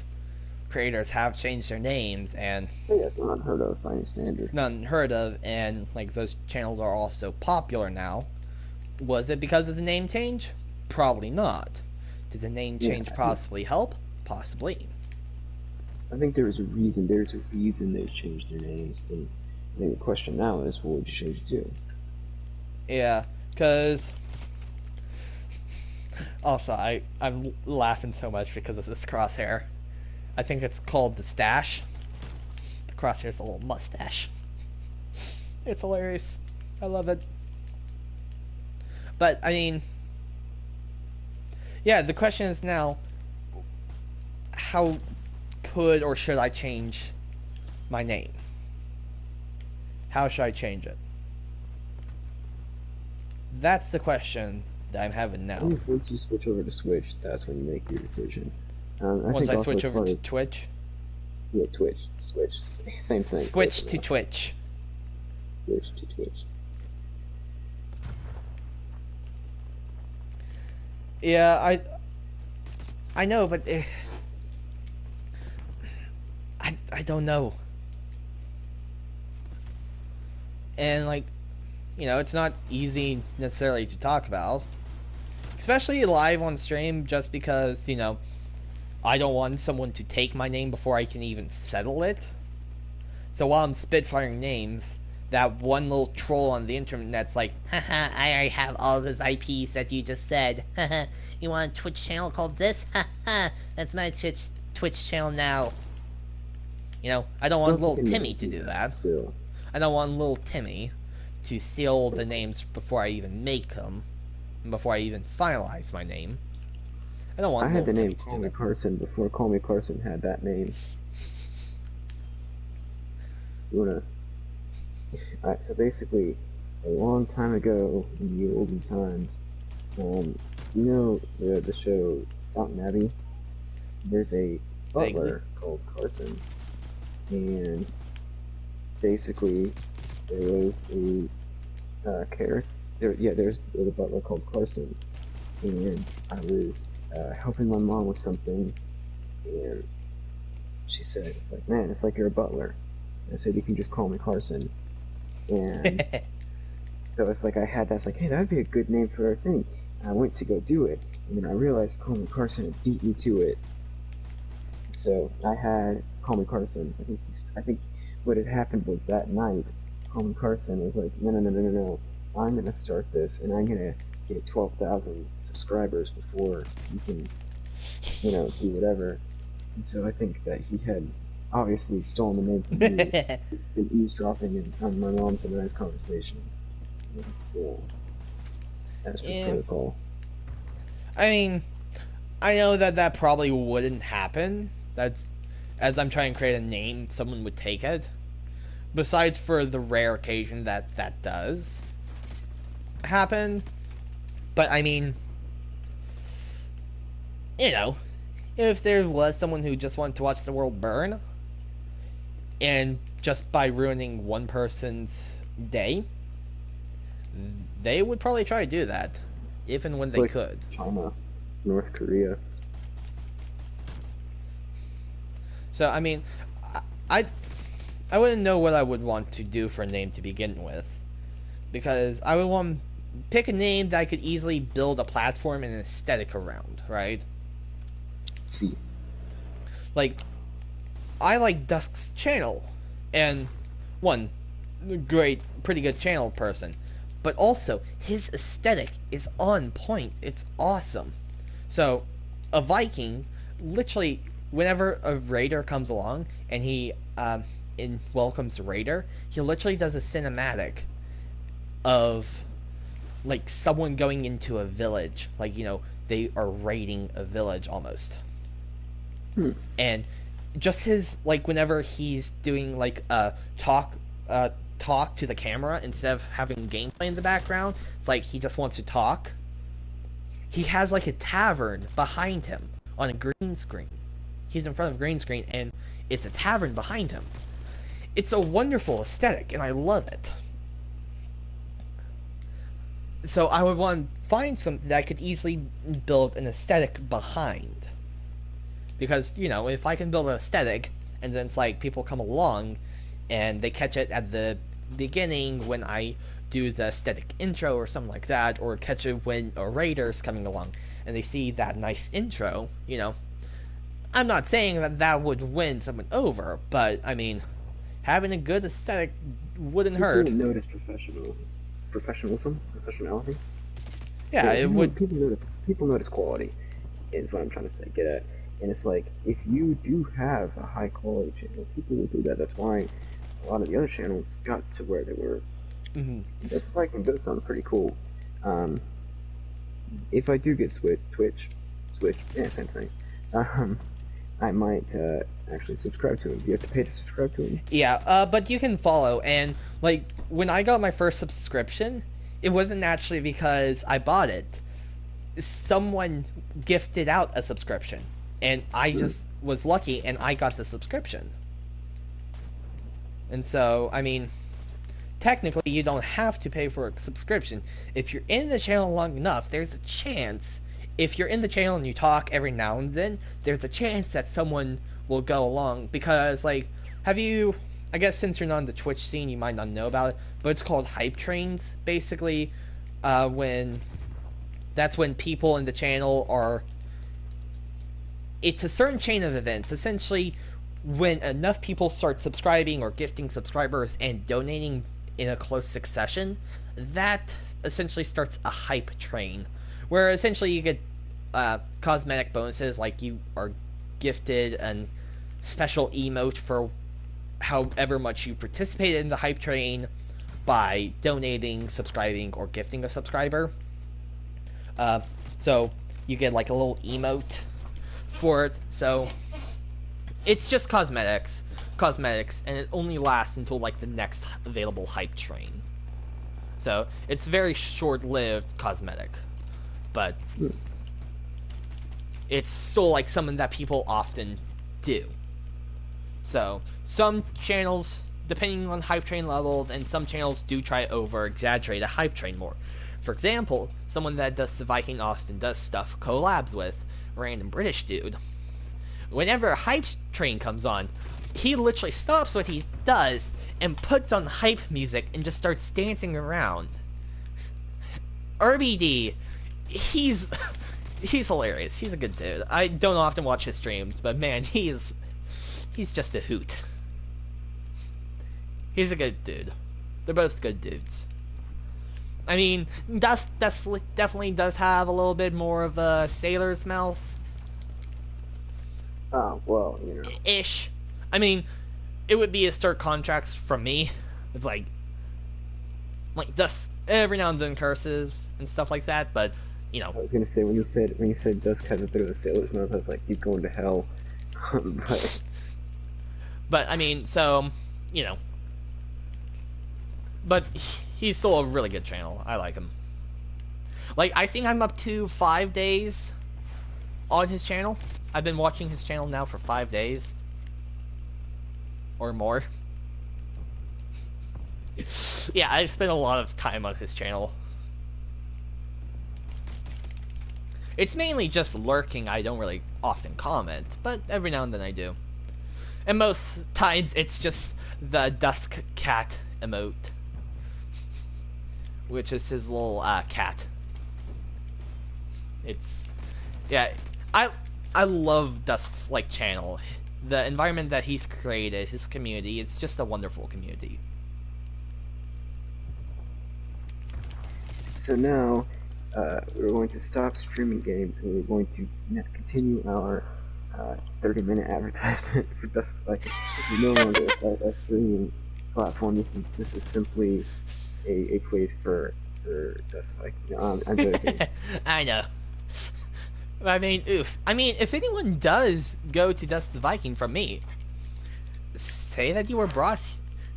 creators have changed their names, and Hey, that's not unheard of by any it's standard. not unheard of. And like those channels are also popular now. Was it because of the name change? Probably not. Did the name Yeah, change possibly help? Possibly. I think there was a reason. There's a reason they changed their names, and I think the question now is, what would you change it to? Yeah, because also I'm laughing so much because of this crosshair. I think it's called the stash. The crosshair's a little mustache. It's hilarious. I love it. But I mean, yeah. The question is now, how could or should I change my name? How should I change it? That's the question that I'm having I now. think once you switch over to Switch, that's when you make your decision. I Once think I also switch as over far to as Twitch, yeah, Twitch, Switch, same thing, close switch to enough. Twitch. Switch to Twitch. Yeah, I know, but I don't know. And like, it's not easy necessarily to talk about, especially live on stream, just because I don't want someone to take my name before I can even settle it. So while I'm spitfiring names, that one little troll on the internet's like, haha, I already have all those IPs that you just said. Haha, you want a Twitch channel called this? Haha, that's my Twitch channel now. I don't want Well, you little can Timmy never to do do that that. still. I don't want little Timmy to steal the names before I even make them, before I even finalize my name. I don't I want had little the Timmy name to Call do Me that. Carson before Call Me Carson had that name. You wanna? Alright, so basically, a long time ago in the olden times, do you know the show Downton Abbey? There's a Vaguely. butler called Carson, and basically there was a character. Yeah, there's a butler called Carson, and I was helping my mom with something, and she said, "It's like, man, it's like you're a butler." I said, "You can just call me Carson," and so it's like I had that. It's like, hey, that'd be a good name for our thing. And I went to go do it, and then I realized Call Me Carson had beat me to it. So I had Call Me Carson. I think what had happened was that night, Call Me Carson was like, no, no, no, no, no, no. I'm gonna start this, and I'm gonna get 12,000 subscribers before you can, do whatever. And so I think that he had obviously stolen the name from me, been eavesdropping on my mom's and I's conversation. Yeah, as per Yeah. protocol. I mean, I know that that probably wouldn't happen. That's as I'm trying to create a name, someone would take it. Besides for the rare occasion that that does happen. But I mean, you know, if there was someone who just wanted to watch the world burn, and just by ruining one person's day, they would probably try to do that, if and when It's they like could. China, North Korea. So I mean, I I wouldn't know what I would want to do for a name to begin with, because I would want to pick a name that I could easily build a platform and an aesthetic around, right? See, Like I like Dusk's channel, and one, great, pretty good channel person, but also his aesthetic is on point. It's awesome. So, a Viking, literally, whenever a raider comes along and he welcomes the raider, he literally does a cinematic of like someone going into a village, like they are raiding a village almost. Hmm. And just his, like, whenever he's doing like a talk to the camera instead of having gameplay in the background, it's like he just wants to talk. He has like a tavern behind him on a green screen. He's in front of a green screen and it's a tavern behind him. It's a wonderful aesthetic and I love it. So I would want to find something that I could easily build an aesthetic behind. Because, if I can build an aesthetic and then it's like people come along and they catch it at the beginning when I do the aesthetic intro or something like that, or catch it when a raider's coming along and they see that nice intro, I'm not saying that that would win someone over, but I mean, having a good aesthetic wouldn't hurt. People notice professionalism, professionality. Yeah, it would. People notice quality, is what I'm trying to say. Get at, and it's like if you do have a high quality channel, people will do that. That's why a lot of the other channels got to where they were. Mm-hmm. Just like it does sound pretty cool. If I do get Switch, yeah, same thing. I might actually subscribe to him. You have to pay to subscribe to him. Yeah, but you can follow. And like when I got my first subscription, it wasn't actually because I bought it. Someone gifted out a subscription, and I just was lucky, and I got the subscription. And so, I mean, technically, you don't have to pay for a subscription. If you're in the channel long enough, there's a chance. If you're in the channel and you talk every now and then, there's a chance that someone will go along. Because, like, I guess since you're not in the Twitch scene, you might not know about it, but it's called hype trains, basically, that's when people in the channel are... It's a certain chain of events. Essentially, when enough people start subscribing or gifting subscribers and donating in a close succession, that essentially starts a hype train, where essentially you get cosmetic bonuses, like you are gifted a special emote for however much you participated in the hype train by donating, subscribing, or gifting a subscriber. So you get like a little emote for it. So it's just cosmetics, and it only lasts until like the next available hype train. So it's very short-lived cosmetic, but it's still like something that people often do. So some channels, depending on hype train level, and some channels do try over-exaggerate a hype train more. For example, someone that does the Viking Austin does stuff collabs with random British dude. Whenever a hype train comes on, he literally stops what he does and puts on hype music and just starts dancing around. RBD, he's hilarious. He's a good dude. I don't often watch his streams, but man, he's just a hoot. He's a good dude. They're both good dudes. I mean, Dust definitely does have a little bit more of a sailor's mouth. Oh, well, Ish. I mean, it would be a stark contrast from me. It's like Dust every now and then curses and stuff like that, but I was gonna say when you said Dusk has a bit of a sailor's mouth, I was like, he's going to hell. But I mean, so but he's still a really good channel. I like him. Like, I think I'm up to 5 days on his channel. I've been watching his channel now for 5 days. Or more. Yeah, I've spent a lot of time on his channel. It's mainly just lurking. I don't really often comment, but every now and then I do. And most times it's just the Dusk cat emote, which is his little cat. Yeah, I love Dusk's like channel. The environment that he's created, his community, it's just a wonderful community. So now, we're going to stop streaming games and we're going to continue our 30-minute advertisement for Dust. Like, this is no longer a streaming platform. This is simply a place for for Dust Like. No, I'm joking. I know. I mean, oof. I mean, if anyone does go to Dust the Viking from me, say that you were brought.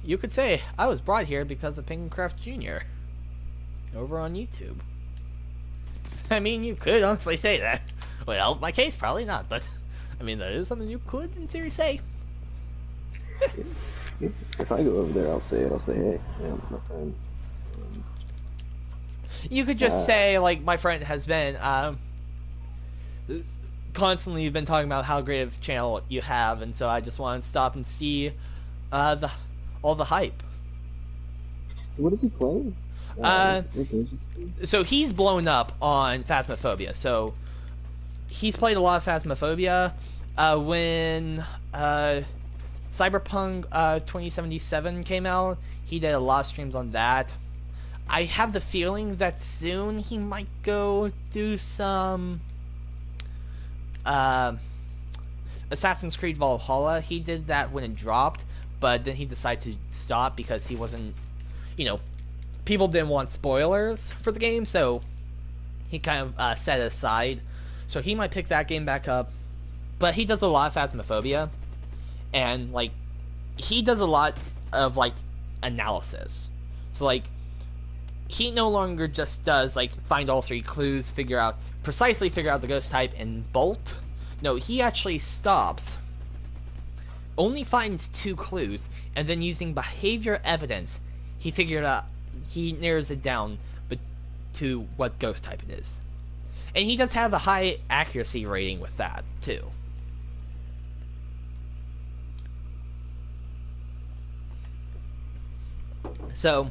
You could say I was brought here because of PenguinCraftJr. over on YouTube. I mean, you could honestly say that. Well, my case probably not, but I mean, that is something you could, in theory, say. If I go over there, I'll say it. I'll say, hey, yeah, my friend. You could just say, like, my friend has been constantly been talking about how great of a channel you have, and so I just want to stop and see all the hype. So what does he play? So he's blown up on Phasmophobia. So he's played a lot of Phasmophobia. When Cyberpunk 2077 came out, he did a lot of streams on that. I have the feeling that soon he might go do some Assassin's Creed Valhalla. He did that when it dropped, but then he decided to stop because he wasn't, people didn't want spoilers for the game, so he kind of set it aside. So he might pick that game back up, but he does a lot of Phasmophobia, and like he does a lot of like analysis. So like he no longer just does like find all three clues, figure out the ghost type, and bolt. No, he actually stops, only finds 2 clues, and then using behavior evidence, he narrows it down to what ghost type it is. And he does have a high accuracy rating with that, too. So,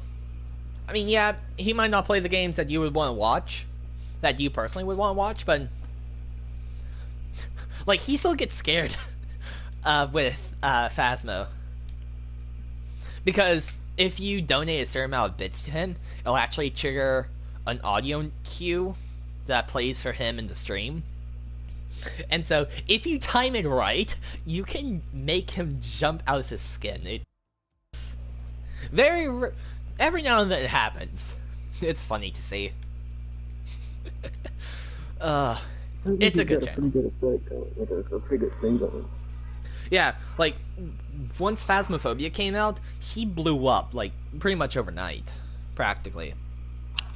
I mean, yeah, he might not play the games that you would want to watch, that you personally would want to watch, but like, he still gets scared with Phasmo. Because if you donate a certain amount of bits to him, it'll actually trigger an audio cue that plays for him in the stream. And so, if you time it right, you can make him jump out of his skin. It's every now and then it happens. It's funny to see. It's a good channel. Pretty good aesthetic going, like a pretty good thing going. Yeah, like once Phasmophobia came out, he blew up like pretty much overnight, practically.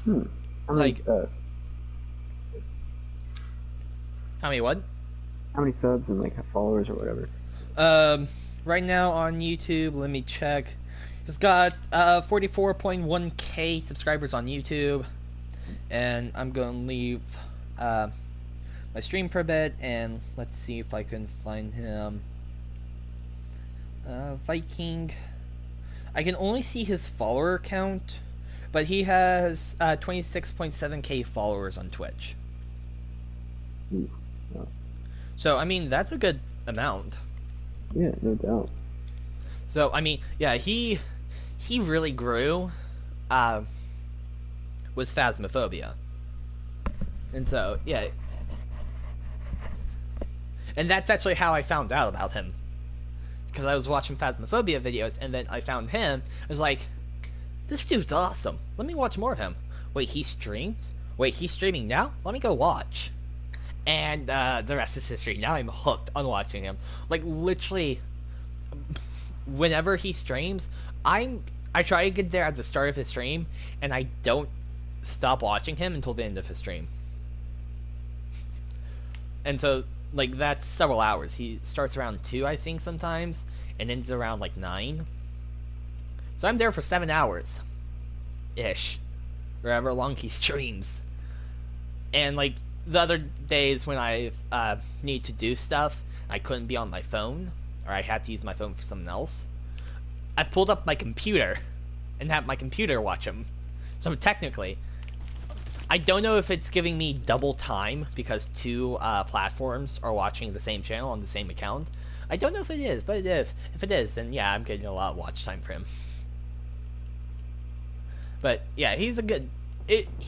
How many How many what? How many subs and like followers or whatever? Right now on YouTube, let me check. It's got 44.1k subscribers on YouTube, and I'm gonna leave my stream for a bit, and let's see if I can find him. Viking. I can only see his follower count, but he has 26.7k followers on Twitch. Ooh, wow. So, I mean, that's a good amount. Yeah, no doubt. So, I mean, yeah, he really grew with Phasmophobia. And so, yeah. And that's actually how I found out about him. Because I was watching Phasmophobia videos, and then I found him. I was like, this dude's awesome. Let me watch more of him. Wait, he streams? Wait, he's streaming now? Let me go watch. And the rest is history. Now I'm hooked on watching him. Like, literally, whenever he streams, I try to get there at the start of his stream, and I don't stop watching him until the end of his stream. And so, like, that's several hours. He starts around 2, I think, sometimes, and ends around, like, 9. So I'm there for 7 hours. Ish. Or however long he streams. And, like, the other days when I need to do stuff, I couldn't be on my phone, or I had to use my phone for something else, I've pulled up my computer and have my computer watch him. So technically, I don't know if it's giving me double time because 2 platforms are watching the same channel on the same account. I don't know if it is, but if it is, then yeah, I'm getting a lot of watch time for him. But yeah, he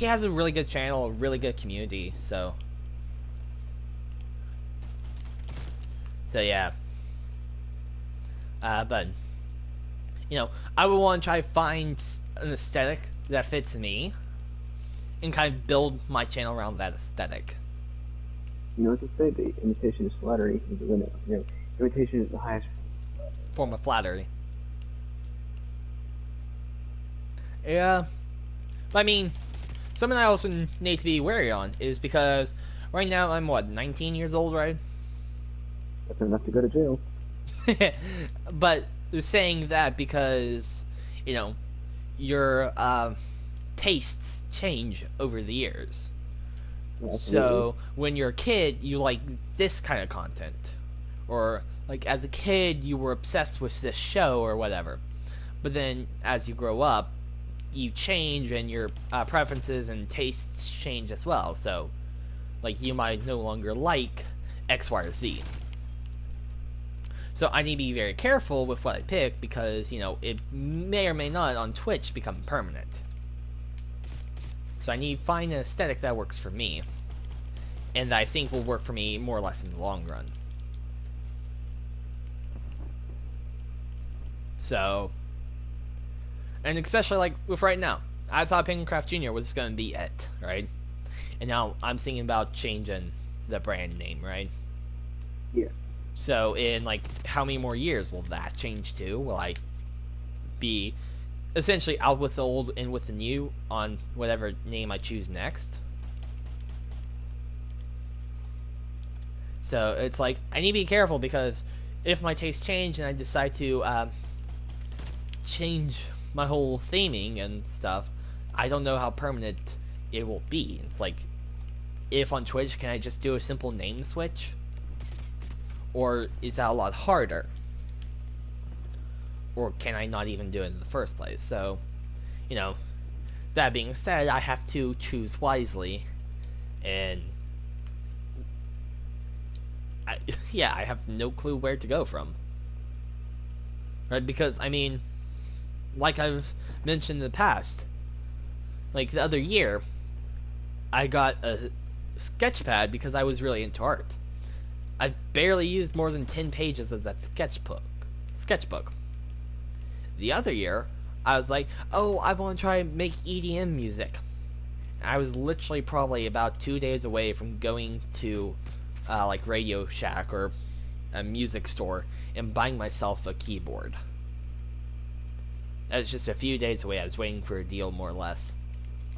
has a really good channel, a really good community, so yeah. But I would want to try to find an aesthetic that fits me, and kind of build my channel around that aesthetic. You know what they say? The imitation is flattery. Is it, no, imitation is the highest Form of flattery. Yeah, I mean, something I also need to be wary on is because right now I'm what, 19 years old, right? That's enough to go to jail. But saying that because, you know, your tastes change over the years. Yeah, absolutely. So when you're a kid, you like this kind of content, or like as a kid you were obsessed with this show or whatever. But then as you grow up, you change and your preferences and tastes change as well. So like you might no longer like X, Y, or Z. So I need to be very careful with what I pick because, you know, it may or may not on Twitch become permanent. So I need to find an aesthetic that works for me, and that I think will work for me more or less in the long run. So, and especially like with right now, I thought PenguinCraftJr was going to be it, right? And now I'm thinking about changing the brand name, right? Yeah. So in like how many more years will that change to? Will I be essentially out with the old and with the new on whatever name I choose next? So it's like I need to be careful because if my tastes change and I decide to change my whole theming and stuff, I don't know how permanent it will be. It's like, if on Twitch, can I just do a simple name switch? Or is that a lot harder? Or can I not even do it in the first place? So, you know, that being said, I have to choose wisely. And, yeah, I have no clue where to go from. Right? Because, I mean, like I've mentioned in the past, like the other year, I got a sketchpad because I was really into art. I barely used more than 10 pages of that sketchbook. The other year, I was like, oh, I want to try and make EDM music. I was literally probably about 2 days away from going to like Radio Shack or a music store and buying myself a keyboard. That was just a few days away. I was waiting for a deal, more or less.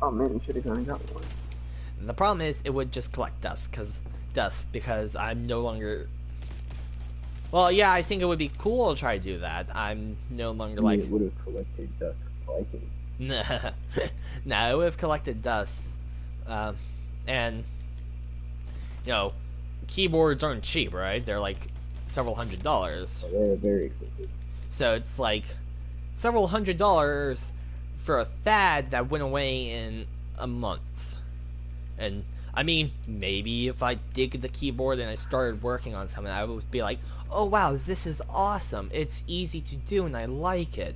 Oh man, you should have gone and got one. And the problem is, it would just collect dust because I'm no longer. Well, yeah, I think it would be cool to try to do that. I'm no longer like. It would have collected dust like it. Nah, it would have collected dust, and you know, keyboards aren't cheap, right? They're like several $100s. Oh, they're very expensive. So it's like several $100s for a fad that went away in a month. And I mean, maybe if I dig the keyboard and I started working on something, I would be like, oh wow, this is awesome. It's easy to do and I like it.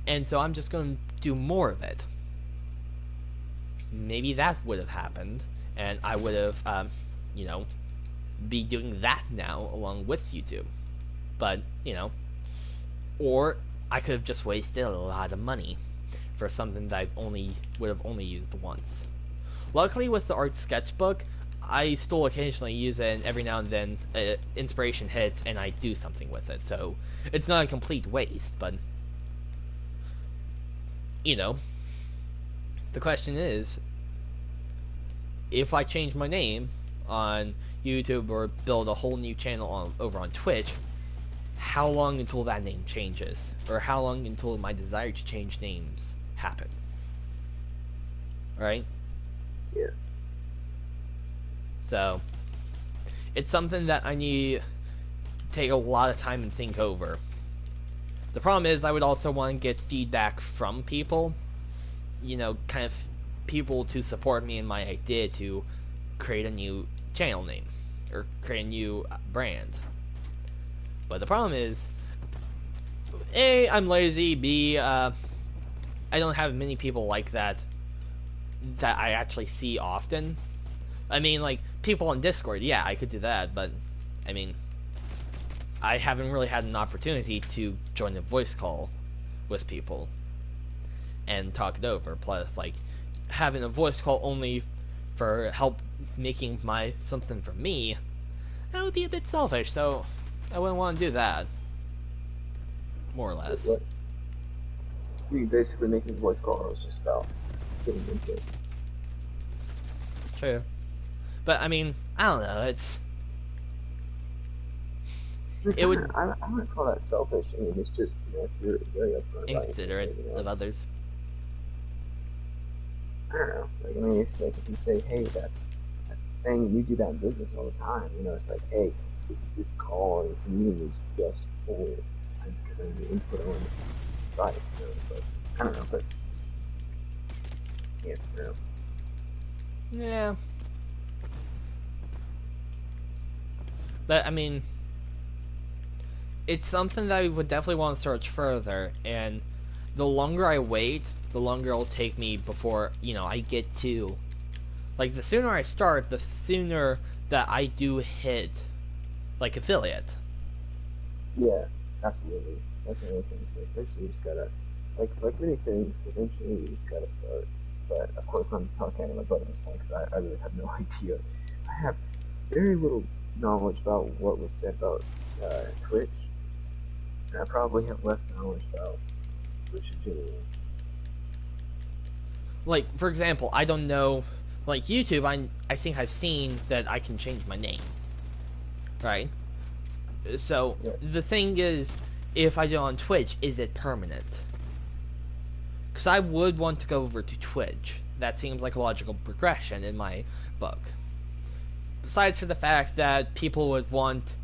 And so I'm just going to do more of it. Maybe that would have happened. And I would have, you know, be doing that now along with YouTube. But, you know, or I could have just wasted a lot of money for something that would have only used once. Luckily, with the art sketchbook, I still occasionally use it, and every now and then inspiration hits and I do something with it. So it's not a complete waste, but you know, the question is, if I change my name on YouTube or build a whole new channel over on Twitch, how long until that name changes? Or how long until my desire to change names happen? Right? Yeah. So, it's something that I need to take a lot of time and think over. The problem is, I would also want to get feedback from people, you know, kind of people to support me in my idea to create a new channel name, or create a new brand. But the problem is, A, I'm lazy, B, I don't have many people like that I actually see often. I mean, like, people on Discord, yeah, I could do that, but, I mean, I haven't really had an opportunity to join a voice call with people and talk it over. Plus, like, having a voice call only for help making my something for me, that would be a bit selfish. So I wouldn't want to do that. More or Wait, less. what? We basically making the voice call was just about getting into it. True. But I mean, I don't know. It would I wouldn't call that selfish. I mean, it's just, if you're very upfront about it, inconsiderate you know, of others. I don't know. Like, I mean, it's like if you say, hey, that's the thing, and you do that in business all the time. It's like, hey, this call, this meeting is just for, because I need input on advice. It's like, I don't know, but yeah, I don't know. Yeah. But I mean, it's something that I would definitely want to search further, and the longer I wait, the longer it'll take me before, I get to, like, the sooner I start, the sooner that I do hit, like, affiliate. Yeah, absolutely. That's another thing. It's like eventually you just gotta, like many things. Eventually you just gotta start. But of course, I'm talking out of my butt at this point because I really have no idea. I have very little knowledge about what was said about Twitch, and I probably have less knowledge about Twitch in general. Like, for example, I don't know, like, YouTube, I think I've seen that I can change my name, right? So, Yeah, the thing is, if I do it on Twitch, is it permanent? Because I would want to go over to Twitch. That seems like a logical progression in my book. Besides for the fact that people would want,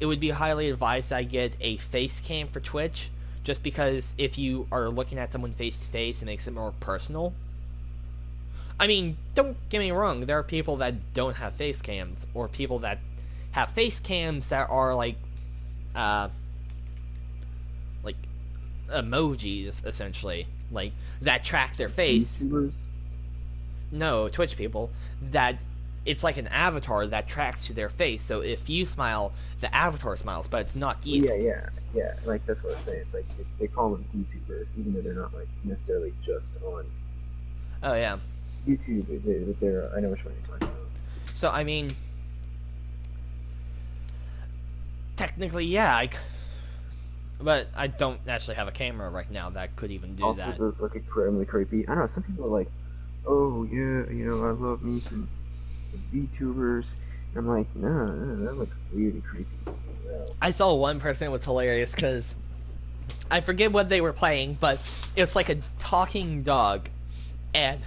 it would be highly advised I get a face cam for Twitch, just because if you are looking at someone face to face, it makes it more personal. I mean, don't get me wrong, there are people that don't have face cams, or people that have face cams that are uh, like emojis, essentially, like, that track their face. YouTubers. No, Twitch people, that it's like an avatar that tracks to their face, so if you smile, the avatar smiles, but it's not Well, you. yeah. Like that's what I was saying. It's like they call them YouTubers, even though they're not like necessarily just on Oh, yeah. YouTube. They're I know which one you're talking about. So, I mean, technically, yeah, but I don't actually have a camera right now that could even do Also, that. those look incredibly creepy. I don't know. Some people are like, "Oh yeah, I love me some VTubers." And I'm like, no, that looks really creepy. No. I saw one person that was hilarious because I forget what they were playing, but it was like a talking dog, and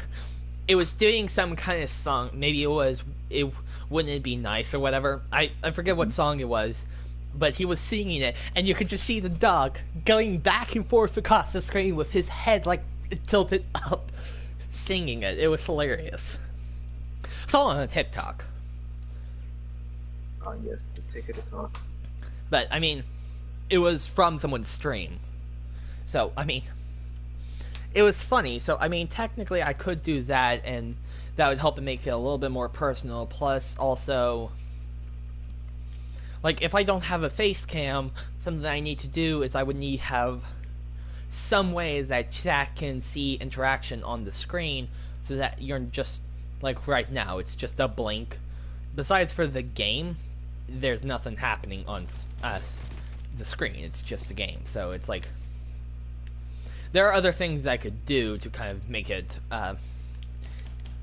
it was doing some kind of song. Maybe it wouldn't it be nice or whatever. I forget what Mhm. song it was, but he was singing it, and you could just see the dog going back and forth across the screen with his head like tilted up, singing it. It was hilarious. It's all on TikTok, Yes, the ticket to talk. but I mean, it was from someone's stream, so I mean, it was funny. So I mean, technically, I could do that, and that would help it make it a little bit more personal. Plus, also, like, if I don't have a face cam, something that I need to do is I would need to have some way that chat can see interaction on the screen, so that you're just like right now, it's just a blink. Besides for the game, there's nothing happening on the screen. It's just the game. So it's like there are other things I could do to kind of make it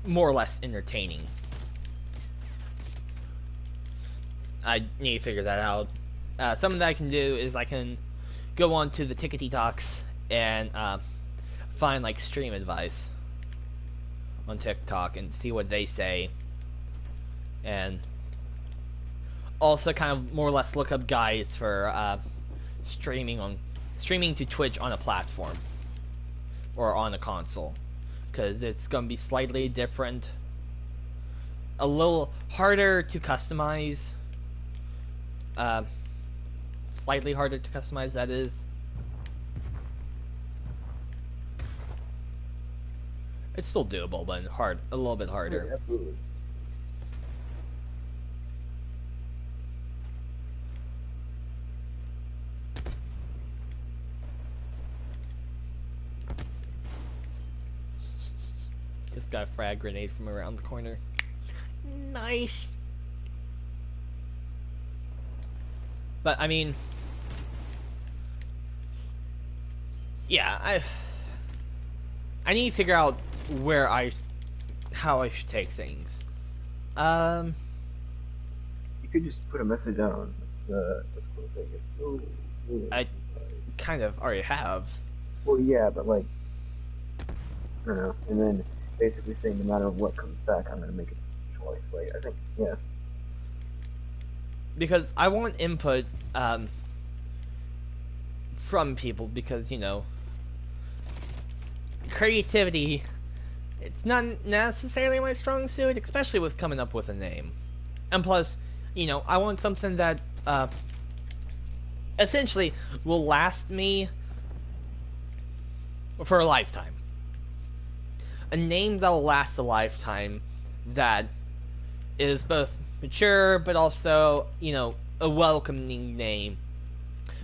more or less entertaining. I need to figure that out. Something that I can do is I can go on to the Tickety Talks and find like stream advice on TikTok and see what they say, and also kind of more or less look up guides for streaming to Twitch on a platform or on a console, because it's gonna be slightly different, a little harder to customize. Uh, Slightly harder to customize. That is, it's still doable, but a little bit harder. Yeah, absolutely. Just got a frag grenade from around the corner. Nice. But I mean, yeah, I need to figure out how I should take things. Um, You could just put a message on the Discord saying, "Oh, really, I guys." kind of already have. Well, yeah, but like, I don't know, and then basically saying no matter what comes back, I'm gonna make a choice. Like, I think, yeah, Because I want input from people because, creativity, it's not necessarily my strong suit, especially with coming up with a name. And plus, I want something that essentially will last me for a lifetime. A name that will last a lifetime that is both mature but also, a welcoming name.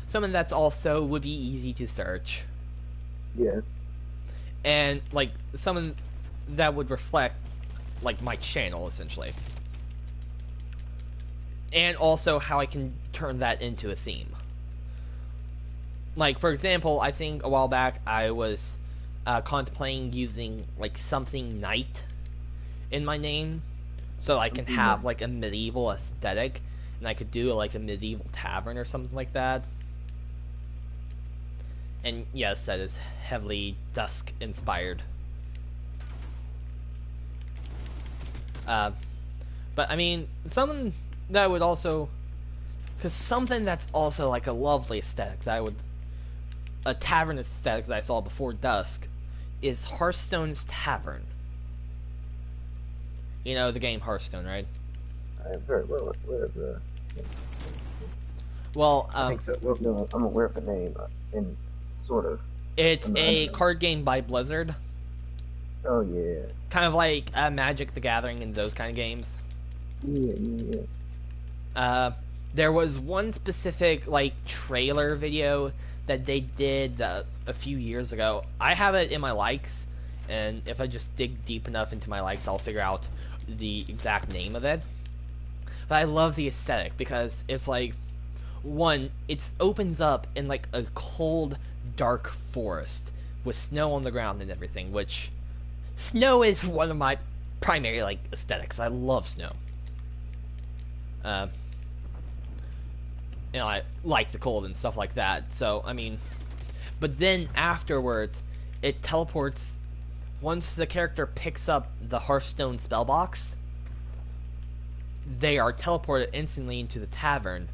Something that's also would be easy to search. yeah, And like someone that would reflect like my channel essentially. And also how I can turn that into a theme. Like for example, I think a while back I was contemplating using like something knight in my name, so I can something have like, like a medieval aesthetic, and I could do like a medieval tavern or something like that. And yes, that is heavily Dusk inspired. Uh, but I mean, something that would also, because something that's also like a lovely aesthetic that I would, a tavern aesthetic that I saw before Dusk, is Hearthstone's Tavern. You know the game Hearthstone, right? I am very well aware of the. Well, I think so. Well, no, I'm aware of the name, and sort of. it's I'm a not, card game by Blizzard, oh yeah, kind of like Magic the Gathering and those kind of games. yeah. There was one specific like trailer video that they did a few years ago. I have it in my likes, and if I just dig deep enough into my likes, I'll figure out the exact name of it. But I love the aesthetic because it's like, one, it opens up in like a cold, dark forest with snow on the ground and everything. Which snow is one of my primary like aesthetics. I love snow. Uh, I like the cold and stuff like that. So I mean, but then afterwards, it teleports. Once the character picks up the Hearthstone spell box, they are teleported instantly into the tavern,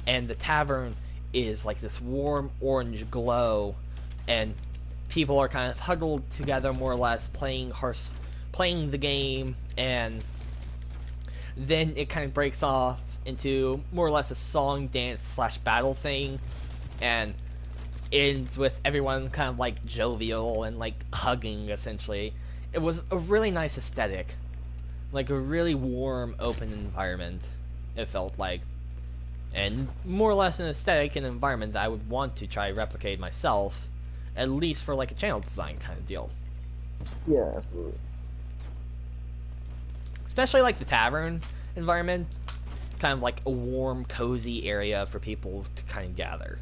and the tavern is like this warm orange glow, and people are kind of huddled together more or less playing the game, and then it kind of breaks off into more or less a song, dance slash battle thing, and ends with everyone kind of like jovial and like hugging essentially. It was a really nice aesthetic, like a really warm, open environment. It felt like, and more or less an aesthetic and environment that I would want to try to replicate myself, at least for like a channel design kind of deal. Yeah, absolutely. Especially like the tavern environment, kind of like a warm, cozy area for people to kind of gathered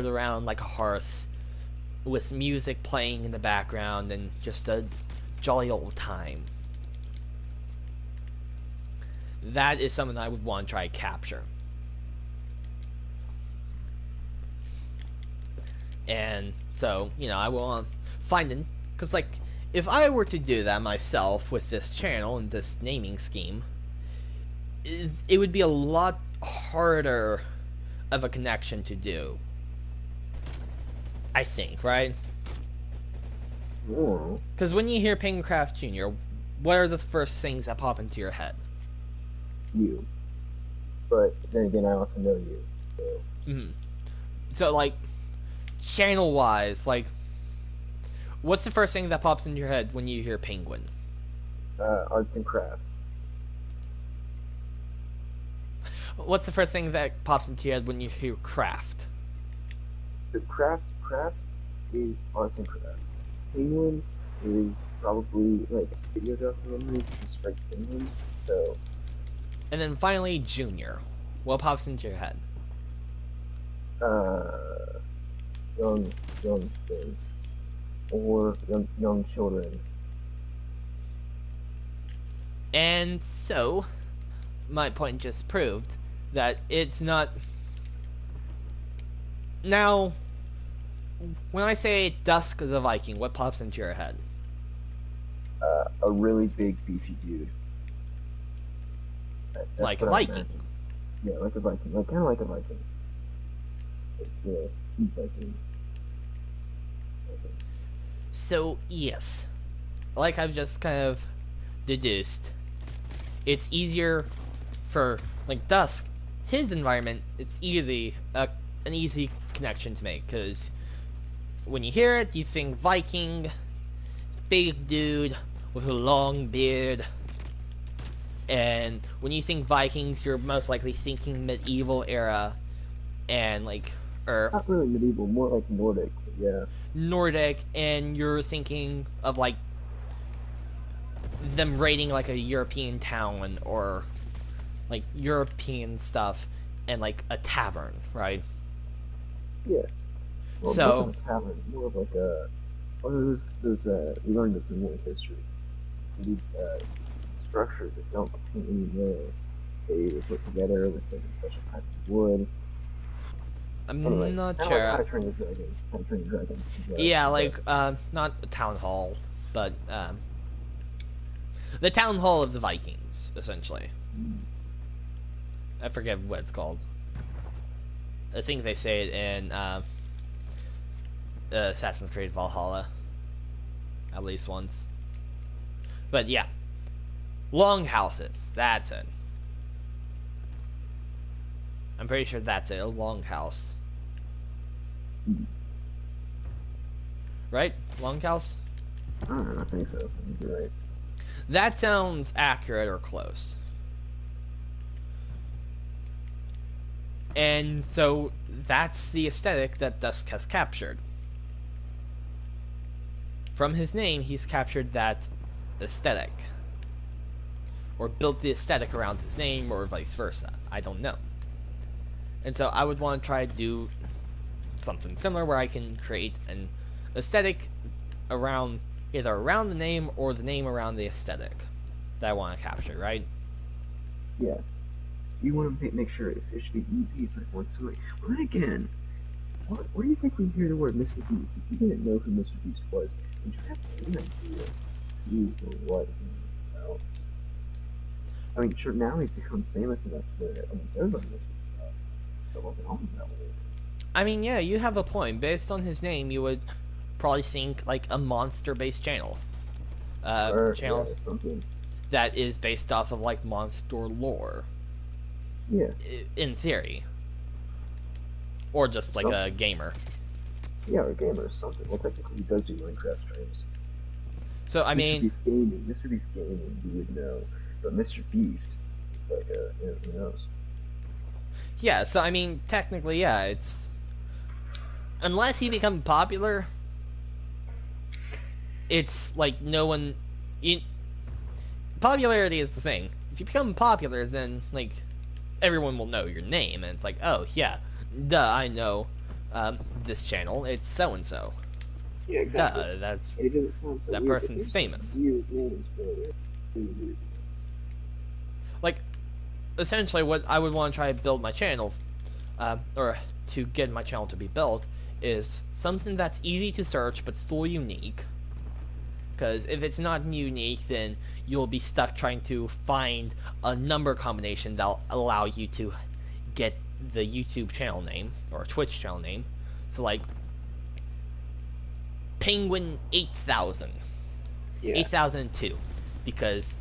around like a hearth with music playing in the background and just a jolly old time. That is something I would want to try to capture. And so, I will find it, because like if I were to do that myself with this channel and this naming scheme, it would be a lot harder of a connection to do, I think, right? Because when you hear PenguinCraftJr, what are the first things that pop into your head? You. But then again, I also know you, so. Mm-hmm. So, like, channel-wise, like, what's the first thing that pops into your head when you hear Penguin? Arts and crafts. What's the first thing that pops into your head when you hear craft? The craft? is arts and crafts. Penguin is probably like video documentaries and striped penguins. So, And then finally, Junior. What pops into your head? uh, young thing or young children. And so, my point just proved that it's not. Now, when I say Dusk the Viking, what pops into your head? A really big beefy dude. That's Like a what I Viking. imagine. Yeah, like a Viking, like kind of like a Viking. It's Viking. So, yes. Like I've just kind of deduced, it's easier for, like, Dusk, his environment, it's easy, an easy connection to make, because when you hear it, you think Viking, big dude with a long beard, and when you think Vikings, you're most likely thinking medieval era, and like, or Not really medieval, more like Nordic. Yeah. Nordic, and you're thinking of like them raiding like a European town or like European stuff and like a tavern, right? Yeah. Well, less of So, a tavern, more of like a one of those we learned this in world history. These structures that don't contain any nails. They were put together with like a special type of wood. Anyway, I'm not kind of like How to sure. Train Your Dragon. How to Train Your Dragon. Yeah, like not a town hall, but the town hall of the Vikings, essentially. I forget what it's called. I think they say it in Assassin's Creed Valhalla, at least once. But yeah, longhouses. That's it. I'm pretty sure that's it. A longhouse, right? Longhouse. I don't know. I think so. I think you're right. That sounds accurate or close. And so that's the aesthetic that Dusk has captured. From his name, he's captured that aesthetic. Or built the aesthetic around his name, or vice versa. I don't know. And so I would want to try to do something similar where I can create an aesthetic around either around the name or the name around the aesthetic that I want to capture, right? Yeah. You want to make sure it should be easy. It's like one story. Well, then again, what do you think when you hear the word Mr. Beast? If you didn't know who Mr. Beast was, would you have any idea who or what he was about? I mean, sure, now he's become famous enough that almost everybody knows what he's about. But it wasn't always that way. I mean, yeah, you have a point. Based on his name, you would probably think like a monster-based channel. Channel yeah, something. that is based off of like monster lore. Yeah. In theory. Or just like a gamer. Yeah, or a gamer or something. Well, technically, he does do Minecraft streams. So, I mean, Mr. Beast gaming, you would know. But Mr. Beast, it's like who knows? yeah, so I mean, technically, yeah, it's unless he becomes popular, it's like no one. Popularity is the thing. If you become popular, then like everyone will know your name, and it's like, oh yeah, duh, I know this channel. It's so and so. Yeah, exactly. Duh, that's it doesn't sound so that weird, person's famous. Weird names, but really weird names. Like, essentially, what I would want to try to build my channel, or to get my channel to be built, is something that's easy to search but still unique. Because if it's not unique, then you'll be stuck trying to find a number combination that'll allow you to get the YouTube channel name or Twitch channel name. So like Penguin 8000, Yeah. 8002, because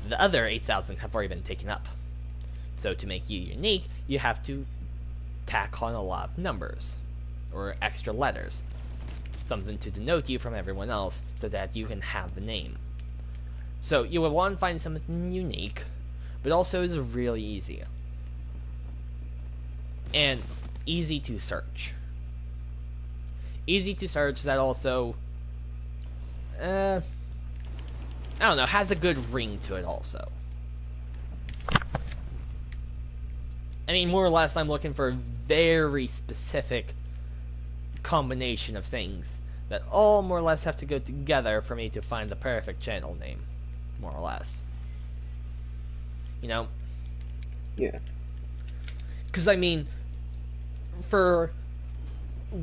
the other 8000 have already been taken up. So to make you unique, you have to tack on a lot of numbers or extra letters, something to denote you from everyone else so that you can have the name. So you would want to find something unique, but also is really easy and easy to search. easy to search, that also, I don't know, has a good ring to it also. I mean, more or less, I'm looking for a very specific combination of things that all more or less have to go together for me to find the perfect channel name, more or less. You know? Yeah. Because, I mean, for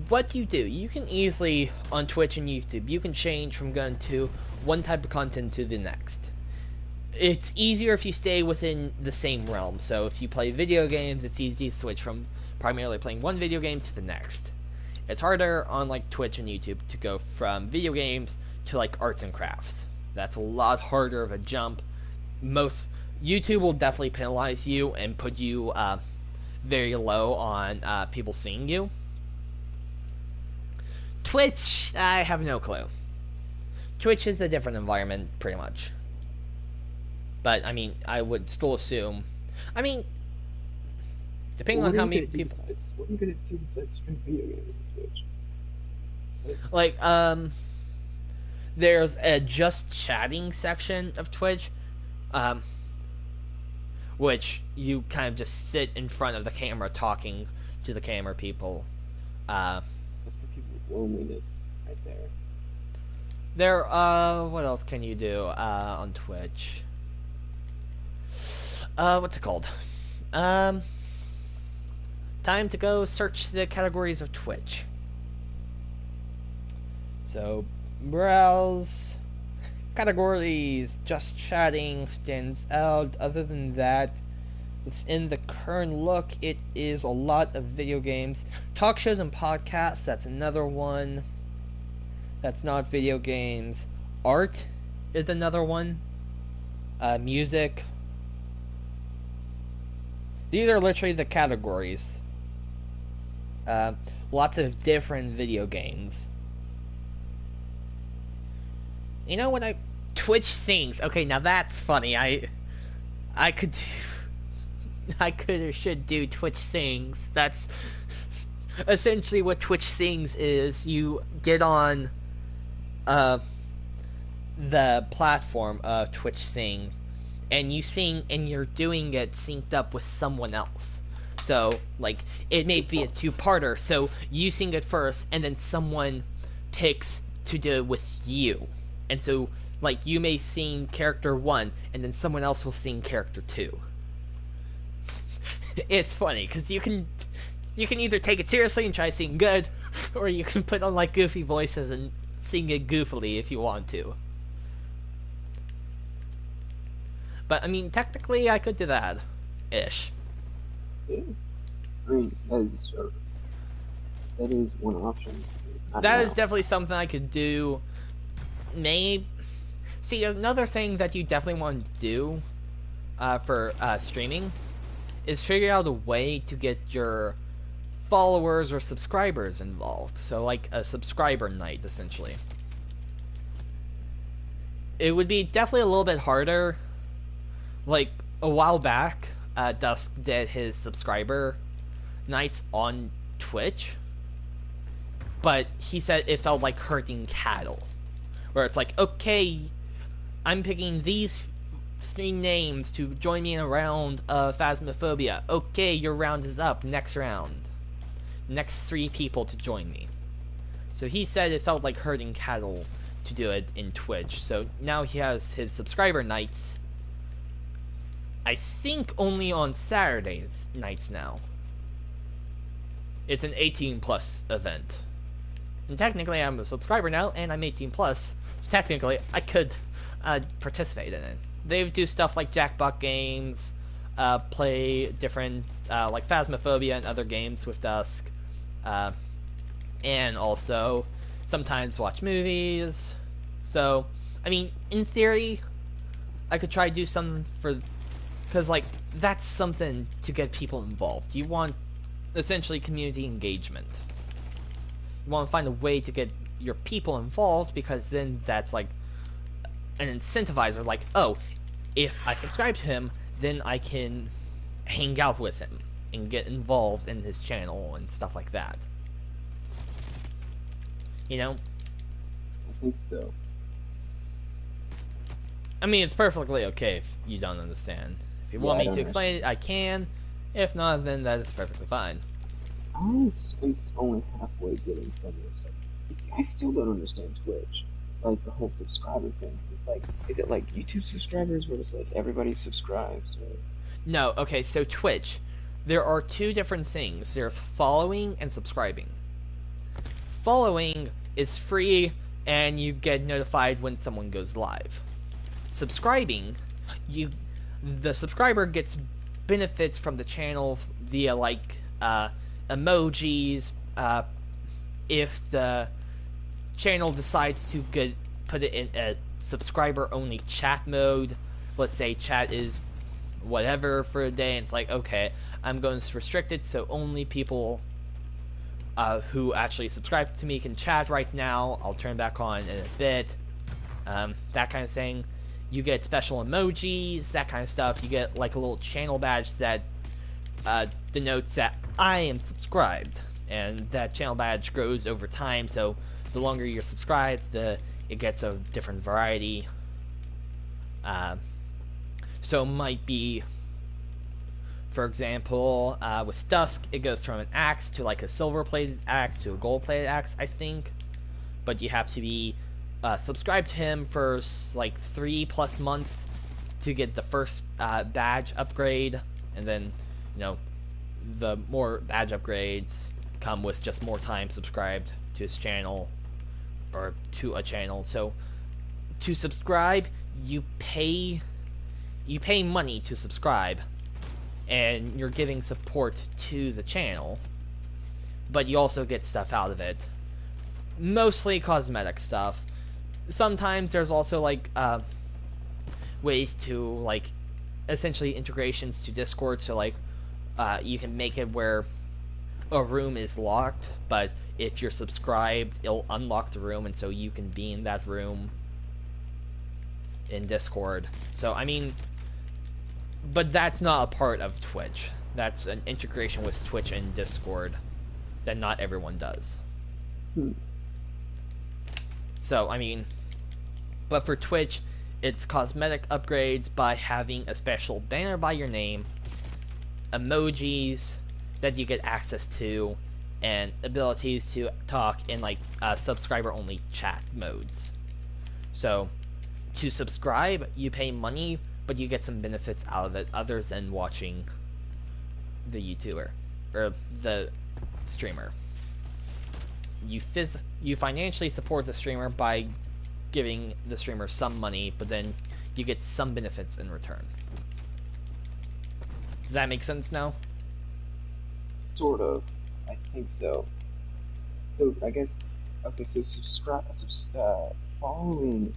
what you do, you can easily, on Twitch and YouTube, you can change from going to one type of content to the next. It's easier if you stay within the same realm. So if you play video games, it's easy to switch from primarily playing one video game to the next. It's harder on like Twitch and YouTube to go from video games to like arts and crafts. That's a lot harder of a jump. Most YouTube will definitely penalize you and put you very low on people seeing you. Twitch, I have no clue. Twitch is a different environment, pretty much. But, I mean, I would still assume... I mean, depending on how many people... What are you going to do besides stream video games on Twitch? Like, there's a just chatting section of Twitch, which you kind of just sit in front of the camera talking to the camera people. That's for people with loneliness, right there. What else can you do, on Twitch? What's it called? Time to go search the categories of Twitch. So, browse. Categories, just chatting stands out. Other than that, within the current look, it is a lot of video games. Talk shows and podcasts, that's another one. That's not video games. Art is another one. Music. These are literally the categories. Lots of different video games. You know when Twitch sings. Okay, now that's funny. I could or should do Twitch sings. That's essentially what Twitch sings is. You get on the platform of Twitch sings, and you sing, and you're doing it synced up with someone else. So, like, it may be a two-parter, so you sing it first, and then someone picks to do it with you. And so, like, you may sing character 1, and then someone else will sing character 2. It's funny, because you can either take it seriously and try to sing good, or you can put on, like, goofy voices and sing it goofily if you want to. But, I mean, technically, I could do that. Ish. Yeah. I mean, that is one option. That is definitely something I could do. Maybe. See, another thing that you definitely want to do for streaming is figure out a way to get your followers or subscribers involved. So, like a subscriber night, essentially. It would be definitely a little bit harder. Like, a while back, Dusk did his subscriber nights on Twitch, but he said it felt like herding cattle. Where it's like, okay, I'm picking these 3 names to join me in a round of Phasmophobia. Okay, your round is up. Next round. Next 3 people to join me. So he said it felt like herding cattle to do it in Twitch. So now he has his subscriber nights, I think only on Saturday nights now. It's an 18+ event. And technically I'm a subscriber now, and I'm 18+, so technically I could participate in it. They do stuff like Jackbox games, play different, like Phasmophobia and other games with Dusk, and also sometimes watch movies. So, I mean, in theory, I could try to do something for... Because, like, that's something to get people involved. You want, essentially, community engagement. You want to find a way to get your people involved, because then that's, like, an incentivizer. Like, oh, if I subscribe to him, then I can hang out with him and get involved in his channel and stuff like that. You know, I think so. I mean, it's perfectly okay if you don't understand. If you Yeah, want I me to don't explain actually. it, I can. If not, then that is perfectly fine. I'm only halfway getting some of this stuff. See, I still don't understand Twitch. Like the whole subscriber thing. It's like, is it like YouTube subscribers where it's like everybody subscribes? Or... No, okay, so Twitch. There are two different things. There's following and subscribing. Following is free and you get notified when someone goes live. Subscribing, you the subscriber gets benefits from the channel via like emojis. If the channel decides to put it in a subscriber only chat mode, let's say chat is whatever for a day, and it's like, okay, I'm going to restrict it so only people who actually subscribe to me can chat right now. I'll turn back on in a bit. That kind of thing. You get special emojis, that kind of stuff. You get like a little channel badge that denotes that I am subscribed, and that channel badge grows over time. So the longer you're subscribed, it gets a different variety. So it might be, for example, with Dusk, it goes from an axe to like a silver-plated axe to a gold-plated axe, I think. But you have to be subscribed to him for like 3+ months to get the first badge upgrade, and then, you know, the more badge upgrades come with just more time subscribed to his channel or to a channel. So to subscribe, you pay money to subscribe, and you're giving support to the channel, but you also get stuff out of it. Mostly cosmetic stuff. Sometimes there's also like ways to like essentially integrations to Discord, so like you can make it where a room is locked, but if you're subscribed, it'll unlock the room, and so you can be in that room in Discord. So I mean, but that's not a part of Twitch. That's an integration with Twitch and Discord that not everyone does. So I mean, but for Twitch, it's cosmetic upgrades by having a special banner by your name, emojis that you get access to, and abilities to talk in like subscriber only chat modes. So to subscribe, you pay money, but you get some benefits out of it other than watching the YouTuber or the streamer. You financially support the streamer by giving the streamer some money, but then you get some benefits in return. Does that make sense now? Sort of. I think so. So I guess okay. So following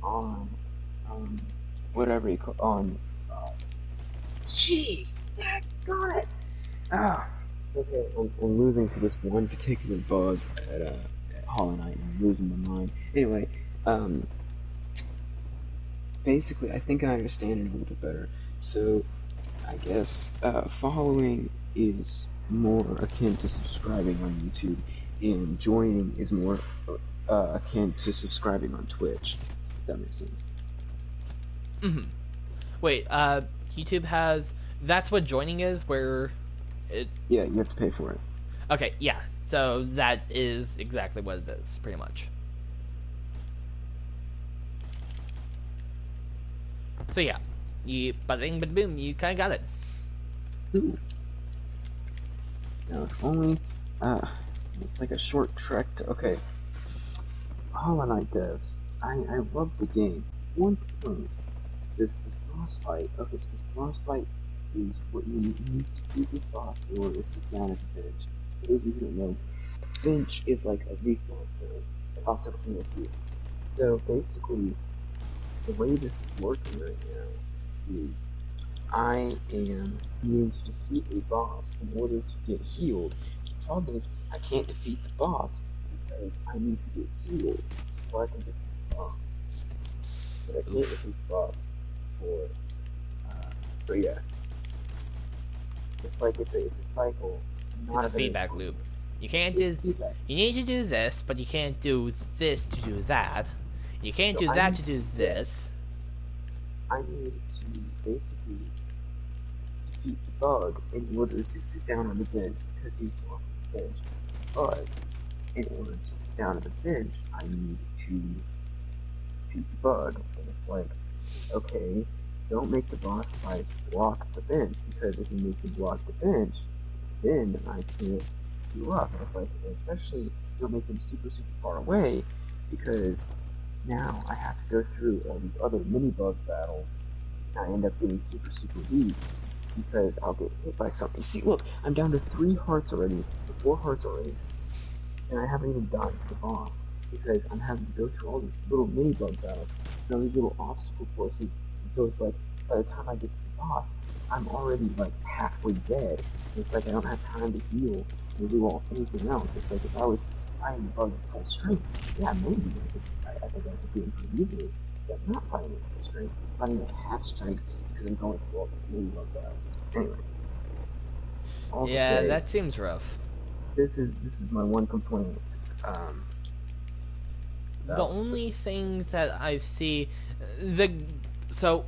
on whatever you call on. Jeez, got it. Ah. Okay, I'm losing to this one particular bug at Hollow Knight. I'm losing my mind. Anyway, basically, I think I understand it a little bit better. So, I guess following is more akin to subscribing on YouTube, and joining is more akin to subscribing on Twitch. If that makes sense. Mm-hmm. Wait, YouTube has... That's what joining is, where it... Yeah, you have to pay for it. Okay, yeah. So that is exactly what it is, pretty much. So yeah, you bada bada boom, you kind of got it. Ooh. Now, if only, it's like a short trek to, okay. Hollow Knight devs, I love the game. One point, this boss fight, okay, so this boss fight is what you need to beat this boss in order to sit down at the bench. For those of you who don't know, bench is like a respawn point. It also heals you. So basically, the way this is working right now is I am needing to defeat a boss in order to get healed. The problem is I can't defeat the boss because I need to get healed before I can defeat the boss. But I can't defeat the boss for so yeah. It's like it's a cycle. It's a feedback loop. You can't Just do. do that. You need to do this, but you can't do this to do that. You can't So do I that need to to, do yeah, this. I need to basically defeat the bug in order to sit down on the bench because he's blocking the bench. But in order to sit down on the bench, I need to defeat the bug. And it's like, okay, don't make the boss fights block the bench because if you make them block the bench, then I can't queue up. And it's like, especially don't make them super, super far away because now I have to go through all these other mini bug battles and I end up getting super, super weak because I'll get hit by something. You see, look, I'm down to 3 hearts already, or 4 hearts already, and I haven't even gotten to the boss because I'm having to go through all these little mini bug battles and all these little obstacle courses. And so it's like, by the time I get to the boss, I'm already like halfway dead. It's like I don't have time to heal or do anything else. It's like if I was fighting the bug at full strength, yeah, maybe I think I could do it pretty easily. But I'm not fighting at full strength. I'm fighting at half strength because I'm going through all these mini bug battles. Anyway, all to Yeah, say, that seems rough. this is my one complaint. Um, The about the, only things that I see, the so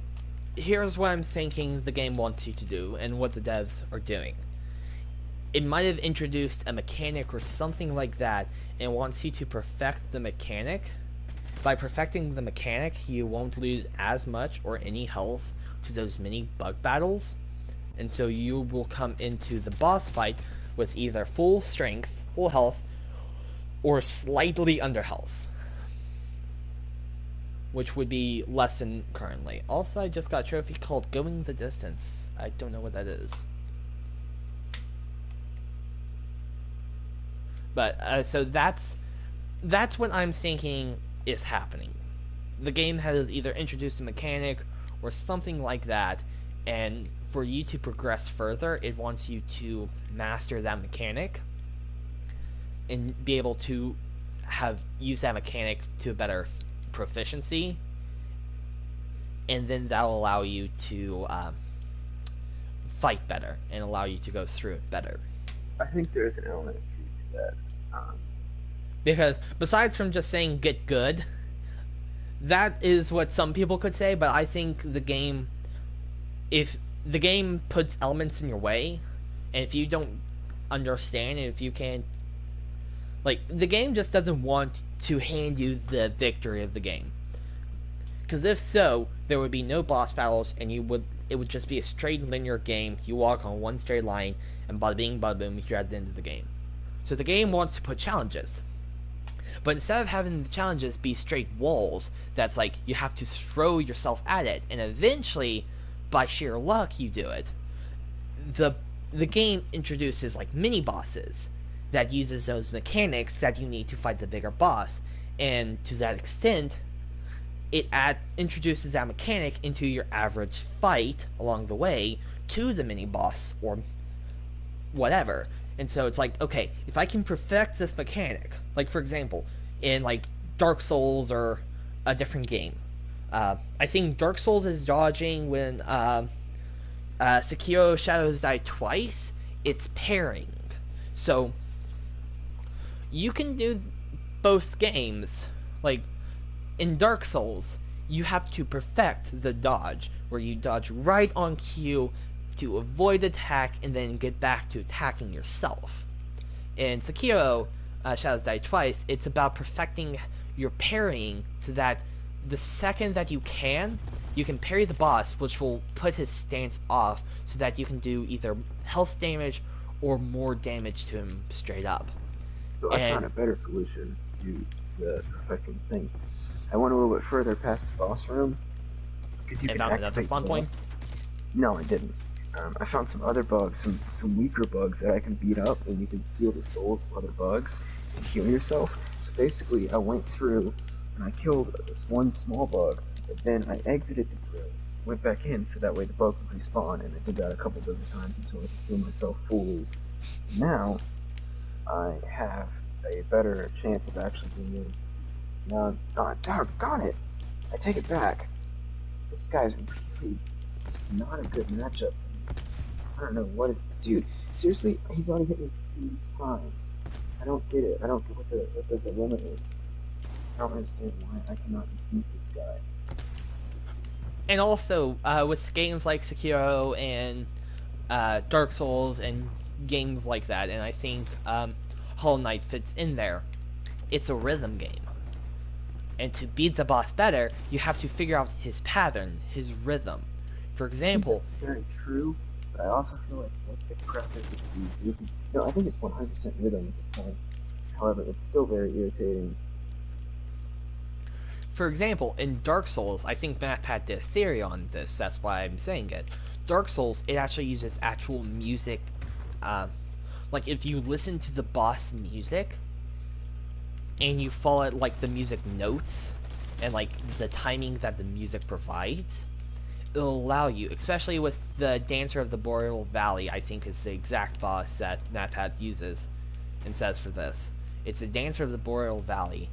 here's what I'm thinking the game wants you to do, and what the devs are doing. It might have introduced a mechanic or something like that, and wants you to perfect the mechanic. By perfecting the mechanic, you won't lose as much or any health to those mini bug battles, and so you will come into the boss fight with either full strength, full health, or slightly under health, which would be less than currently. Also, I just got a trophy called Going the Distance. I don't know what that is. But so that's what I'm thinking is happening. The game has either introduced a mechanic or something like that, and for you to progress further, it wants you to master that mechanic and be able to have use that mechanic to a better proficiency, and then that'll allow you to fight better and allow you to go through it better. I think there's an element of truth to that. Um, Because besides from just saying get good, that is what some people could say, but I think the game, if the game puts elements in your way, and if you don't understand, and if you can't, like, the game just doesn't want to hand you the victory of the game. Because if so, there would be no boss battles, and it would just be a straight linear game. You walk on one straight line, and bada bing, bada boom, you're at the end of the game. So the game wants to put challenges. But instead of having the challenges be straight walls, that's like you have to throw yourself at it, and eventually, by sheer luck, you do it. The the game introduces like mini bosses that uses those mechanics that you need to fight the bigger boss, and to that extent, introduces that mechanic into your average fight along the way to the mini boss or whatever. And so it's like, okay, if I can perfect this mechanic, like for example, in like Dark Souls or a different game, I think Dark Souls is dodging when Sekiro Shadows Die Twice. It's pairing, so you can do both games. Like in Dark Souls, you have to perfect the dodge, where you dodge right on cue to avoid attack and then get back to attacking yourself. In Sekiro, Shadows Die Twice, it's about perfecting your parrying so that the second that you can parry the boss, which will put his stance off so that you can do either health damage or more damage to him straight up. so I found And a better solution to the perfecting thing. I went a little bit further past the boss room because you I can found another activate the spawn point. boss. No, I didn't. I found some other bugs, some weaker bugs that I can beat up, and you can steal the souls of other bugs and heal yourself. So basically, I went through and I killed this one small bug, but then I exited the room, went back in, so that way the bug would respawn, and I did that a couple dozen times until I could heal myself fully. Now, I have a better chance of actually being in. No, doggone it! I take it back. This guy's really just not a good matchup for me. I don't know what it. Dude, seriously, he's already hit me 3 times. I don't get it. I don't get what the dilemma is. I don't understand why I cannot defeat this guy. And also, with games like Sekiro and Dark Souls and games like that, and I think Hollow Knight fits in there. It's a rhythm game. And to beat the boss better, you have to figure out his pattern, his rhythm. For I think example, that's very true, but I also feel like the craft at this speed. No, I think it's 100% rhythm at this point. However, it's still very irritating. in Dark Souls, I think MathPad did a theory on this. That's why I'm saying it. Dark Souls, it actually uses actual music. Uh, like if you listen to the boss music and you follow like the music notes and like the timing that the music provides, it'll allow you, especially with the Dancer of the Boreal Valley, I think is the exact boss that MatPat uses and says for this. It's the Dancer of the Boreal Valley,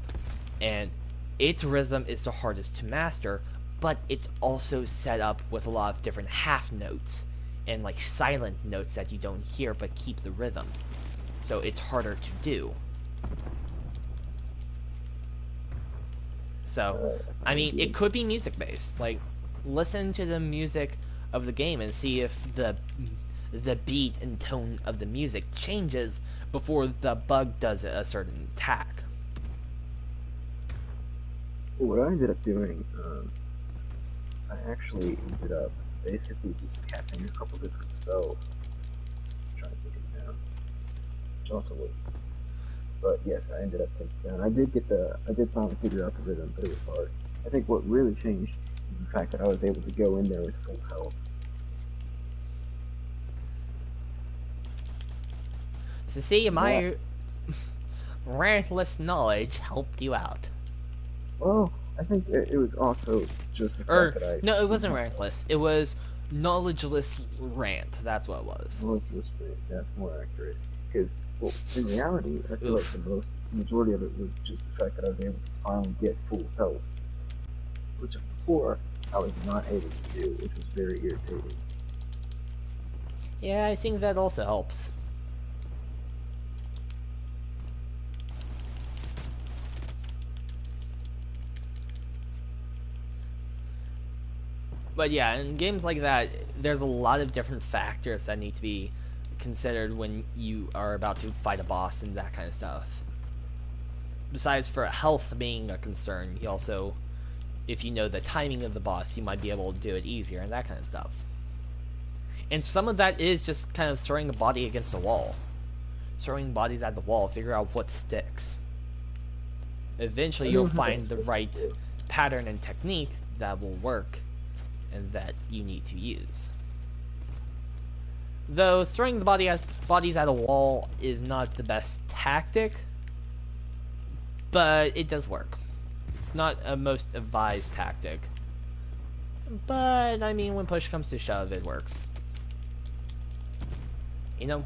and its rhythm is the hardest to master, but it's also set up with a lot of different half notes and like silent notes that you don't hear but keep the rhythm. So it's harder to do. So, I mean, it could be music based. Like, listen to the music of the game and see if the beat and tone of the music changes before the bug does a certain attack. What I ended up doing, I actually ended up basically just casting a couple different spells. I'm trying to think of it now, which also works. But yes, I ended up taking it down. I did finally figure out the rhythm, but it was hard. I think what really changed is the fact that I was able to go in there with full health. So see, And that, my rankless knowledge helped you out. well, I think it was also just the fact Or, that I no, it wasn't rankless. It was knowledgeless rant. That's what it was. knowledgeless brain. That's more accurate. Because, well, in reality, I feel Oof. like the majority of it was just the fact that I was able to finally get full health, which before I was not able to do, which was very irritating. Yeah, I think that also helps. But yeah, in games like that, there's a lot of different factors that need to be considered when you are about to fight a boss and that kind of stuff. Besides for health being a concern, you also, if you know the timing of the boss, you might be able to do it easier and that kind of stuff. And some of that is just kind of throwing a body against a wall. Throwing bodies at the wall, figure out what sticks. Eventually I you'll know how find that's the supposed right to do. pattern and technique that will work and that you need to use. Though throwing the bodies at a wall is not the best tactic, but it does work. It's not a most advised tactic, but I mean, when push comes to shove, it works. You know?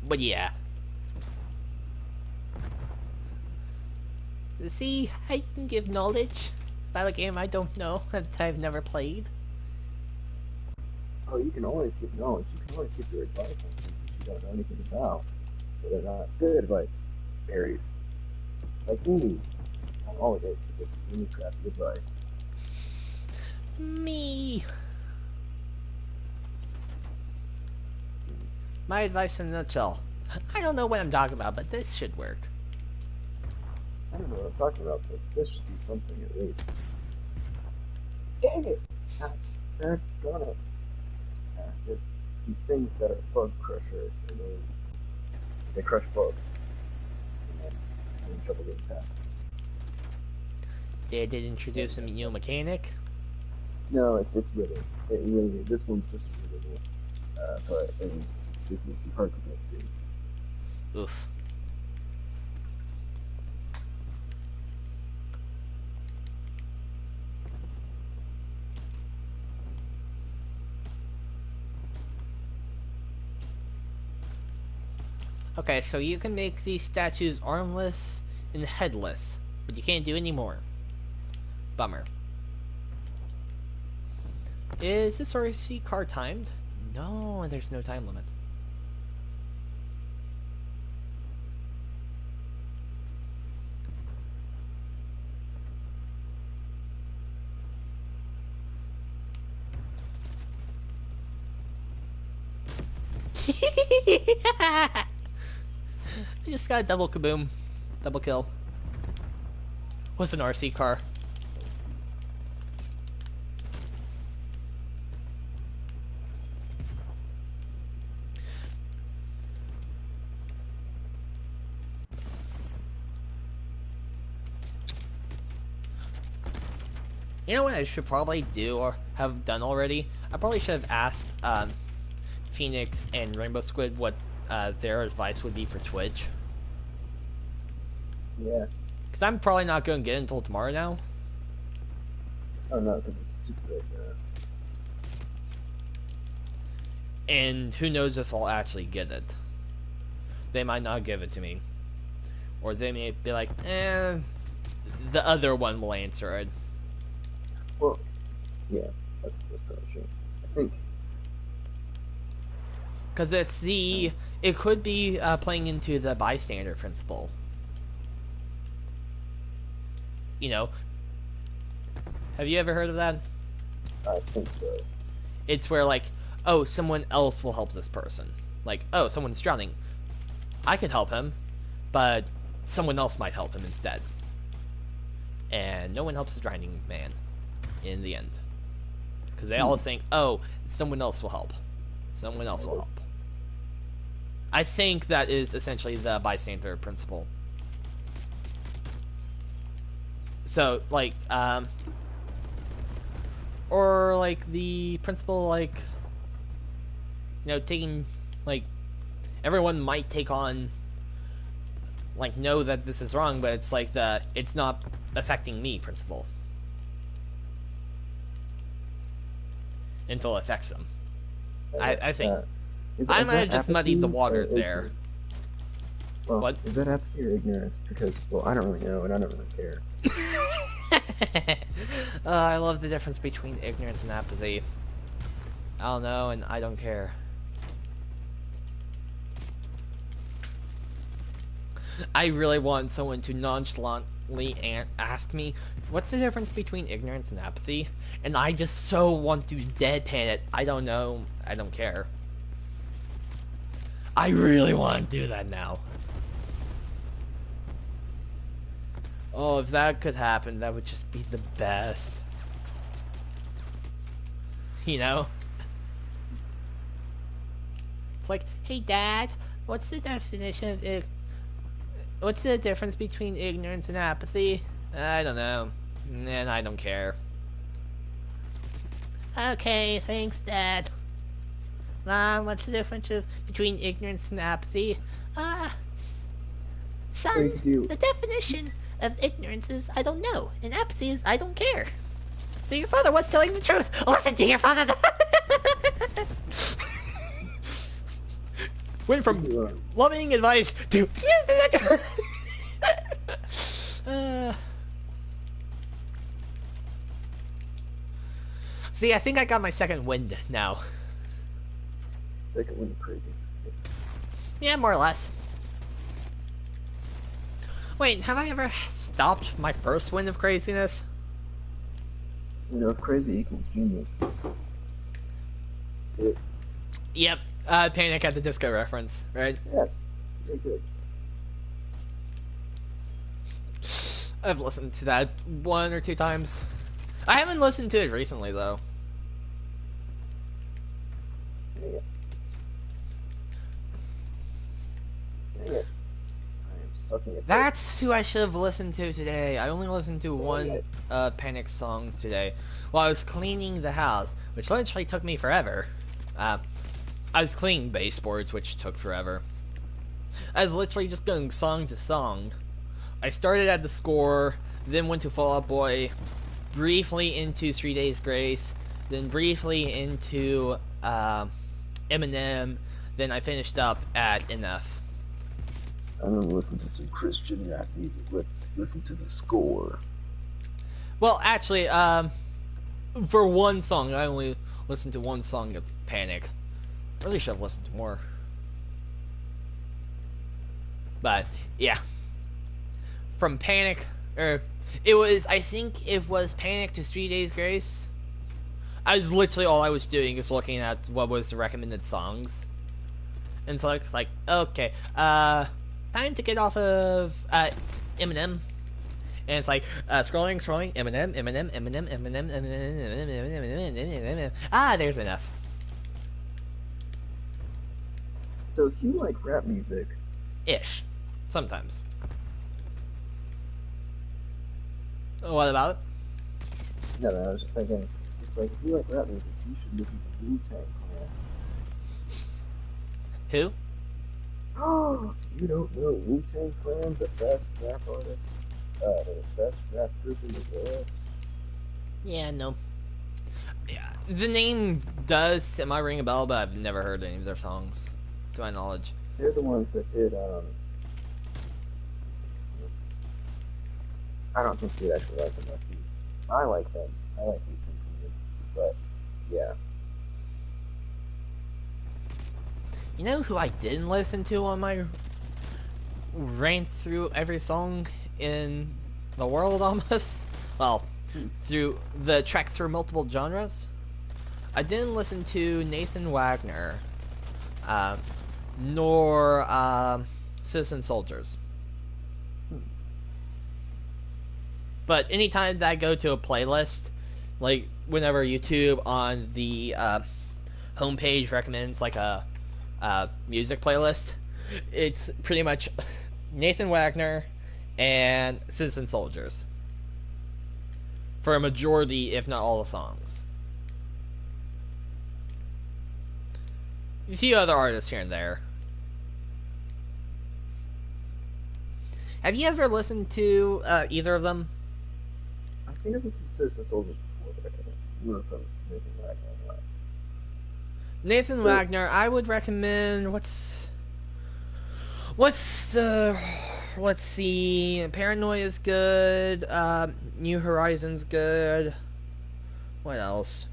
But yeah. See, I can give knowledge about a game I don't know that I've never played. Oh, you can always give knowledge. You can always give your advice on things that you don't know anything about. Whether or not it's good advice varies. Like me, I'm all to this really crappy advice. Me. My advice in a nutshell. I don't know what I'm talking about, but this should work. I don't know what I'm talking about, but this should do something at least. Dang it! They're gonna. There's these things that are bug crushers, and they crush bugs. And I'm having trouble getting past. They did introduce a new mechanic. No, it's really, it really. This one's just really, but it was ridiculously hard to get to. Oof. Okay, so you can make these statues armless and headless, but you can't do any more. Bummer. Is this RC car timed? No, there's no time limit. I just got a double kaboom. Double kill. What's an RC car? You know what I should probably do or have done already? I probably should have asked Phoenix and Rainbow Squid what their advice would be for Twitch. Yeah. Because I'm probably not going to get it until tomorrow now. Oh no, because it's super late now. And who knows if I'll actually get it. They might not give it to me. Or they may be like, the other one will answer it. Well, yeah, that's probably true. I think. Because it's the... It could be playing into the bystander principle. You know. Have you ever heard of that? I think so. It's where, like, oh, someone else will help this person. Like, oh, someone's drowning. I could help him, but someone else might help him instead. And no one helps the drowning man in the end. Because they all think, oh, someone else will help. Someone else will help. I think that is essentially the bystander principle. So, like, or, like, the principle, like, you know, taking, like, everyone might take on, like, know that this is wrong, but it's like the, it's not affecting me principle. Until it affects them. I think. I might have just muddied the waters there. Well, what? Is that apathy or ignorance? Because, well, I don't really know, and I don't really care. I love the difference between ignorance and apathy. I don't know, and I don't care. I really want someone to nonchalantly ask me, what's the difference between ignorance and apathy? And I just so want to deadpan it. I don't know. I don't care. I really want to do that now. Oh, if that could happen, that would just be the best. You know? It's like, hey Dad, what's the definition of what's the difference between ignorance and apathy? I don't know. And I don't care. Okay, thanks Dad. Mom, what's the difference between ignorance and apathy? Son, the definition of ignorance is I don't know, and apathy is I don't care. So your father was telling the truth. Listen to your father. Went from loving advice to See, I think I got my second wind now. Second wind crazy. Yeah, more or less. Wait, have I ever stopped my first wind of craziness? You know, if crazy equals genius. It... Yep, Panic at the Disco reference, right? Yes, very good. I've listened to that 1 or 2 times. I haven't listened to it recently, though. Yeah. Yeah. I am sucking at That's this. who I should have listened to today. I only listened to one Panic songs today while I was cleaning the house, which literally took me forever. I was cleaning baseboards, which took forever. I was literally just going song to song. I started at the score, then went to Fall Out Boy, briefly into 3 Days Grace, then briefly into Eminem, then I finished up at Enough. I'm gonna listen to some Christian rap music. Let's listen to the score. Well, actually, for one song, I only listened to one song of Panic. Really should have listened to more. But yeah, from Panic, it was, I think it was Panic to 3 Days Grace. I was literally, all I was doing is looking at what was the recommended songs, and so like okay, time to get off of Eminem. And it's like scrolling, Eminem. Ah, there's enough. So if you like rap music, Ish, sometimes. What about it? no, I was just thinking, it's like if you like rap music, you should listen to Wu-Tang Who? Clan. You don't know Wu-Tang Clan, the best rap artist, the best rap group in the world? Yeah, no. Yeah, the name does semi ring a bell, but I've never heard any of their songs, to my knowledge. They're the ones that did, I don't think you'd actually like them like these. I like them. I like Wu-Tang Clan, but, yeah. You know who I didn't listen to on my rant through every song in the world almost? Well, through the track through multiple genres? I didn't listen to Nathan Wagner, nor Citizen Soldiers. But anytime that I go to a playlist, like whenever YouTube on the homepage recommends like a music playlist, it's pretty much Nathan Wagner and Citizen Soldiers for a majority, if not all, the songs. A few other artists here and there. Have you ever listened to either of them? I think it was the Citizen Soldiers before, but I can't remember if it was Nathan Wagner or not. Nathan Wagner, I would recommend let's see, Paranoia is good, New Horizons good. What else?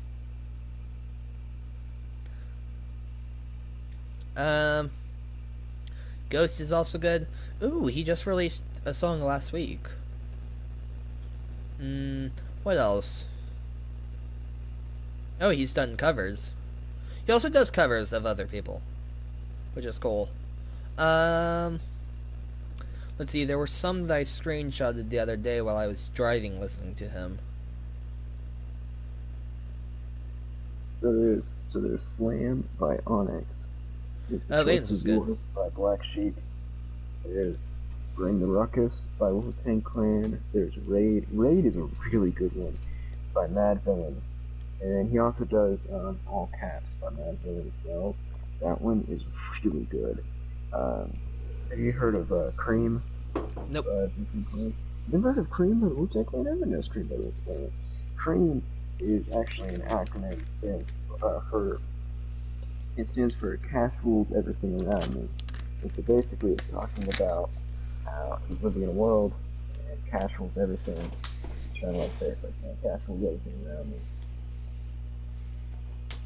Ghost is also good. Ooh, he just released a song last week. What else? Oh, he's done covers. He also does covers of other people, which is cool. Let's see, there were some that I screenshotted the other day while I was driving listening to him. So there's Slam by Onyx. Oh, Vans was good. By Black Sheep. There's Bring the Ruckus by Wu-Tang Clan. There's Raid. Raid is a really good one by Mad Villain. And then he also does All Caps by Mad Villain as well. That one is really good. Have you heard of Cream? Nope. Never heard of Cream by Wu-Tang Clan? Everyone knows Cream by Wu-Tang Clan. Cream is actually an acronym. It stands for Cash Rules Everything Around Me. And so basically it's talking about how he's living in a world and cash rules everything. He's trying to like say it's like, man, cash rules everything around me.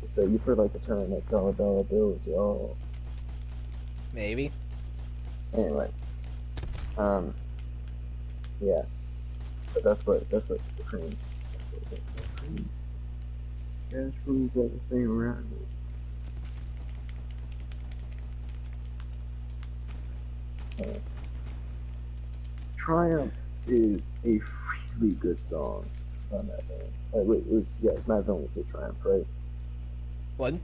So you've heard like the term like dollar bills, y'all. Maybe. Anyway. Yeah. But that's what the cream. Cash rules everything around me. Triumph is a really good song by Mad Villain. It was Mad Villain that did Triumph, right? What? It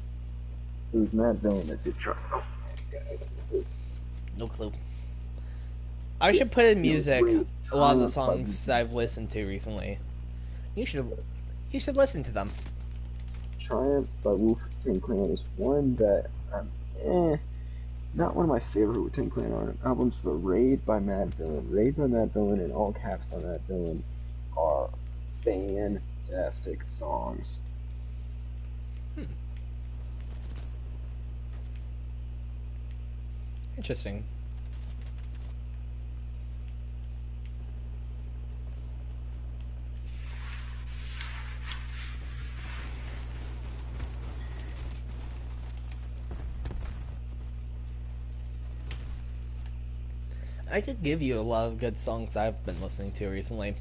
was Mad Villain that did Triumph. Oh, no clue. I should put in music a lot of the songs I've listened to recently. You should listen to them. Triumph by Wu-Tang Clan is one that not one of my favorite Wu-Tang Clan albums, but Raid by Mad Villain. Raid by Mad Villain and All Caps by Mad Villain are fantastic songs. Interesting. I could give you a lot of good songs I've been listening to recently.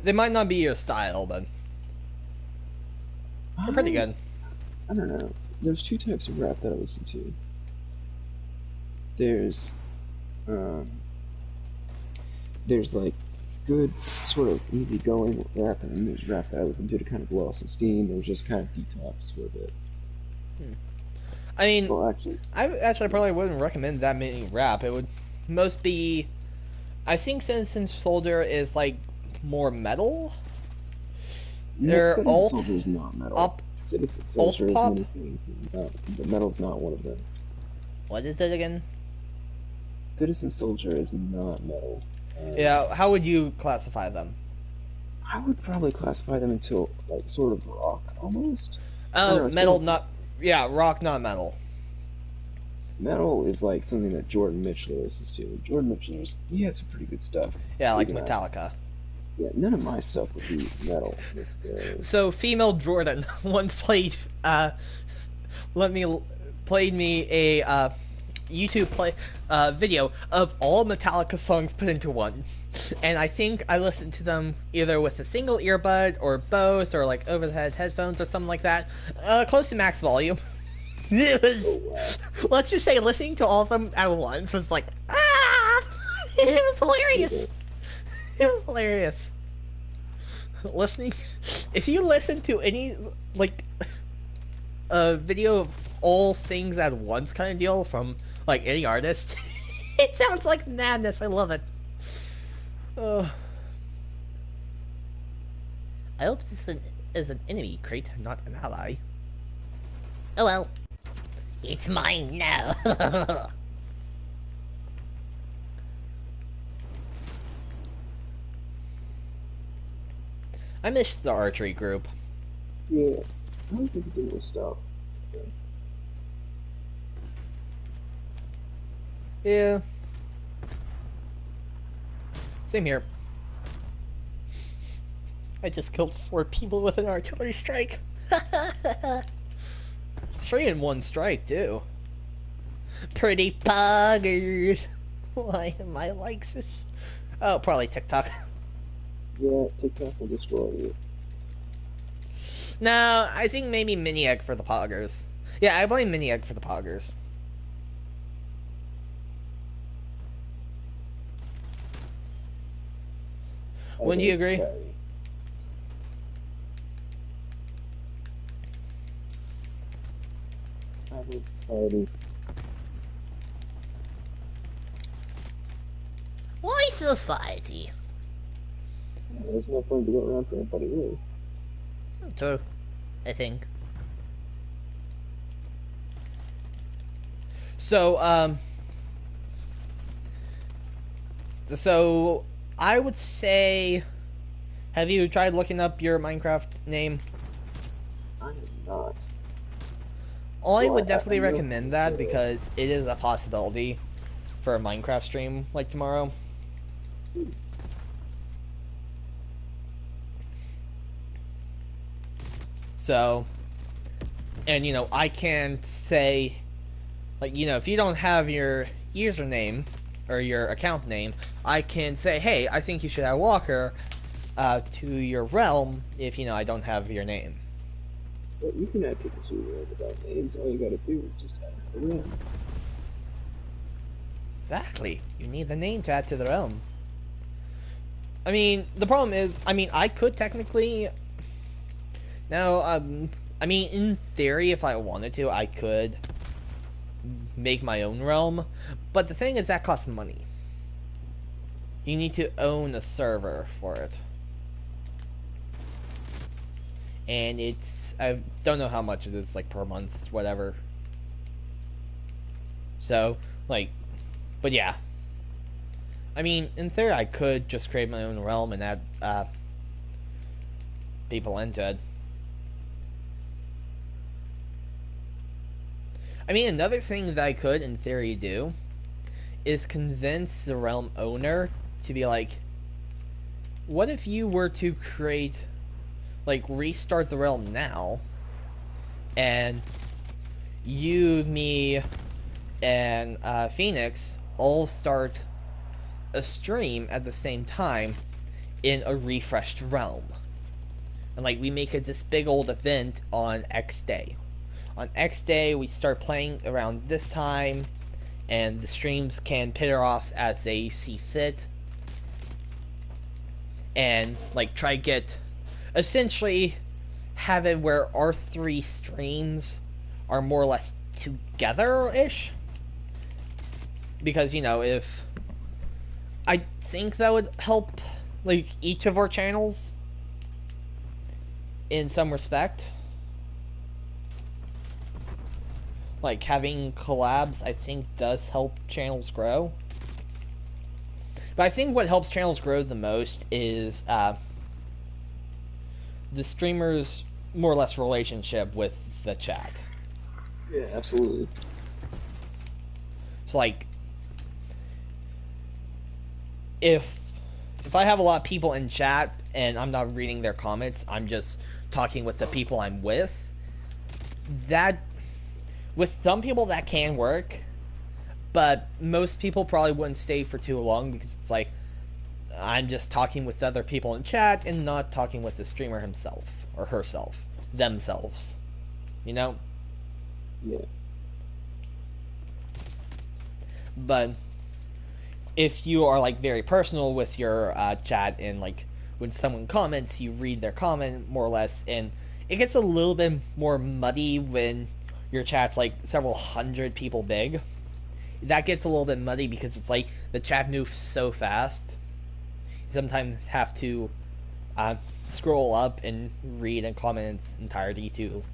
They might not be your style, but they're pretty I good. I don't know. There's two types of rap that I listen to. There's um there's like good sort of easygoing rap, and then there's rap that I listen to kind of blow off some steam. There's just kind of detox for a bit. I mean, Well, actually, I probably wouldn't recommend that many rap. It would most be. I think Citizen Soldier is like more metal. They're Citizen Soldier is not metal. up, Citizen alt Soldier is pop. many things, but metal's not one of them. What is it again? Citizen Soldier is not metal. Yeah, how would you classify them? I would probably classify them into like sort of rock almost. I don't Oh, know, it's metal, pretty- not yeah, rock, not metal. Metal is like something that Jordan Mitchell listens to. Jordan Mitchell, he has some pretty good stuff. Yeah, like Even Metallica. Yeah, none of my stuff would be metal necessarily. So female Jordan once played played me a YouTube video of all Metallica songs put into one, and I think I listened to them either with a single earbud or both, or like over the head headphones or something like that, close to max volume. It was, Oh wow. let's just say, listening to all of them at once was like, ah, it was hilarious. It was hilarious. Listening, if you listen to any like a video of all things at once kind of deal from like any artist, it sounds like madness. I love it. I hope this is an enemy crate, not an ally. Oh well, it's mine now. I miss the archery group. Yeah, I don't think it was stuff. Yeah. Same here. I just killed 4 people with an artillery strike. 3 in 1 strike, too. Pretty poggers. Why am I like this? Oh, probably TikTok. Yeah, TikTok will destroy you. No, I think maybe Mini Egg for the poggers. Yeah, I blame Mini Egg for the poggers. Wouldn't you agree? Average society. Why society? Yeah, there's no point to go around for everybody, really. True, I think. So, so I would say, have you tried looking up your Minecraft name? I am not. I Well, would definitely I know- recommend that because it is a possibility for a Minecraft stream like tomorrow. So, and you know, I can say, like, you know, if you don't have your username or your account name, I can say, hey, I think you should add Walker to your realm if, you know, I don't have your name. But you can add people to your realm without names. All you gotta do is just add to the realm. Exactly. You need the name to add to the realm. I mean, the problem is, I mean, I could technically... No, I mean, in theory, if I wanted to, I could make my own realm. But the thing is, that costs money. You need to own a server for it. And it's... I don't know how much it is, like, per month, whatever. So, like... But yeah. I mean, in theory, I could just create my own realm and add people into it. I mean, another thing that I could, in theory, do is convince the realm owner to be like, what if you were to create, like, restart the realm now, and you, me, and Phoenix all start a stream at the same time in a refreshed realm. And like we make it this big old event on X day. On X day we start playing around this time, and the streams can peter off as they see fit. And like try to get essentially have it where our three streams are more or less together ish. Because, you know, if I think that would help like each of our channels in some respect. Like having collabs I think does help channels grow. But I think what helps channels grow the most is the streamer's more or less relationship with the chat. Yeah, absolutely. So like if I have a lot of people in chat and I'm not reading their comments, I'm just talking with the people I'm with, that with some people that can work, but most people probably wouldn't stay for too long because it's like I'm just talking with other people in chat and not talking with the streamer himself or herself, themselves. You know? Yeah. But if you are like very personal with your chat, and like when someone comments, you read their comment more or less, and it gets a little bit more muddy when your chat's like several hundred people big. That gets a little bit muddy because it's like the chat moves so fast. You sometimes have to scroll up and read and comment in its entirety to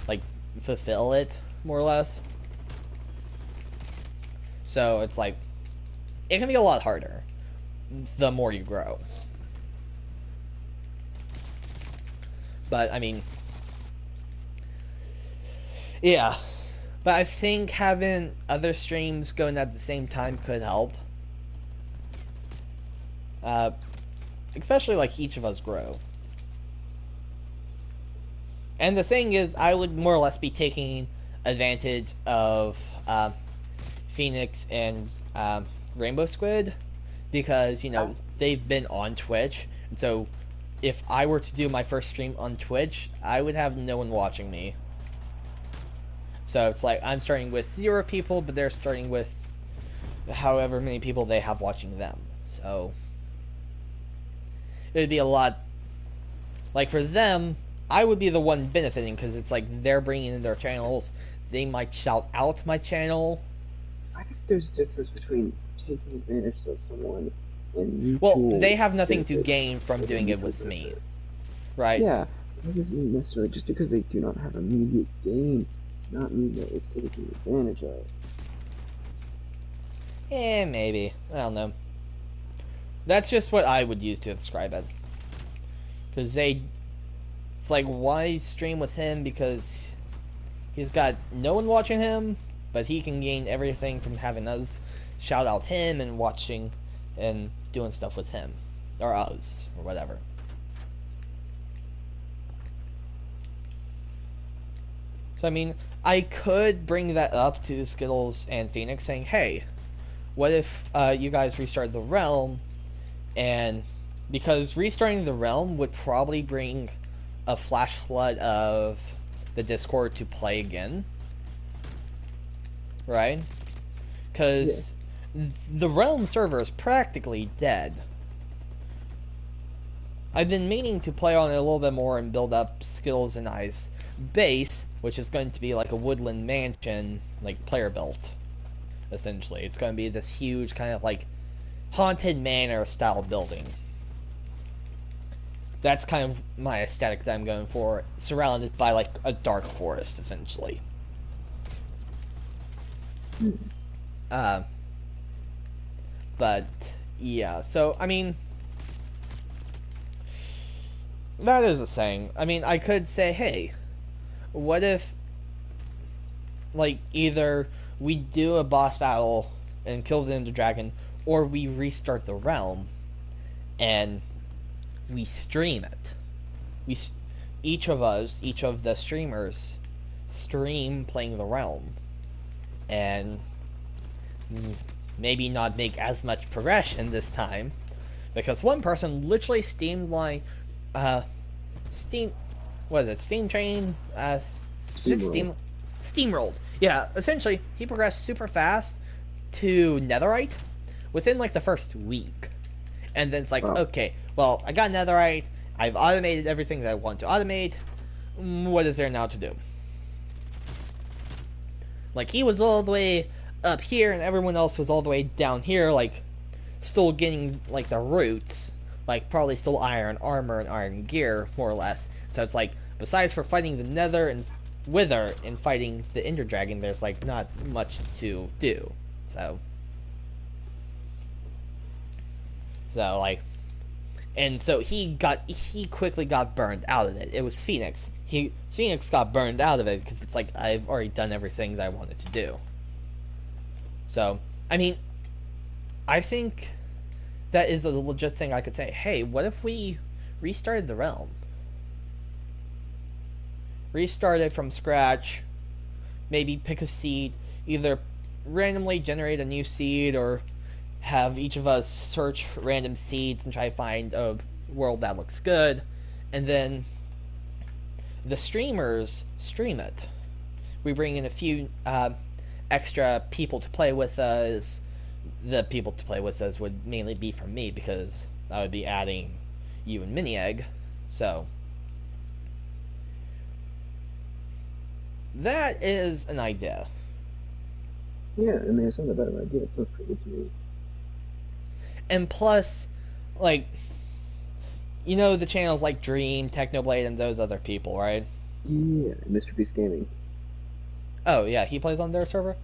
like fulfill it more or less. So it's like it can be a lot harder the more you grow. But I mean, yeah. But I think having other streams going at the same time could help. Especially like each of us grow. And the thing is, I would more or less be taking advantage of Phoenix and Rainbow Squid because, you know, they've been on Twitch. And so if I were to do my first stream on Twitch, I would have no one watching me. So it's like I'm starting with 0 people, but they're starting with however many people they have watching them. So it would be a lot. Like for them, I would be the one benefiting because it's like they're bringing in their channels. They might shout out my channel. I think there's a difference between taking advantage of someone and mutual. Well, they have nothing to gain from doing it with me, right? Yeah, that doesn't mean necessarily just because they do not have immediate gain. It's not mean that it's taking advantage of. Maybe. I don't know. That's just what I would use to describe it. Because it's like, why stream with him? Because he's got no one watching him, but he can gain everything from having us shout out him and watching and doing stuff with him. Or us, or whatever. So, I mean, I could bring that up to Skittles and Phoenix saying, hey, what if you guys restart the realm? And because restarting the realm would probably bring a flash flood of the Discord to play again. Right? Because the realm server is practically dead. I've been meaning to play on it a little bit more and build up Skittles and I's base, which is going to be like a woodland mansion, like player built, essentially. It's going to be this huge kind of like haunted manor style building. That's kind of my aesthetic that I'm going for, surrounded by like a dark forest, essentially. But yeah, so I mean, that is a thing. I mean, I could say, hey, what if, like, either we do a boss battle and kill the Ender Dragon, or we restart the realm and we stream it. Each of us, each of the streamers, stream playing the realm. and maybe not make as much progression this time, because one person literally uh, steam, what is it, steam train, is it Steamroll. steamrolled? Yeah, essentially he progressed super fast to netherite within like the first week, and then it's like, Wow. okay, well, I got netherite, I've automated everything that I want to automate. What is there now to do? Like, he was all the way up here, and everyone else was all the way down here, like, still getting, like, the roots. Like, probably still iron armor and iron gear, more or less. So it's like, besides for fighting the nether and wither and fighting the ender dragon, there's, like, not much to do. So, like, and so he quickly got burned out of it. It was Phoenix got burned out of it because it's like, I've already done everything that I wanted to do. So, I mean, I think that is a legit thing I could say. Hey, what if we restarted the realm? Restarted from scratch, maybe pick a seed, either randomly generate a new seed or have each of us search random seeds and try to find a world that looks good, and then the streamers stream it. We bring in a few extra people to play with us. The people to play with us would mainly be from me because I would be adding you and Mini Egg. So that is an idea. Yeah, I mean, it's not a bad idea. It sounds pretty good to me. And plus, like, you know the channels like Dream, Technoblade, and those other people, right? Yeah, Mr. Beast Gaming. Oh yeah, he plays on their server.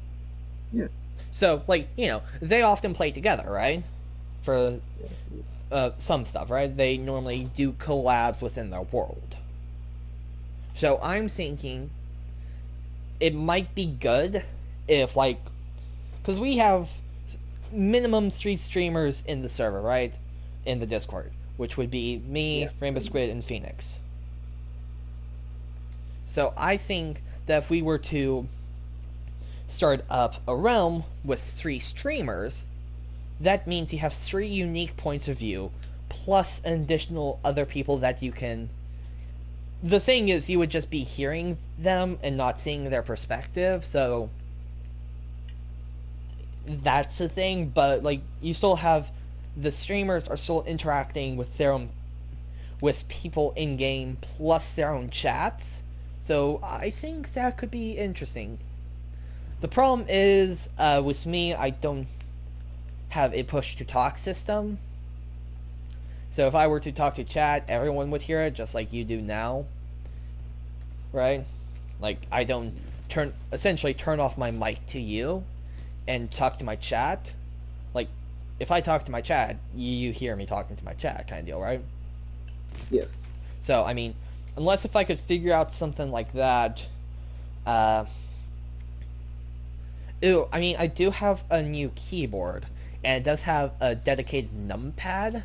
Yeah. So like, they often play together, right? For Yeah, absolutely. some stuff, right? They normally do collabs within their world. So I'm thinking it might be good if, like, because we have minimum 3 streamers in the server, right? In the Discord, which would be me, Yeah. Rainbow Squid, and Phoenix. So I think that if we were to start up a realm with 3 streamers, that means you have 3 unique points of view, plus an additional other people that you can. The thing is, you would just be hearing them and not seeing their perspective, so that's the thing. But like, you still have the streamers are still interacting with their own with people in game plus their own chats. So I think that could be interesting. The problem is, with me, I don't have a push to talk system. So if I were to talk to chat, everyone would hear it just like you do now, right? Like, I don't essentially turn off my mic to you and talk to my chat. Like, if I talk to my chat, you hear me talking to my chat, kind of deal, right? Yes. So I mean, unless if I could figure out something like that. uh I mean, I do have a new keyboard, and it does have a dedicated numpad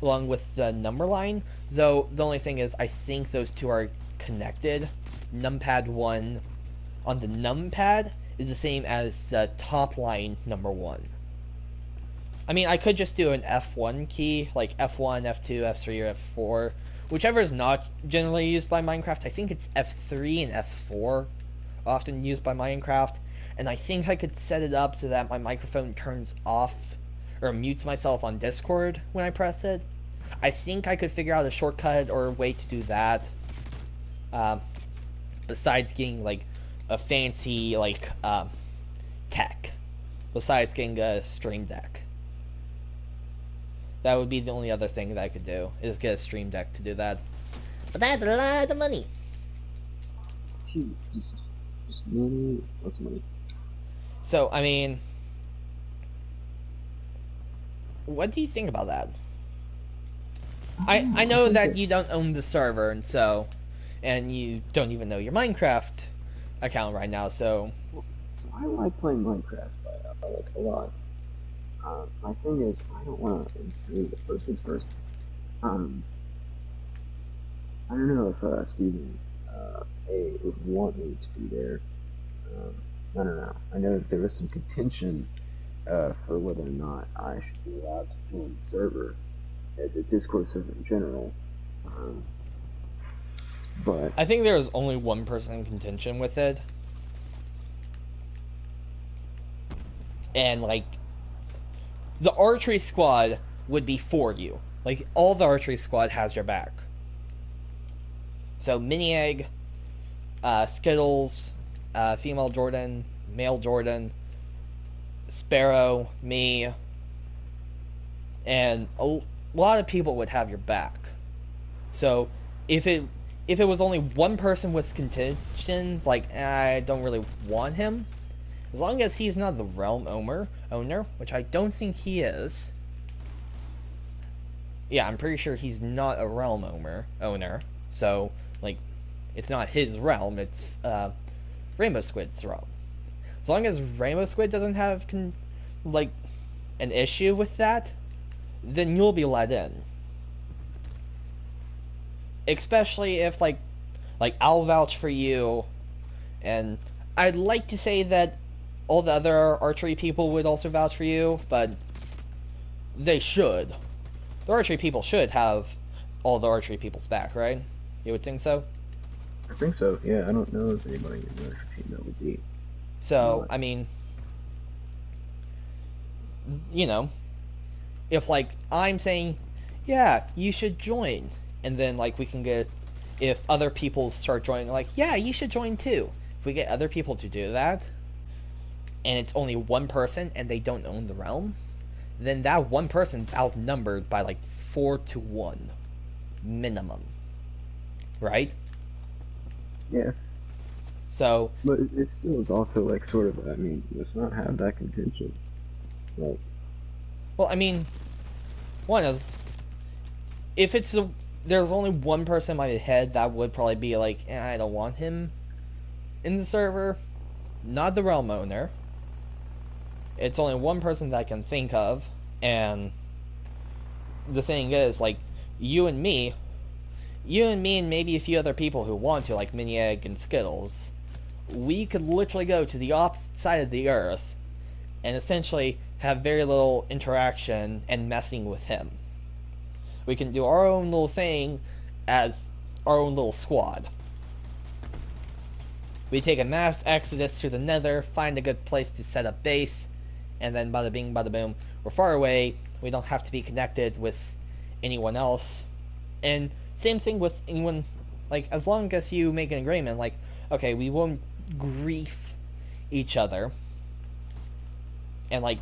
along with the number line. Though the only thing is, I think those two are connected. Numpad 1 on the numpad is the same as the top line number 1. I mean, I could just do an F1 key, like F1, F2, F3, or F4, whichever is not generally used by Minecraft. I think it's F3 and F4 often used by Minecraft, and I think I could set it up so that my microphone turns off or mutes myself on Discord when I press it. I think I could figure out a shortcut or a way to do that. Besides getting like a fancy tech, besides getting a stream deck. That would be the only other thing that I could do, is get a stream deck to do that. But that's a lot of money. Jeez, just money, lots of money. So, I mean, what do you think about that? I know that you don't own the server, and you don't even know your Minecraft account right now, so. So I like playing Minecraft, like a lot. My thing is, I don't want to. I mean, first things first. I don't know if Stephen A would want me to be there. I don't know. I know that there was some contention for whether or not I should be allowed to join the server, the Discord server in general. Um, but I think there was only one person in contention with it, and like the archery squad would be for you. Like all the archery squad has your back. So Mini Egg, Skittles, female Jordan, male Jordan, Sparrow, me, and a lot of people would have your back. So if it was only one person with contention, like I don't really want him, as long as he's not the realm owner, which I don't think he is. Yeah, I'm pretty sure he's not a realm owner. So like, it's not his realm. It's Rainbow Squid's realm. As long as Rainbow Squid doesn't have like an issue with that, then you'll be let in. Especially if like I'll vouch for you, and I'd like to say that all the other archery people would also vouch for you, but they should. The archery people should have all the archery people's back, right? You would think so? I think so. Yeah, I don't know if anybody in the team that would be. So, Not. I mean, you know, if like I'm saying, yeah, you should join, and then like we can get, if other people start joining, like, yeah, you should join too. If we get other people to do that, and it's only one person and they don't own the realm, then that one person's outnumbered by like 4-1 minimum, right? Yeah. So, But it still is also like sort of. I mean, let's not have that contention. Like, well, I mean, one is if there's only one person in my head that would probably be like, I don't want him in the server, not the realm owner. It's only one person that I can think of, and the thing is, like, you and me, and maybe a few other people who want to, like Mini Egg and Skittles, we could literally go to the opposite side of the earth and essentially have very little interaction and messing with him. We can do our own little thing as our own little squad. We take a mass exodus to the nether, find a good place to set up base, and then bada bing, bada boom, we're far away. We don't have to be connected with anyone else. And same thing with anyone, like, as long as you make an agreement, like, okay, we won't grief each other and, like,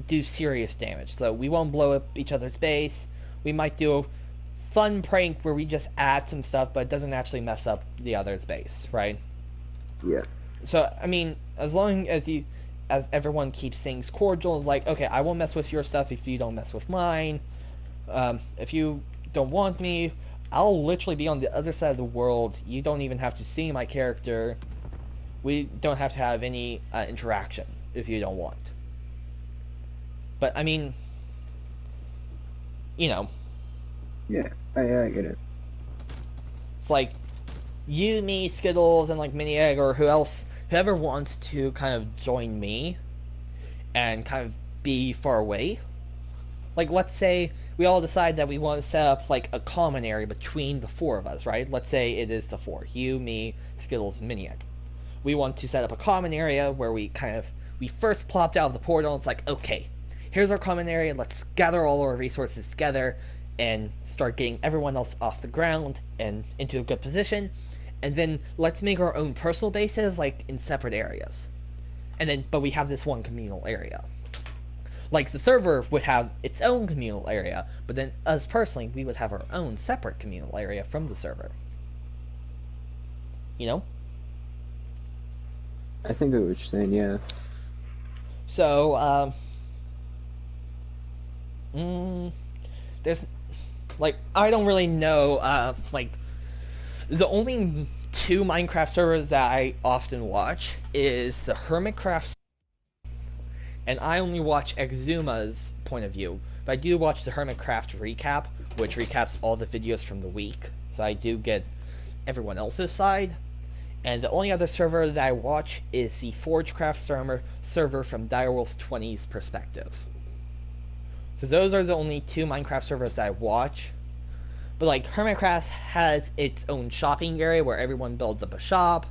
do serious damage. So we won't blow up each other's base. We might do a fun prank where we just add some stuff, but it doesn't actually mess up the other's base, right? yeah. So, I mean, as long as everyone keeps things cordial, it's like, okay, I won't mess with your stuff if you don't mess with mine. If you don't want me, I'll literally be on the other side of the world. You don't even have to see my character. We don't have to have any interaction if you don't want. But, I mean, you know, Yeah. I get it. it's like you, me, Skittles, and like Mini Egg, or whoever wants to kind of join me and kind of be far away. Like, let's say we all decide that we want to set up like a common area between the four of us, right? Let's say it is the four: you, me, Skittles, and Mini Egg. We want to set up a common area where we first plopped out of the portal. And it's like, okay, here's our common area. Let's gather all our resources together and start getting everyone else off the ground and into a good position. And then let's make our own personal bases, like in separate areas. But we have this one communal area. Like the server would have its own communal area, but then us personally, we would have our own separate communal area from the server. You know? I think I what you're saying. Yeah. So, there's, like, I don't really know, like, the only two Minecraft servers that I often watch is the Hermitcraft, and I only watch Exuma's point of view, but I do watch the Hermitcraft recap, which recaps all the videos from the week, so I do get everyone else's side. And the only other server that I watch is the Forgecraft server from Direwolf's 20's perspective. So those are the only two Minecraft servers that I watch. But like Hermitcraft has its own shopping area where everyone builds up a shop,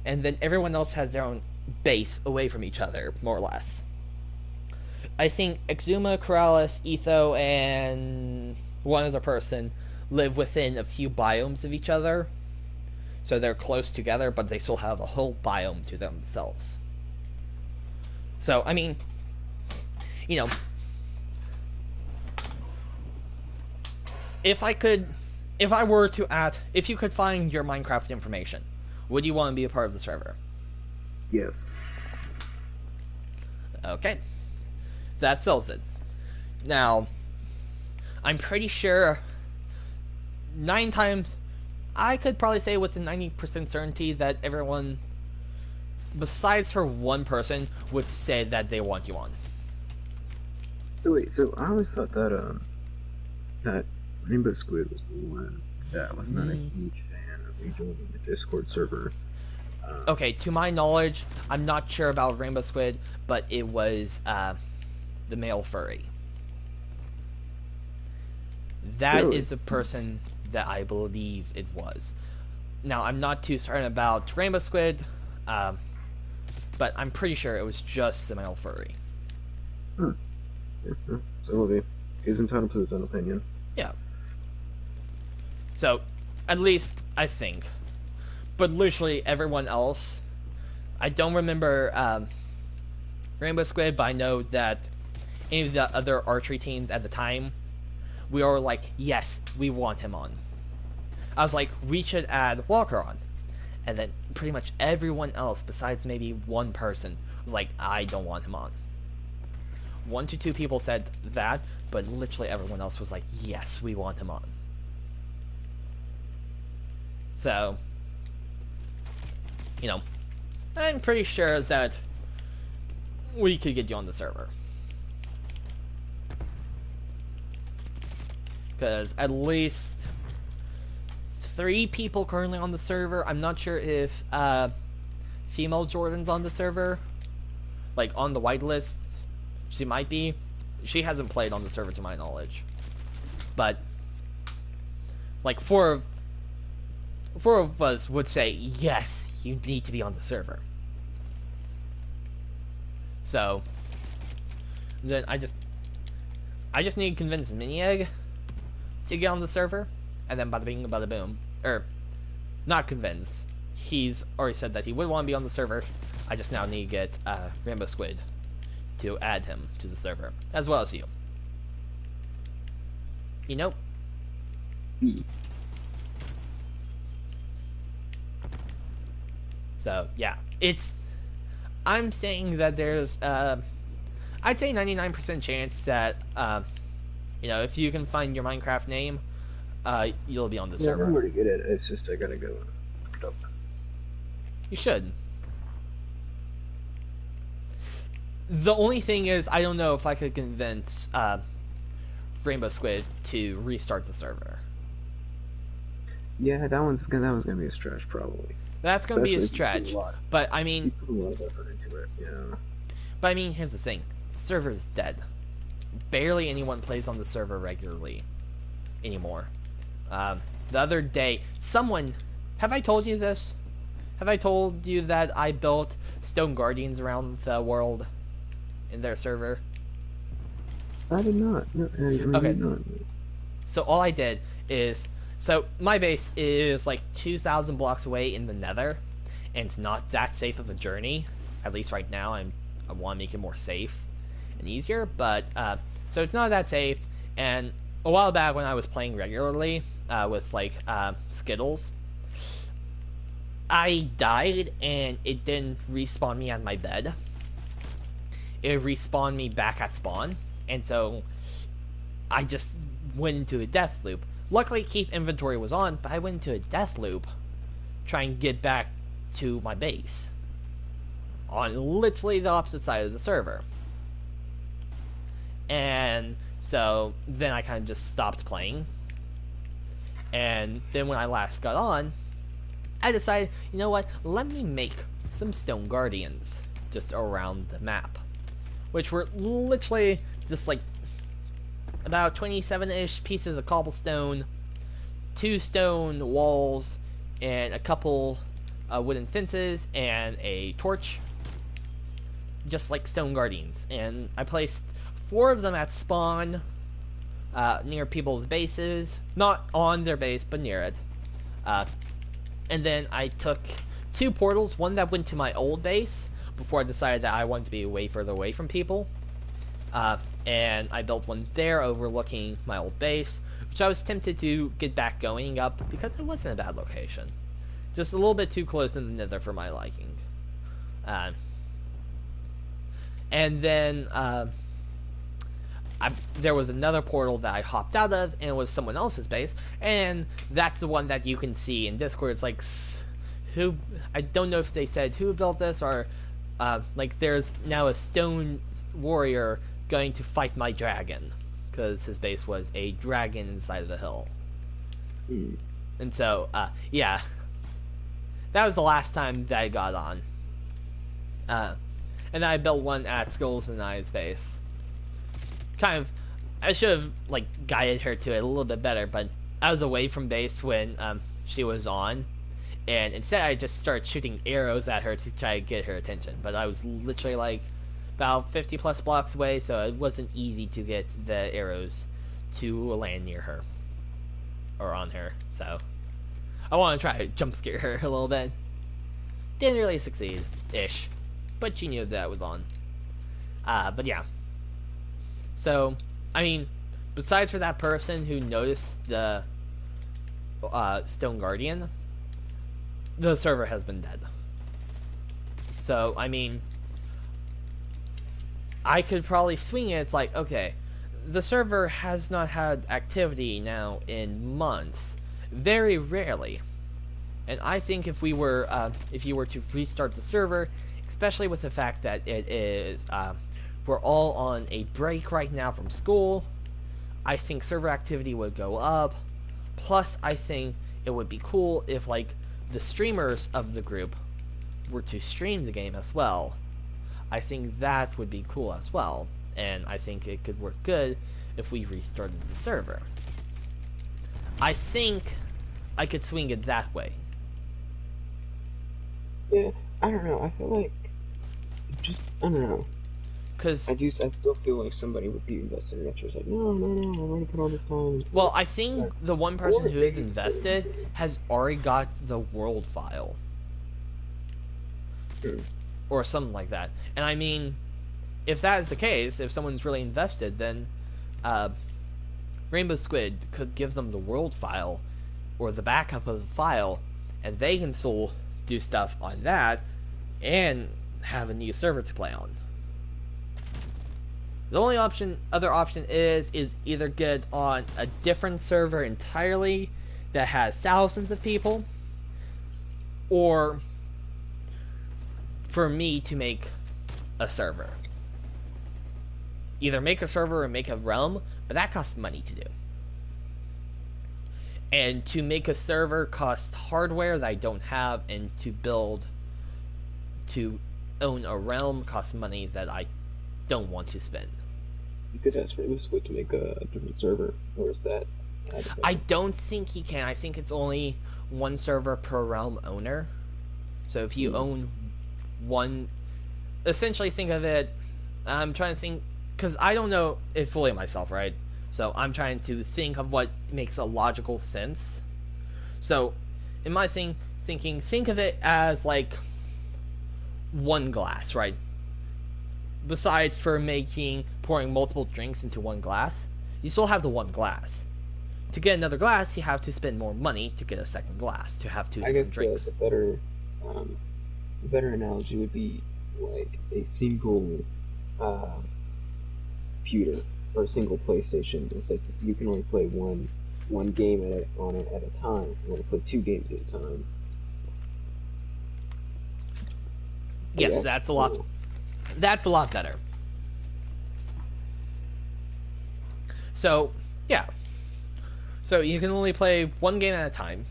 and then everyone else has their own base away from each other, more or less. I think Exuma, Corrales, Etho, and one other person live within a few biomes of each other, so they're close together, but they still have a whole biome to themselves. So, I mean, you know, if I were to add, if you could find your Minecraft information, would you want to be a part of the server? Yes. Okay. That settles it. Now, I'm pretty sure 9 times, I could probably say with a 90% certainty that everyone, besides for one person, would say that they want you on. So wait, so I always thought that that Rainbow Squid was the one that was not a huge fan of rejoining the Discord server. Okay, to my knowledge, I'm not sure about Rainbow Squid, but it was the male furry. That Really? is the person that I believe it was. Now, I'm not too certain about Rainbow Squid, but I'm pretty sure it was just the male furry. Yeah, yeah. So he's entitled to his own opinion. Yeah. So, at least, I think. But literally everyone else, I don't remember Rainbow Squid, but I know that any of the other archery teams at the time, we were like, yes, we want him on. I was like, we should add Walker on. And then pretty much everyone else, besides maybe one person, was like, I don't want him on. 1 to 2 people said that, but literally everyone else was like, yes, we want him on. So, you know, I'm pretty sure that we could get you on the server. Because at least 3 people currently on the server. I'm not sure if female Jordan's on the server, like on the whitelist. She might be. She hasn't played on the server to my knowledge. But like 4 of us would say yes, you need to be on the server. So then I just need to convince Mini-Egg to get on the server, and then bada bing, bada boom. Or, not convinced. He's already said that he would want to be on the server. I just now need to get Rainbow Squid to add him to the server, as well as you. You know? So, yeah. I'm saying that there's, I'd say 99% chance that, you know, if you can find your Minecraft name, you'll be on the server. I'm pretty good at it. It's just I gotta go and look it up. You should. The only thing is, I don't know if I could convince Rainbow Squid to restart the server. Yeah, that one's gonna be a stretch probably. That's gonna be a stretch, but I mean, he's put a lot of effort into it. Yeah. But I mean, here's the thing: the server's dead. Barely anyone plays on the server regularly anymore. The other day, someone... Have I told you this? Have I told you that I built stone guardians around the world in their server? I did not. No, I mean, Okay. Did not. So all I did is... So my base is like 2,000 blocks away in the nether, and it's not that safe of a journey. At least right now, I want to make it more safe and easier, but so it's not that safe. And a while back when I was playing regularly with like Skittles, I died and it didn't respawn me on my bed. It respawned me back at spawn, and so I just went into a death loop. Luckily, keep inventory was on, but I went into a death loop trying to get back to my base on literally the opposite side of the server. And so then I kind of just stopped playing. And then when I last got on, I decided, you know what, let me make some stone guardians just around the map, which were literally just like about 27-ish pieces of cobblestone, 2 stone walls, and a couple wooden fences, and a torch, just like stone guardians. And I placed 4 of them at spawn, near people's bases, not on their base, but near it. And then I took 2 portals, one that went to my old base, before I decided that I wanted to be way further away from people. And I built one there overlooking my old base, which I was tempted to get back going up because it wasn't a bad location. Just a little bit too close to the nether for my liking. And then there was another portal that I hopped out of, and it was someone else's base, and that's the one that you can see in Discord. It's like, who, I don't know if they said who built this, or like there's now a stone warrior going to fight my dragon, because his base was a dragon inside of the hill. And so yeah, that was the last time that I got on. And I built one at Skulls and Eye's base. Kind of, I should have like guided her to it a little bit better, but I was away from base when she was on, and instead I just started shooting arrows at her to try to get her attention. But I was literally like about 50 plus blocks away, so it wasn't easy to get the arrows to land near her or on her. So I want to try to jump scare her a little bit. Didn't really succeed, ish, but she knew that was on. But yeah. So, I mean, besides for that person who noticed the Stone Guardian, the server has been dead. So, I mean, I could probably swing it. It's like, okay, the server has not had activity now in months, very rarely. And I think if you were to restart the server, especially with the fact that it is we're all on a break right now from school, I think server activity would go up. Plus, I think it would be cool if like the streamers of the group were to stream the game as well. I think that would be cool as well, and I think it could work good if we restarted the server. I think I could swing it that way. Yeah, I don't know. I feel like I don't know. Because I still feel like somebody would be invested in it. It's like, no, I've already put all this time. Well, I think the one person who is invested has already got the world file. Or something like that. And I mean, if that is the case, if someone's really invested, then Rainbow Squid could give them the world file, or the backup of the file, and they can still do stuff on that, and have a new server to play on. The only other option is either get on a different server entirely that has thousands of people, or for me to make a server. Either make a server or make a realm, but that costs money to do. And to make a server costs hardware that I don't have, and to own a realm costs money that I don't want to spend. You could ask Rainbow Squid to make a different server, or is that? I don't think he can. I think it's only one server per realm owner. So if you own one, essentially think of it. I'm trying to think, because I don't know it fully myself, right? So I'm trying to think of what makes a logical sense. So in my thinking, think of it as like one glass, right? Besides for pouring multiple drinks into one glass, you still have the one glass. To get another glass, you have to spend more money to get a second glass, to have two different drinks. I guess the better analogy would be like a single computer or a single PlayStation. It's like you can only play one game on it at a time. You want to play 2 games at a time. Yes, yeah, that's a lot. Cool. That's a lot better. So, yeah. So you can only play one game at a time.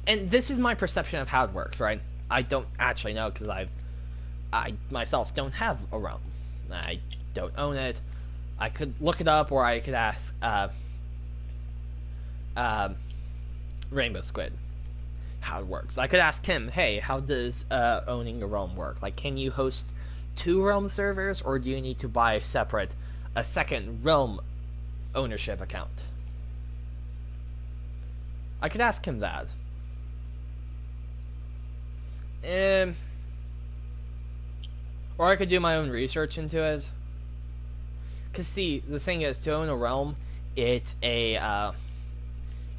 and this is my perception of how it works, right? I don't actually know because I myself don't have a realm. I don't own it. I could look it up, or I could ask uh, Rainbow Squid how it works. I could ask him, hey, how does owning a realm work? Like, can you host 2 realm servers, or do you need to buy separate a second realm ownership account? I could ask him that. Or I could do my own research into it. Cause see, the thing is, to own a realm, it's it's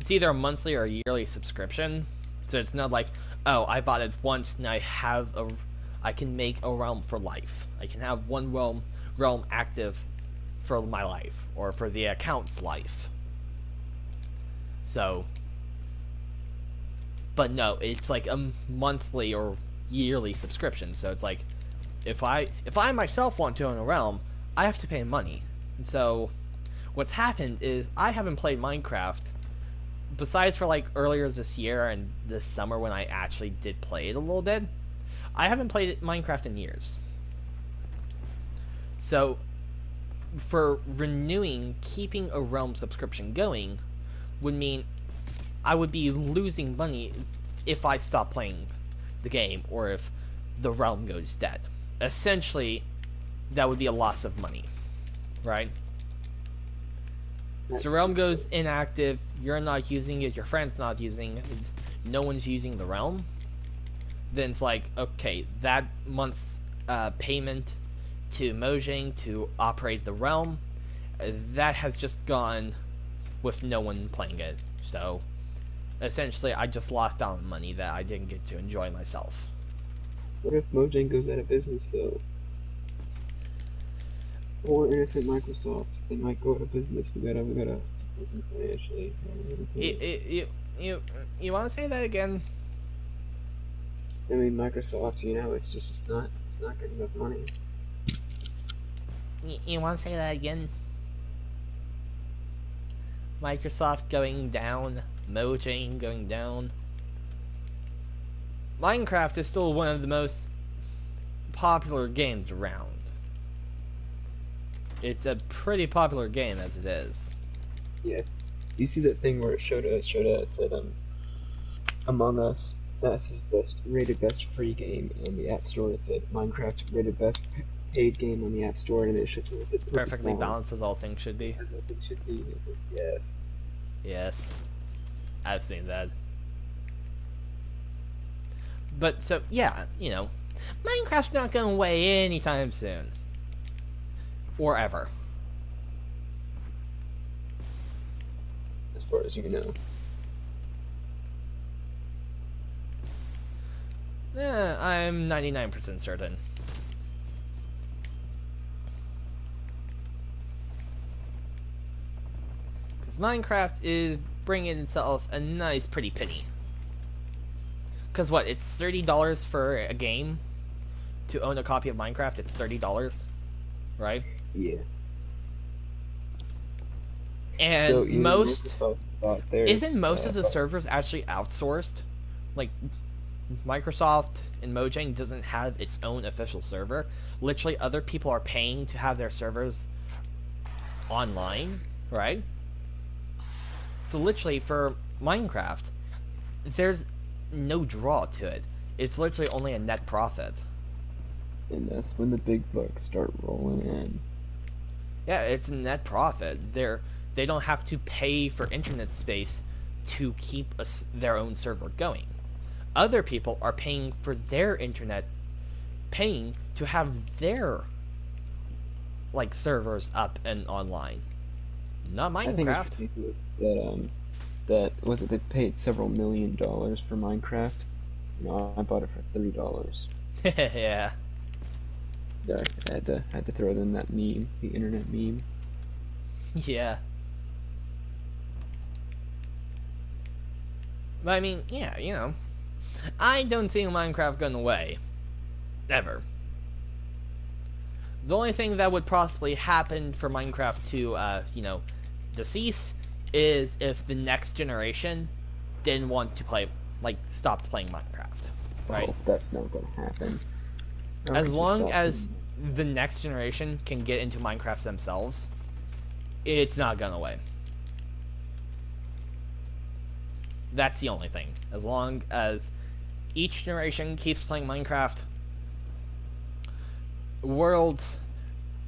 either a monthly or a yearly subscription. So it's not like, oh, I bought it once and I can make a realm for life. I can have one realm active for my life, or for the account's life. So, but no, it's like a monthly or yearly subscription. So it's like, if I myself want to own a realm, I have to pay money. And so, what's happened is I haven't played Minecraft besides for like earlier this year and this summer when I actually did play it a little bit. I haven't played Minecraft in years. So, for renewing, keeping a realm subscription going would mean I would be losing money if I stop playing the game, or if the realm goes dead. Essentially, that would be a loss of money, right? So realm goes inactive, you're not using it, your friend's not using it, no one's using the realm, then it's like, okay, that month's payment to Mojang to operate the realm, that has just gone with no one playing it. So, essentially, I just lost out on money that I didn't get to enjoy myself. What if Mojang goes out of business, though? Or innocent Microsoft, they might go out of business. We gotta support them financially. You want to say that again? I mean, Microsoft, it's not getting enough money. You want to say that again? Microsoft going down, Mojang going down. Minecraft is still one of the most popular games around. It's a pretty popular game as it is. Yeah. You see that thing where it showed us said Among Us, that's his rated best free game in the App Store. It said Minecraft rated best paid game on the App Store, and it said Perfectly balanced as all things should be. As all things should be. Yes. Yes. I've seen that. But so yeah, Minecraft's not going away anytime soon. Or ever. As far as you know. I'm 99% certain. Because Minecraft is bringing itself a nice pretty penny. Because what, it's $30 for a game? To own a copy of Minecraft, it's $30, right? Yeah. And so isn't most of the servers actually outsourced? Like, Microsoft and Mojang doesn't have its own official server. Literally, other people are paying to have their servers online, right? So literally, for Minecraft, there's no draw to it. It's literally only a net profit. And that's when the big bucks start rolling in. Yeah, it's a net profit. They don't have to pay for internet space to keep their own server going. Other people are paying for their internet, paying to have their servers up and online. Not Minecraft. I think it's ridiculous that they paid several $1 million for Minecraft. I bought it for $30. Yeah. I had to throw in that meme, the internet meme. Yeah. But I mean, yeah, I don't see Minecraft going away. Ever. The only thing that would possibly happen for Minecraft to, decease is if the next generation didn't want to play like stopped playing Minecraft, right? Oh, that's not gonna happen. How As could you long stop as doing the next generation can get into Minecraft themselves, it's not going away. That's the only thing. As long as each generation keeps playing Minecraft, worlds.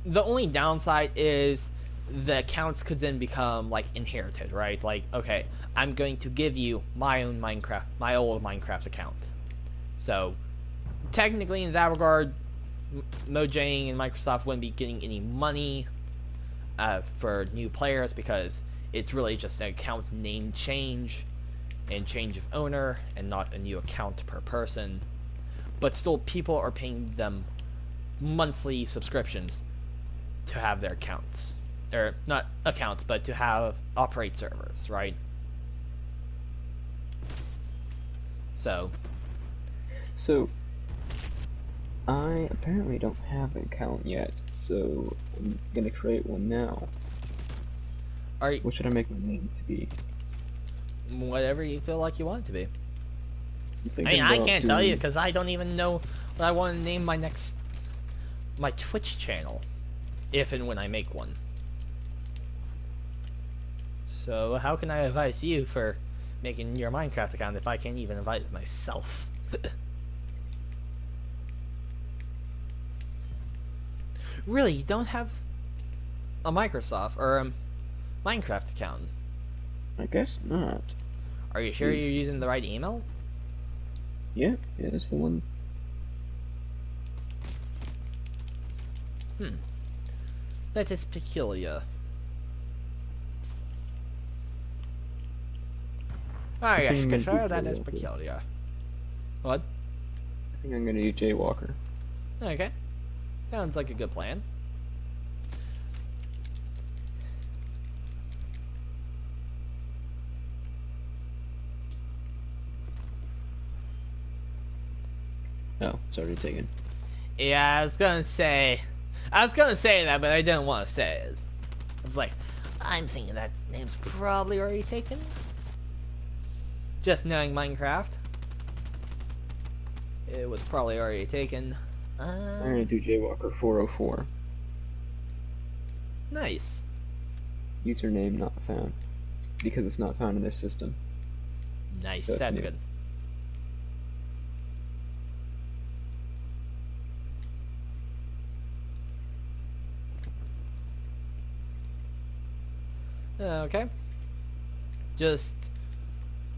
The only downside is the accounts could then become like inherited, right? Like, okay, I'm going to give you my own Minecraft, my old Minecraft account. So technically, in that regard, Mojang and Microsoft wouldn't be getting any money for new players because it's really just an account name change and change of owner and not a new account per person. But still, people are paying them monthly subscriptions to have their accounts. Or, not accounts, but to have operate servers, right? So, So, I apparently don't have an account yet, so I'm gonna create one now. are What should I make my name to be? whatever you feel like you want it to be. I'm I mean, thinking I about can't tell you doing. because I don't even know what I want to name my Twitch channel, if and when I make one. So how can I advise you for making your Minecraft account if I can't even advise myself? Really, you don't have a Microsoft or a Minecraft account? I guess not. Are you sure you're Is using the right email? Yeah, that's the one. That is peculiar. Ah, I think yes, I'm good gonna do sir, that is Jaywalker. peculiar. What? I think I'm gonna do Jaywalker. Okay. Sounds like a good plan. Oh, it's already taken. Yeah, I was gonna say that, but I didn't want to say it. I was like, I'm thinking that name's probably already taken. Just knowing Minecraft, it was probably already taken. I'm gonna do Jaywalker 404. Nice. Username not found. It's because it's not found in their system. Nice, So it's that's new. good. Okay. Just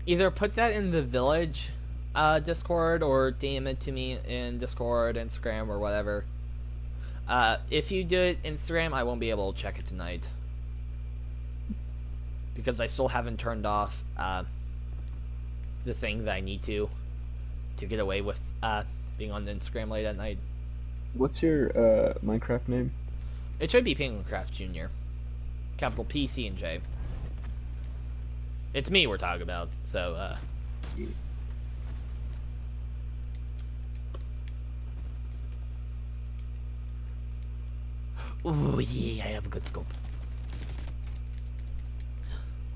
either put that in the village Discord or DM it to me in Discord, Instagram, or whatever. If you do it Instagram, I won't be able to check it tonight because I still haven't turned off the thing that I need to get away with being on Instagram late at night. What's your Minecraft name? It should be PenguinCraftJr. Capital P, C, and J. It's me we're talking about, so Ooh, yeah, I have a good scope.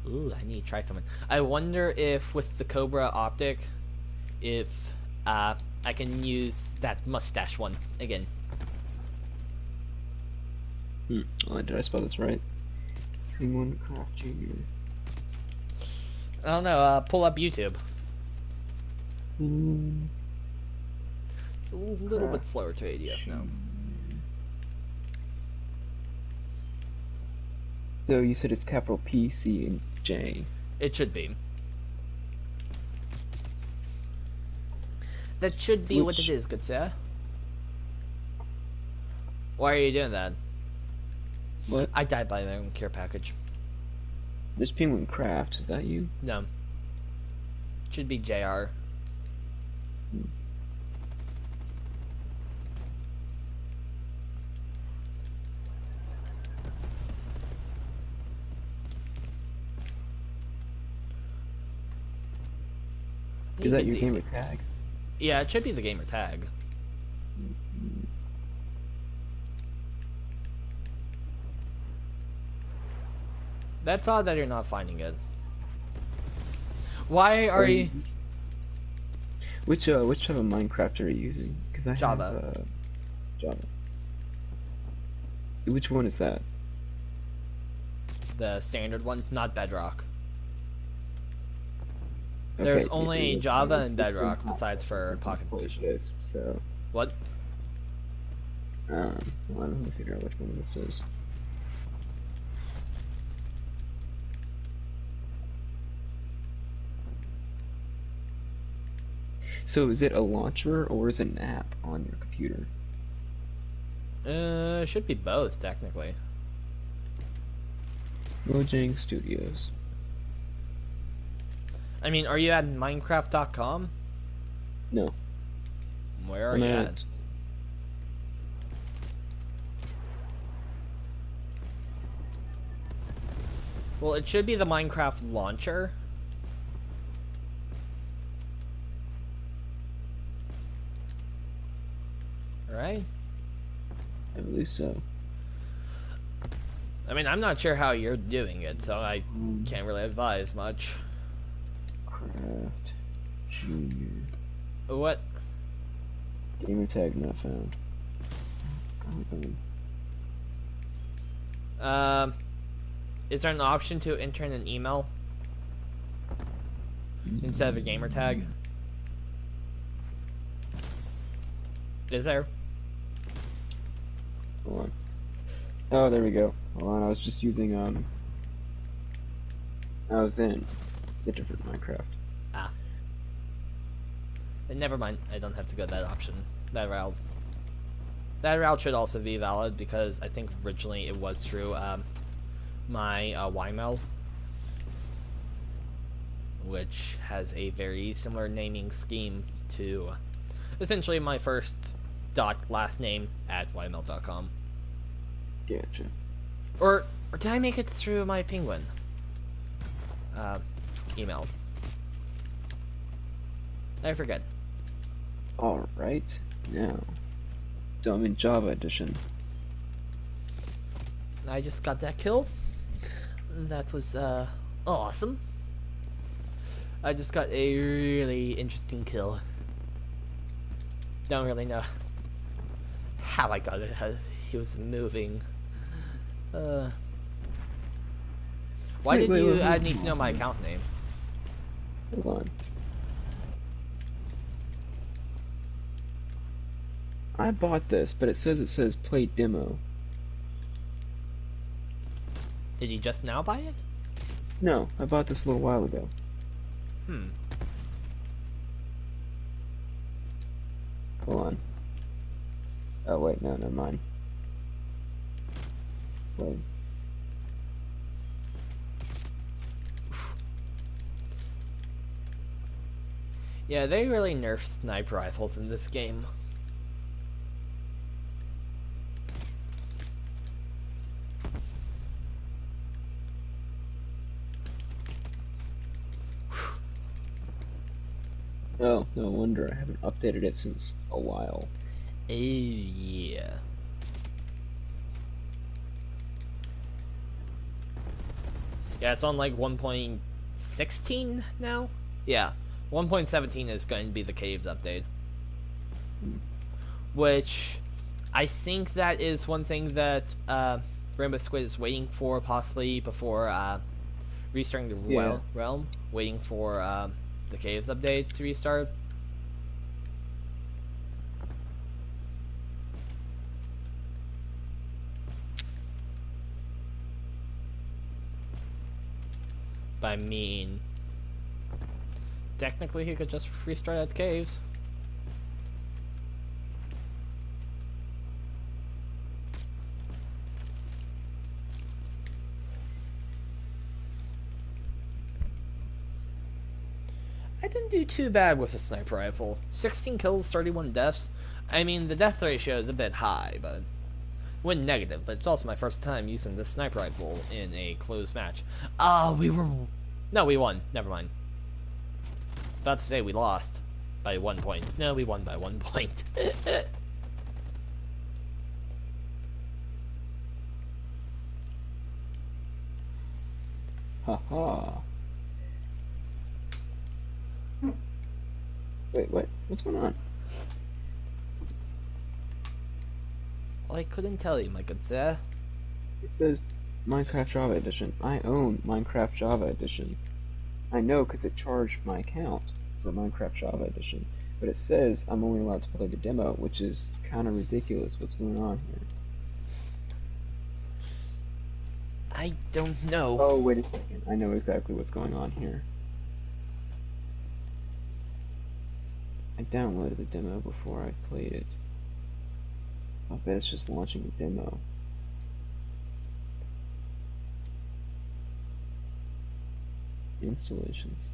Ooh, I need to try something. I wonder if with the Cobra optic, if I can use that mustache one again. Oh, did I spell this right? PenguinCraftJr. I don't know, pull up YouTube. It's a little bit slower to ADS now. So you said it's capital P, C, and J. It should be. That should be what it is, good sir. Why are you doing that? What? I died by my own care package. There's Penguin Craft. Is that you? No. Should be JR. Is that your gamer tag? Yeah, it should be the gamer tag. That's odd that you're not finding it. Why are you... Which type of Minecraft are you using? Because I have Java, Java. Which one is that? the standard one, not Bedrock. There's Okay, only I Java was and literally Bedrock not besides certain for since I Pocket played Edition. this, so What? well, I'm gonna figure out which one this is. So is it a launcher or is it an app on your computer? Should be both technically. Mojang Studios. I mean, are you at Minecraft.com? No, Where are I'm you at? at. Well, it should be the Minecraft launcher. Right? I believe so. I mean, I'm not sure how you're doing it, so I Um, can't really advise much. Craft Junior. What? Gamer tag not found. Um, is there an option to enter in an email instead of a gamer tag? Is there? Hold on. Oh, there we go. Hold on, I was just using I was in a different Minecraft. Ah. And never mind. I don't have to go that option. That route. That route should also be valid because I think originally it was through my YMail, which has a very similar naming scheme to essentially my first dot last name at ymail.com. Gotcha. Or did I make it through my Penguin email? I forget. Alright, now. So I'm in Java edition. I just got that kill. That was awesome. I just got a really interesting kill. Don't really know how I got it. How he was moving. Why did you? I need to know my account name. Hold on. I bought this, but it says play demo. Did you just now buy it? No, I bought this a little while ago. Hmm. Hold on. Oh wait, no, never mind. Wait. Yeah, they really nerfed sniper rifles in this game. Oh, no wonder I haven't updated it since a while. Oh yeah. Yeah, it's on like 1.16 now? Yeah. 1.17 is going to be the caves update. Which I think that is one thing that Rainbow Squid is waiting for, possibly before restarting the Yeah. realm, waiting for the caves update to restart. But I mean, technically he could just restart at the caves. I didn't do too bad with the sniper rifle. 16 kills, 31 deaths. I mean, the death ratio is a bit high, but went negative. But it's also my first time using this sniper rifle in a closed match. No, we won. Never mind. About to say we lost by 1 point. No, we won by 1 point. Haha. Wait, what? What's going on? I couldn't tell you, my good sir. It says Minecraft Java Edition. I own Minecraft Java Edition. I know because it charged my account for Minecraft Java Edition. But it says I'm only allowed to play the demo, which is kind of ridiculous. What's going on here? I don't know. Oh, wait a second. I know exactly what's going on here. I downloaded the demo before I played it. I bet it's just launching the demo. Installations.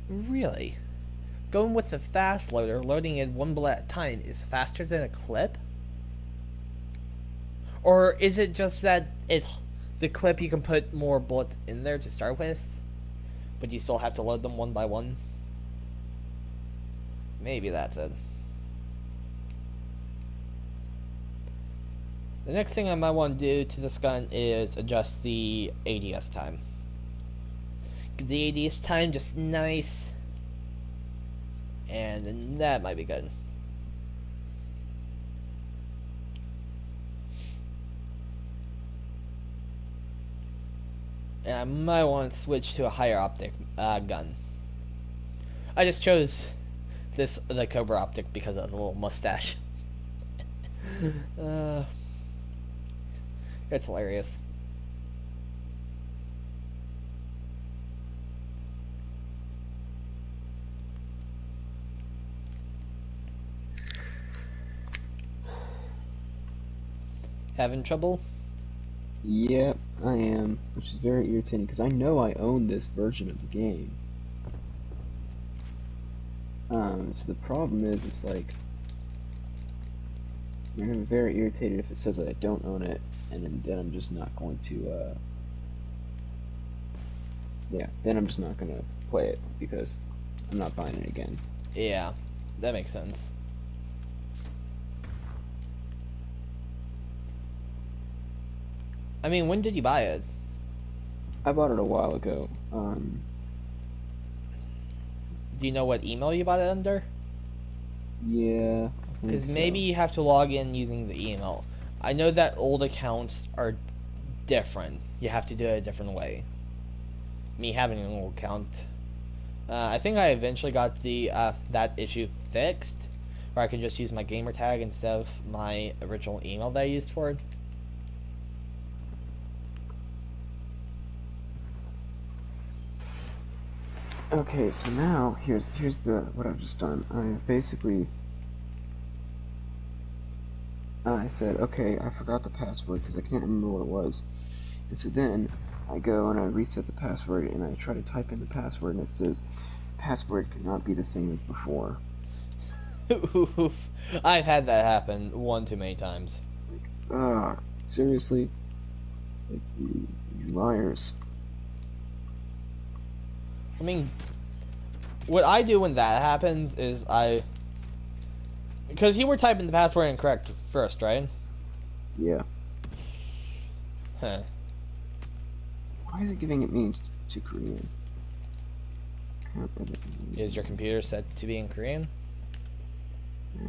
Really? Going with the fast loader, loading in one bullet at a time, is faster than a clip? Or is it just that it's the clip you can put more bullets in there to start with, but you still have to load them one by one? Maybe that's it. The next thing I might want to do to this gun is adjust the ADS time. The ADS time just nice, and then that might be good. And I might want to switch to a higher optic gun. I just chose the Cobra optic because of the little mustache. It's hilarious. Having trouble? Yep, I am, which is very irritating because I know I own this version of the game. So the problem is, it's like, I'm gonna be very irritated if it says that I don't own it, and then I'm just not going to, yeah, then I'm just not gonna play it because I'm not buying it again. Yeah, that makes sense. I mean, when did you buy it? I bought it a while ago. Do you know what email you bought it under? Yeah, I think Because so. maybe you have to log in using the email. I know that old accounts are different. You have to do it a different way. Me having an old account, I think I eventually got the that issue fixed, where I could just use my gamer tag instead of my original email that I used for it. Okay, so now here's the what I've just done. I basically I said, okay, I forgot the password because I can't remember what it was. And so then I go and I reset the password and I try to type in the password and it says password cannot be the same as before. I've had that happen one too many times. Ah, seriously? Like, you liars. I mean, what I do when that happens is because you were typing the password incorrect first, right? Yeah. Huh. Why is it giving it me to Korean? Is your computer set to be in Korean? Yeah.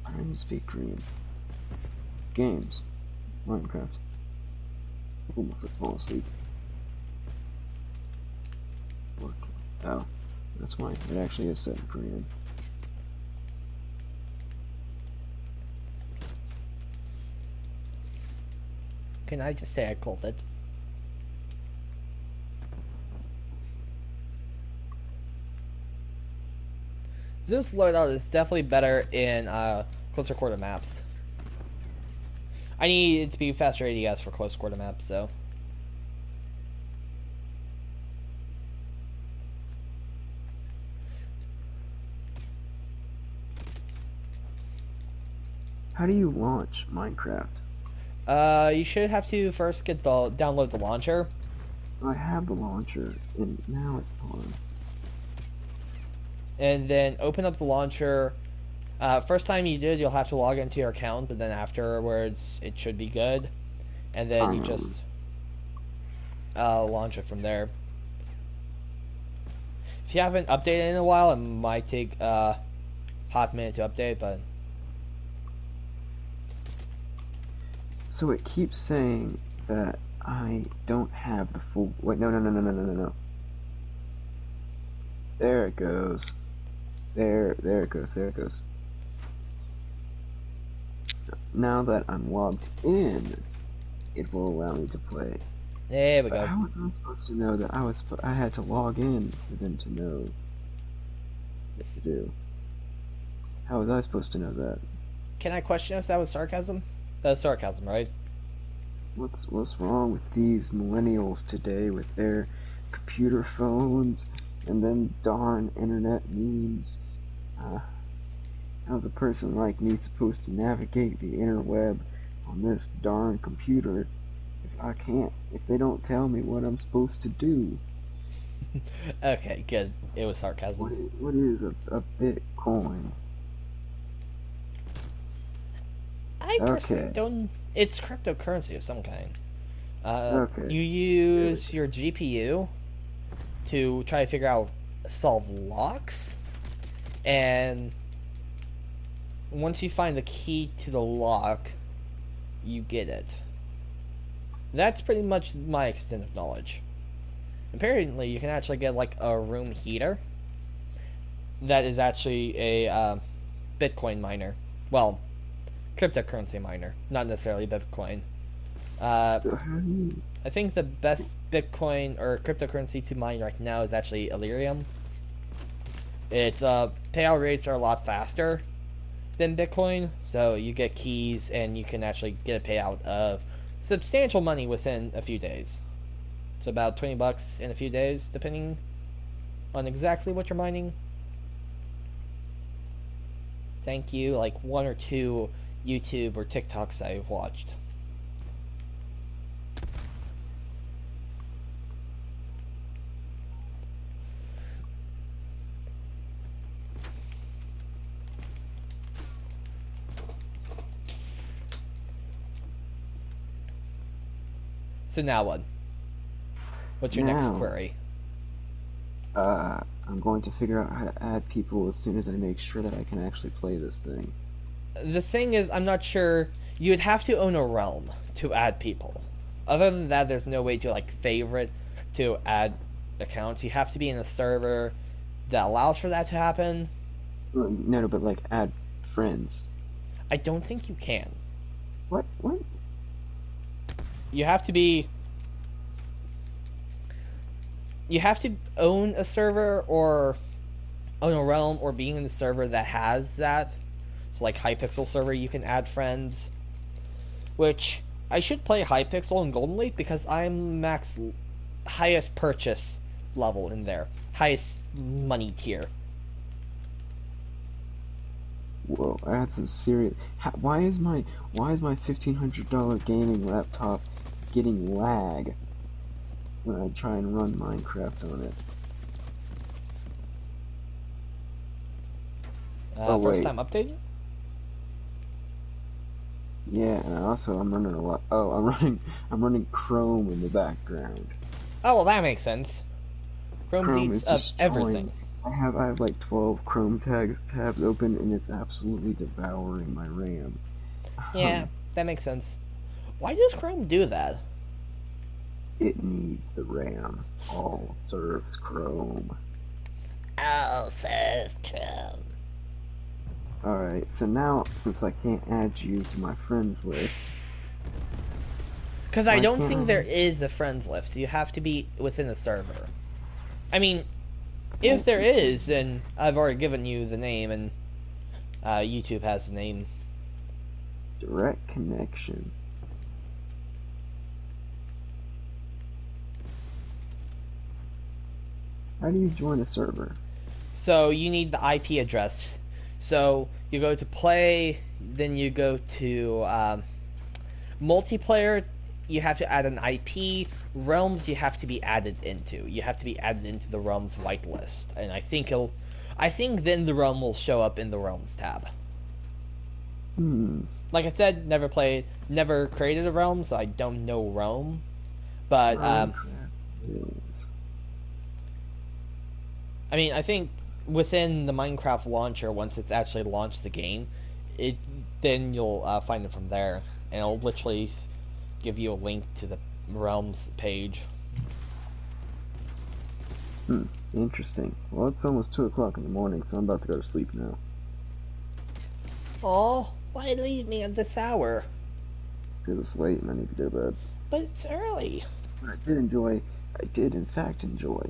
I don't even speak Korean. Games. Minecraft. Oh, my foot's falling asleep. Work. Oh, that's why it actually is set in Korean. Can I just say I called it? This loadout is definitely better in closer quarter maps. I need it to be faster ADS for close quarter maps, so. How do you launch Minecraft? You should have to first get download the launcher. I have the launcher, and now it's on. And then open up the launcher, First time you did, you'll have to log into your account, but then afterwards, it should be good. And then I you know. just launch it from there. If you haven't updated in a while, it might take a hot minute to update, but So it keeps saying that I don't have the full. Wait, no, no, no, no, no, no, no, no. There it goes. There it goes. There it goes. Now that I'm logged in, it will allow me to play. there we But go. how was I supposed to know that I had to log in for them to know what to do? How was I supposed to know that? Can I question if that was sarcasm? That was sarcasm, right? What's wrong with these millennials today with their computer phones and then darn internet memes? How's a person like me supposed to navigate the interweb on this darn computer if they don't tell me what I'm supposed to do? Okay, good. It was sarcasm. What is a Bitcoin? I personally Okay, don't. It's cryptocurrency of some kind. okay. You use your GPU to try to figure out solve locks, and once you find the key to the lock, you get it. That's pretty much my extent of knowledge. Apparently, you can actually get like a room heater that is actually a Bitcoin miner. Well, cryptocurrency miner, not necessarily Bitcoin. Uh, So how do you? I think the best Bitcoin or cryptocurrency to mine right now is actually Ethereum. Its payout rates are a lot faster than Bitcoin, so you get keys and you can actually get a payout of substantial money within a few days. It's about $20 in a few days, depending on exactly what you're mining. Thank you, like one or two YouTube or TikToks I've watched. So now what? What's your next Now, query? I'm going to figure out how to add people as soon as I make sure that I can actually play this thing. The thing is, I'm not sure. You'd have to own a realm to add people. Other than that, there's no way to like favorite to add accounts. You have to be in a server that allows for that to happen. Well, no, no, but like add friends. I don't think you can. What? What? You have to be. You have to own a server or own a realm or being in a server that has that. So like Hypixel server, you can add friends. Which I should play Hypixel and Golden Leap because I'm max highest purchase level in there, highest money tier. Whoa! I had some serious. Why is my $1,500 gaming laptop getting lag when I try and run Minecraft on it? Oh First wait, time updating. yeah, and I'm running a lot. Oh, I'm running Chrome in the background. Oh well, that makes sense. Chrome Chrome eats is up destroying. everything. I have like 12 Chrome tabs open, and it's absolutely devouring my RAM. Yeah, that makes sense. Why does Chrome do that? It needs the RAM. All serves Chrome. Oh, says Chrome. Alright, so now, since I can't add you to my friends list, Because I why don't can't think I? there is a friends list. You have to be within a server. I mean, if Won't there you is, and I've already given you the name, and YouTube has the name. direct connection? How do you join a server? So you need the IP address. So you go to play, then you go to multiplayer. You have to add an IP. Realms you have to be added into. You have to be added into the Realms whitelist, and I think then the realm will show up in the Realms tab. Hmm. Like I said, never created a realm, so I don't know realm. But Minecraft is. I mean, I think within the Minecraft launcher, once it's actually launched the game, it then you'll find it from there, and it'll literally give you a link to the realms page. Hmm. Interesting. Well, it's almost 2 o'clock in the morning, so I'm about to go to sleep now. Oh, why leave me at this hour? Because it's late and I need to go to bed. But it's early. But I did in fact enjoy,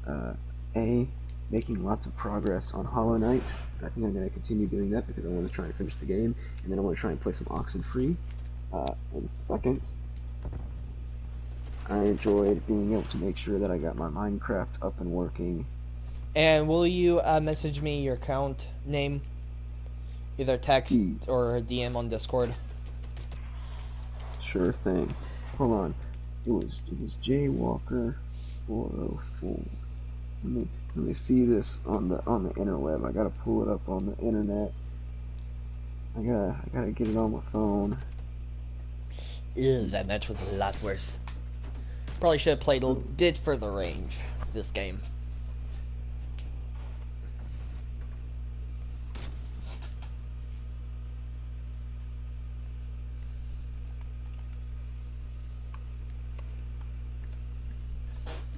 uh, A, making lots of progress on Hollow Knight. I think I'm going to continue doing that because I want to try and finish the game, and then I want to try and play some Oxenfree. And second, I enjoyed being able to make sure that I got my Minecraft up and working. And will you message me your account name, either text E, or DM on Discord? sure thing. Hold on. It was Jaywalker 404. Let me see this on the interweb. I gotta pull it up on the internet. I gotta get it on my phone. Ew, that match was a lot worse. Probably should have played a bit further range this game.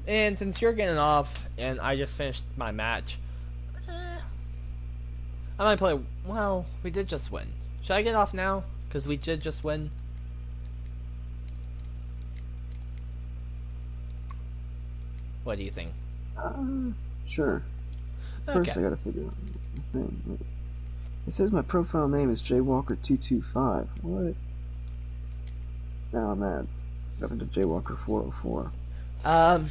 And since you're getting off and I just finished my match, I might play. Well, we did just win. Should I get off now? Because we did just win. What do you think? Sure. First, Okay. I gotta figure out the thing. Wait. It says my profile name is Jaywalker225. What? Now I'm mad. What happened to Jaywalker404? Um.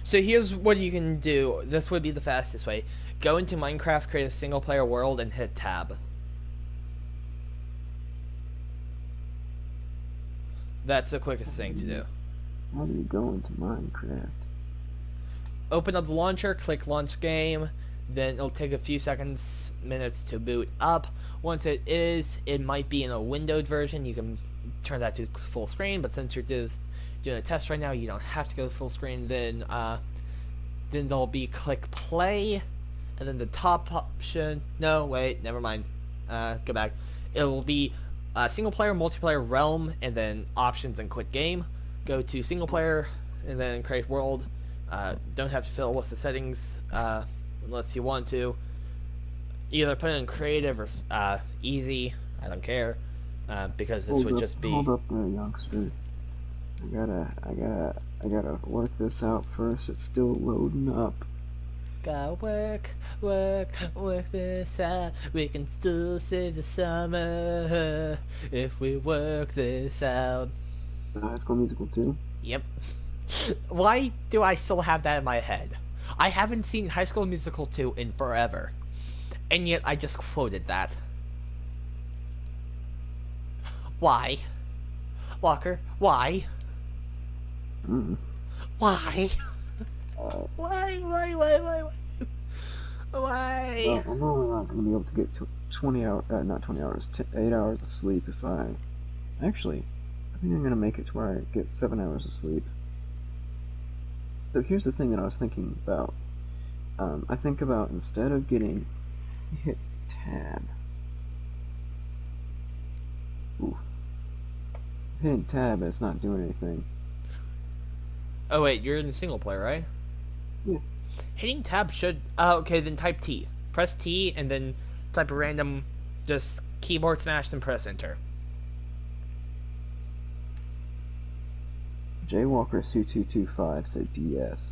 So here's what you can do. This would be the fastest way. Go into Minecraft, create a single player world, and hit tab. That's the quickest thing to do. How do you go into Minecraft? Open up the launcher, click launch game, then it'll take a few minutes to boot up. Once it is, it might be in a windowed version. You can turn that to full screen, but since you're just doing a test right now, you don't have to go full screen. Then there'll be click play, and then the top option. No, wait, never mind. Go back. It will be single player, multiplayer, realm, and then options and quit game. Go to single player, and then create world. Don't have to fill what's the settings unless you want to. Either put it in creative or easy. I don't care because this would just be. Hold up there, youngster. I gotta work this out first. It's still loading up. Gotta work this out. We can still save the summer if we work this out. High School Musical 2? Yep. Why do I still have that in my head? I haven't seen High School Musical 2 in forever. And yet I just quoted that. Why? Walker, why? Mm. Why? Uh, Why? Why? well, I'm only not gonna be able to get to 20 hours, not 20 hours, 8 hours of sleep if actually, I think I'm gonna make it to where I get 7 hours of sleep. So here's the thing that I was thinking about. I think about instead of hit tab. Ooh. Hitting tab and it's not doing anything. Oh wait, you're in the single player, right? Yeah. Hitting tab should. Okay, then type T. Press T and then type a random, just keyboard smash and press enter. Jaywalker2225 said DS.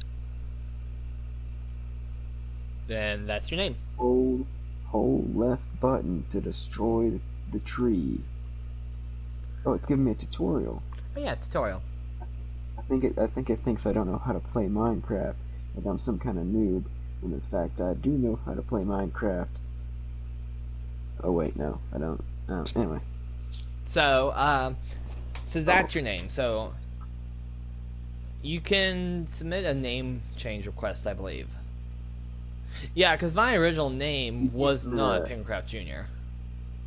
Then that's your name. Hold left button to destroy the tree. Oh, it's giving me a tutorial. Oh yeah, tutorial. I think it thinks I don't know how to play Minecraft, like I'm some kind of noob, when in fact I do know how to play Minecraft. Oh wait, no, I don't. Anyway. So that's your name. So you can submit a name change request, I believe. Yeah, because my original name was not PenguinCraftJr.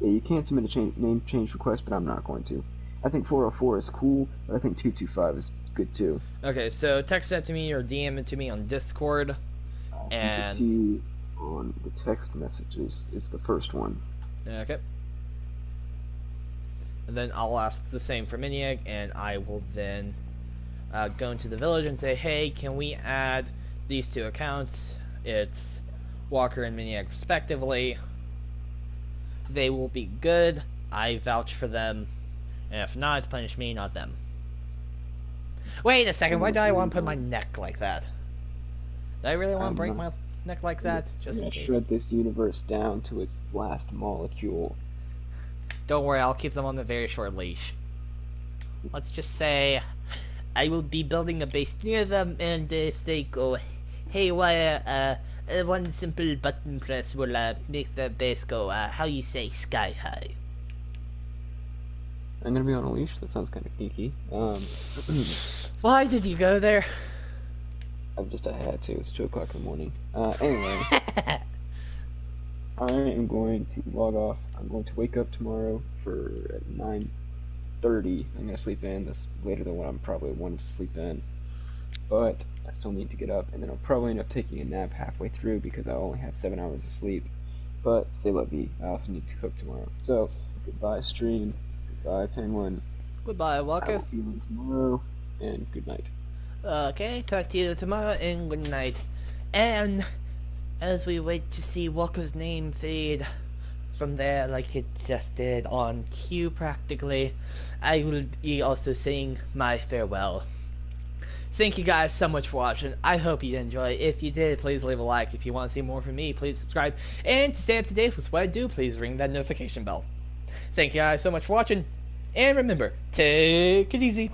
Yeah, you can submit a name change request, but I'm not going to. I think 404 is cool, but I think 225 is good too. Okay, so text that to me or DM it to me on Discord, I sent it and to you on the text messages. Is the first one. okay. And then I'll ask the same for Miniag, and I will then go into the village and say, hey, can we add these two accounts? It's Walker and Miniag respectively. They will be good. I vouch for them. And if not, punish me, not them. Wait a second, why do I want to put my neck like that? Do I really want to break my neck like that? Just in case. Shred this universe down to its last molecule. Don't worry, I'll keep them on a very short leash. Let's just say I will be building a base near them, and if they go haywire, one simple button press will make the base go, how you say, sky high. I'm gonna be on a leash? That sounds kind of geeky. Why did you go there? I've just had to. It's 2 o'clock in the morning. Anyway. I am going to log off. I'm going to wake up tomorrow for 9:30. I'm going to sleep in. That's later than what I'm probably wanting to sleep in. But I still need to get up, and then I'll probably end up taking a nap halfway through because I only have 7 hours of sleep. But stay let be. I also need to cook tomorrow. So, goodbye stream. Goodbye Penguin. Goodbye, Walker. I will see you tomorrow, and good night. Okay, talk to you tomorrow, and good night. And as we wait to see Walker's name fade from there like it just did on cue practically, I will be also saying my farewell. Thank you guys so much for watching. I hope you enjoyed. If you did, please leave a like. If you want to see more from me, please subscribe. And to stay up to date with what I do, please ring that notification bell. Thank you guys so much for watching. And remember, take it easy.